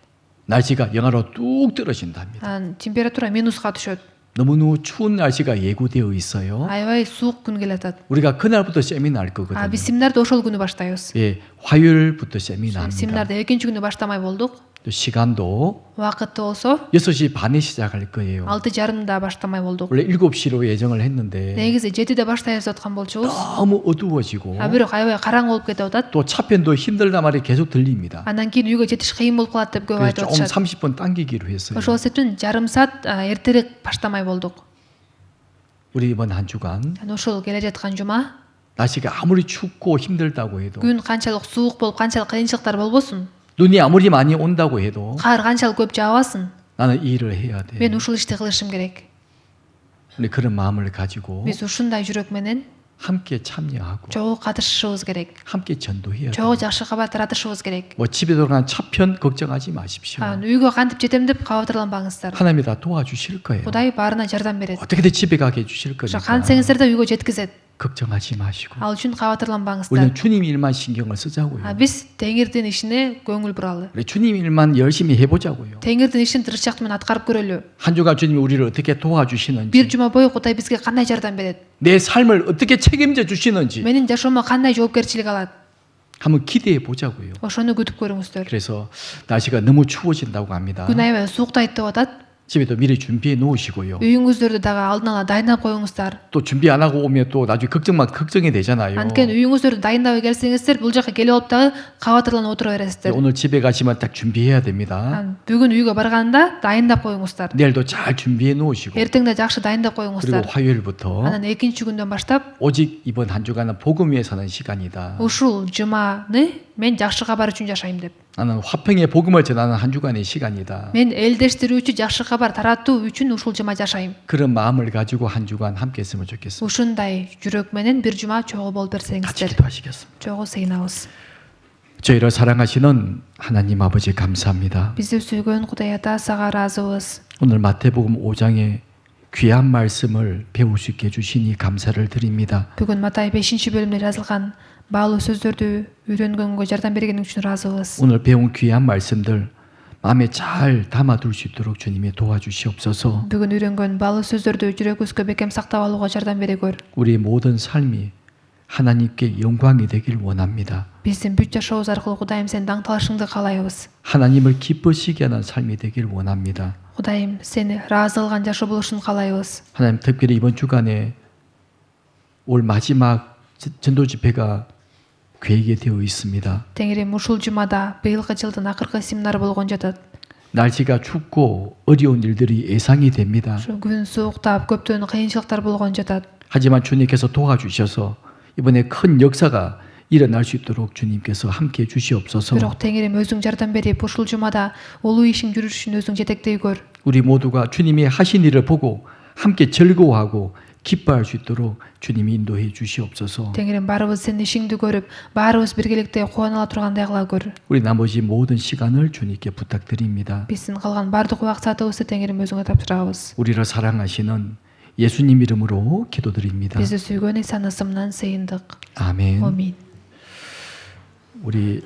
날씨가 영하로 뚝 떨어진답니다. Анан температура минуска түшөт. 너무너무 추운 날씨가 예고되어 있어요. Аябай суук күн келатат. 우리가 그날부터 세미나 할 거거든요. Биз семинарды ошол күнү баштайбыз. 예, 화요일부터 세미나 합니다. Семинарды экинчи күнү баштамай болдук. 또 시간도 Убакытты болсо 6시 반에 시작할 거예요. 6:30да баштамай болдук. 원래 7시로 예정을 했는데 Негизи 7де баштайбыз аткан болчубуз. 너무 어두워지고 Бирок аябай караңгы болуп кетип атат. 또 차편도 힘들다 말이 계속 들립니다. Андан кийин үйгө жетиш кыйын болуп калат деп көп 그래서 айтып 조금 атышат. 30분 당기기로 했어요. Ошол себептен жарым саат эртерээк баштамай болдук. 우리 이번 한 주간 Анан ошол келе жаткан жума 날씨가 아무리 춥고 힘들다고 해도 күн канчалык суук болуп, канчалык кыйынчылыктар болбосун, 눈이 아무리 많이 온다고 해도 кар канчалык көп жаабасын, 나는 이 일을 해야 돼. мен ушул ишти кылышым керек. 근데 그런 마음을 가지고 Биз ушундай жүрөк менен 함께 참여하고 чогуу катышышыбыз керек. 함께 전도해야 돼. Чогуу жакшы кабар таратышыбыз керек. 뭐 집에 돌아간 차편 걱정하지 마십시오. Үйгө кантип жетем деп кабатырланбаңыздар. 하나님이 다 도와주실 거예요. Кудай баарына жардам берет. 어떻게든 집에 가게 해주실 Ошо 거니까 кантсеңиздер да үйгө жеткизет. 걱정하지 마시고 Ал үчүн кабатырланбаңыздар. 우리는 주님 일만 신경을 쓰자고요. Биз Теңирдин ишине көңүл буралы. 우리 주님 일만 열심히 해보자고요. Теңирдин ишин тырышчактуу менен аткарып көрөлү. 한 주간 주님이 우리를 어떻게 Бир 도와주시는지 жума бою Кудай бизге кандай жардам берет? 내 삶을 어떻게 책임져 주시는지 Менин жашоомо кандай жоопкерчилик алат? 한번 기대해 보자고요. Ошону күтүп көрүңүздөр. 그래서 날씨가 너무 추워진다고 합니다. Күн аябай сууктайт деп атат. 집에도 미리 준비해 놓으시고요. Үйүңүздөрдү дагы алдын ала дайындап коюңуздар. 또 준비 안 하고 오면 또 나중에 걱정이 되잖아요. Анткени үйүңүздөрдү дайындабай келсеңиздер, бул жака келип алып дагы кабатырланып отура бересиздер. 오늘 집에 가시면 딱 준비해야 됩니다. Бүгүн үйгө барганда дайындап коюңуздар. 내일도 잘 준비해 놓으시고 Эртең да жакшы дайындап 그리고 коюңуздар. 화요일부터 Анан экинчи күндөн баштап 오직 이번 한 주간은 복음 위에 사는 시간이다. ушул жуманы мен жакшы кабар үчүн жашайм деп. 나는 화평의 복음을 전하는 한 주간의 시간이다. Мен элдештирүүчү жакшы кабар таратуу үчүн ушул жума жашайм. 그런 마음을 가지고 한 주간 함께 했으면 좋겠습니다. Ушундай жүрөк менен бир жума чогуу болуп 같이 берсеңиздер. 기도하시겠습니다. Чогуу сыйынабыз. 저희를 사랑하시는 하나님 아버지 감사합니다. Бизди сүйгөн Кудай Ата, сага ыраазыбыз. 오늘 마태복음 5장의 귀한 말씀을 배울 수 있게 해주시니 감사를 드립니다. Бүгүн Матай 5-бөлүмдө жазылган баалуу сөздөрдү үйрөнгөнгө жардам бергениң үчүн ыраазыбыз. 오늘 배운 귀한 말씀들 마음에 잘 담아둘 수 있도록 주님이 도와주시옵소서. Бүгүн үйрөнгөн баалуу сөздөрдү жүрөгүбүзгө бекем сактап алууга жардам берегөр. 우리 모든 삶이 하나님께 영광이 되길 원합니다. Биздин бүт жашообуз аркылуу Кудайым сени даңталашыңды каалайбыз. 하나님을 기쁘시게 하는 삶이 되길 원합니다. Кудайым сени ыраазы кылган жашоо болушун каалайбыз. 하나님 특별히 이번 주간에 올 마지막 전도 집회가 계획되어 있습니다. Теңирим ушул жумада быйылкы жылдын акыркы семинары болгон жатат. 날씨가 춥고 어려운 일들이 예상이 됩니다. Ошо күн сууктап, көптөн кыйынчылыктар болгон жатат. 하지만 주님께서 도와주셔서 이번에 큰 역사가 일어날 수 있도록 주님께서 함께 주시옵소서. Бирок Теңирим өзүң жардам берип, ушул жумада улуу ишиң жүрүшүн өзүң жетектей көр. 우리 모두가 주님이 하신 일을 보고 함께 즐거워하고 기뻐할 수 있도록 주님이 인도해 주시옵소서. Теңирим баарыбыз сенин ишиңди көрүп, баарыбыз биргеликте кубана ала тургандай кыла көр. 우리 나머지 모든 시간을 주님께 부탁드립니다. Биздин калган бардык убак саатыбызды Теңирим өзүңө тапшырабыз. 우리를 사랑하시는 예수님 이름으로 기도드립니다. Бизди сүйгөн Исанын ысымынан сыйындык. 아멘. Амин. 우리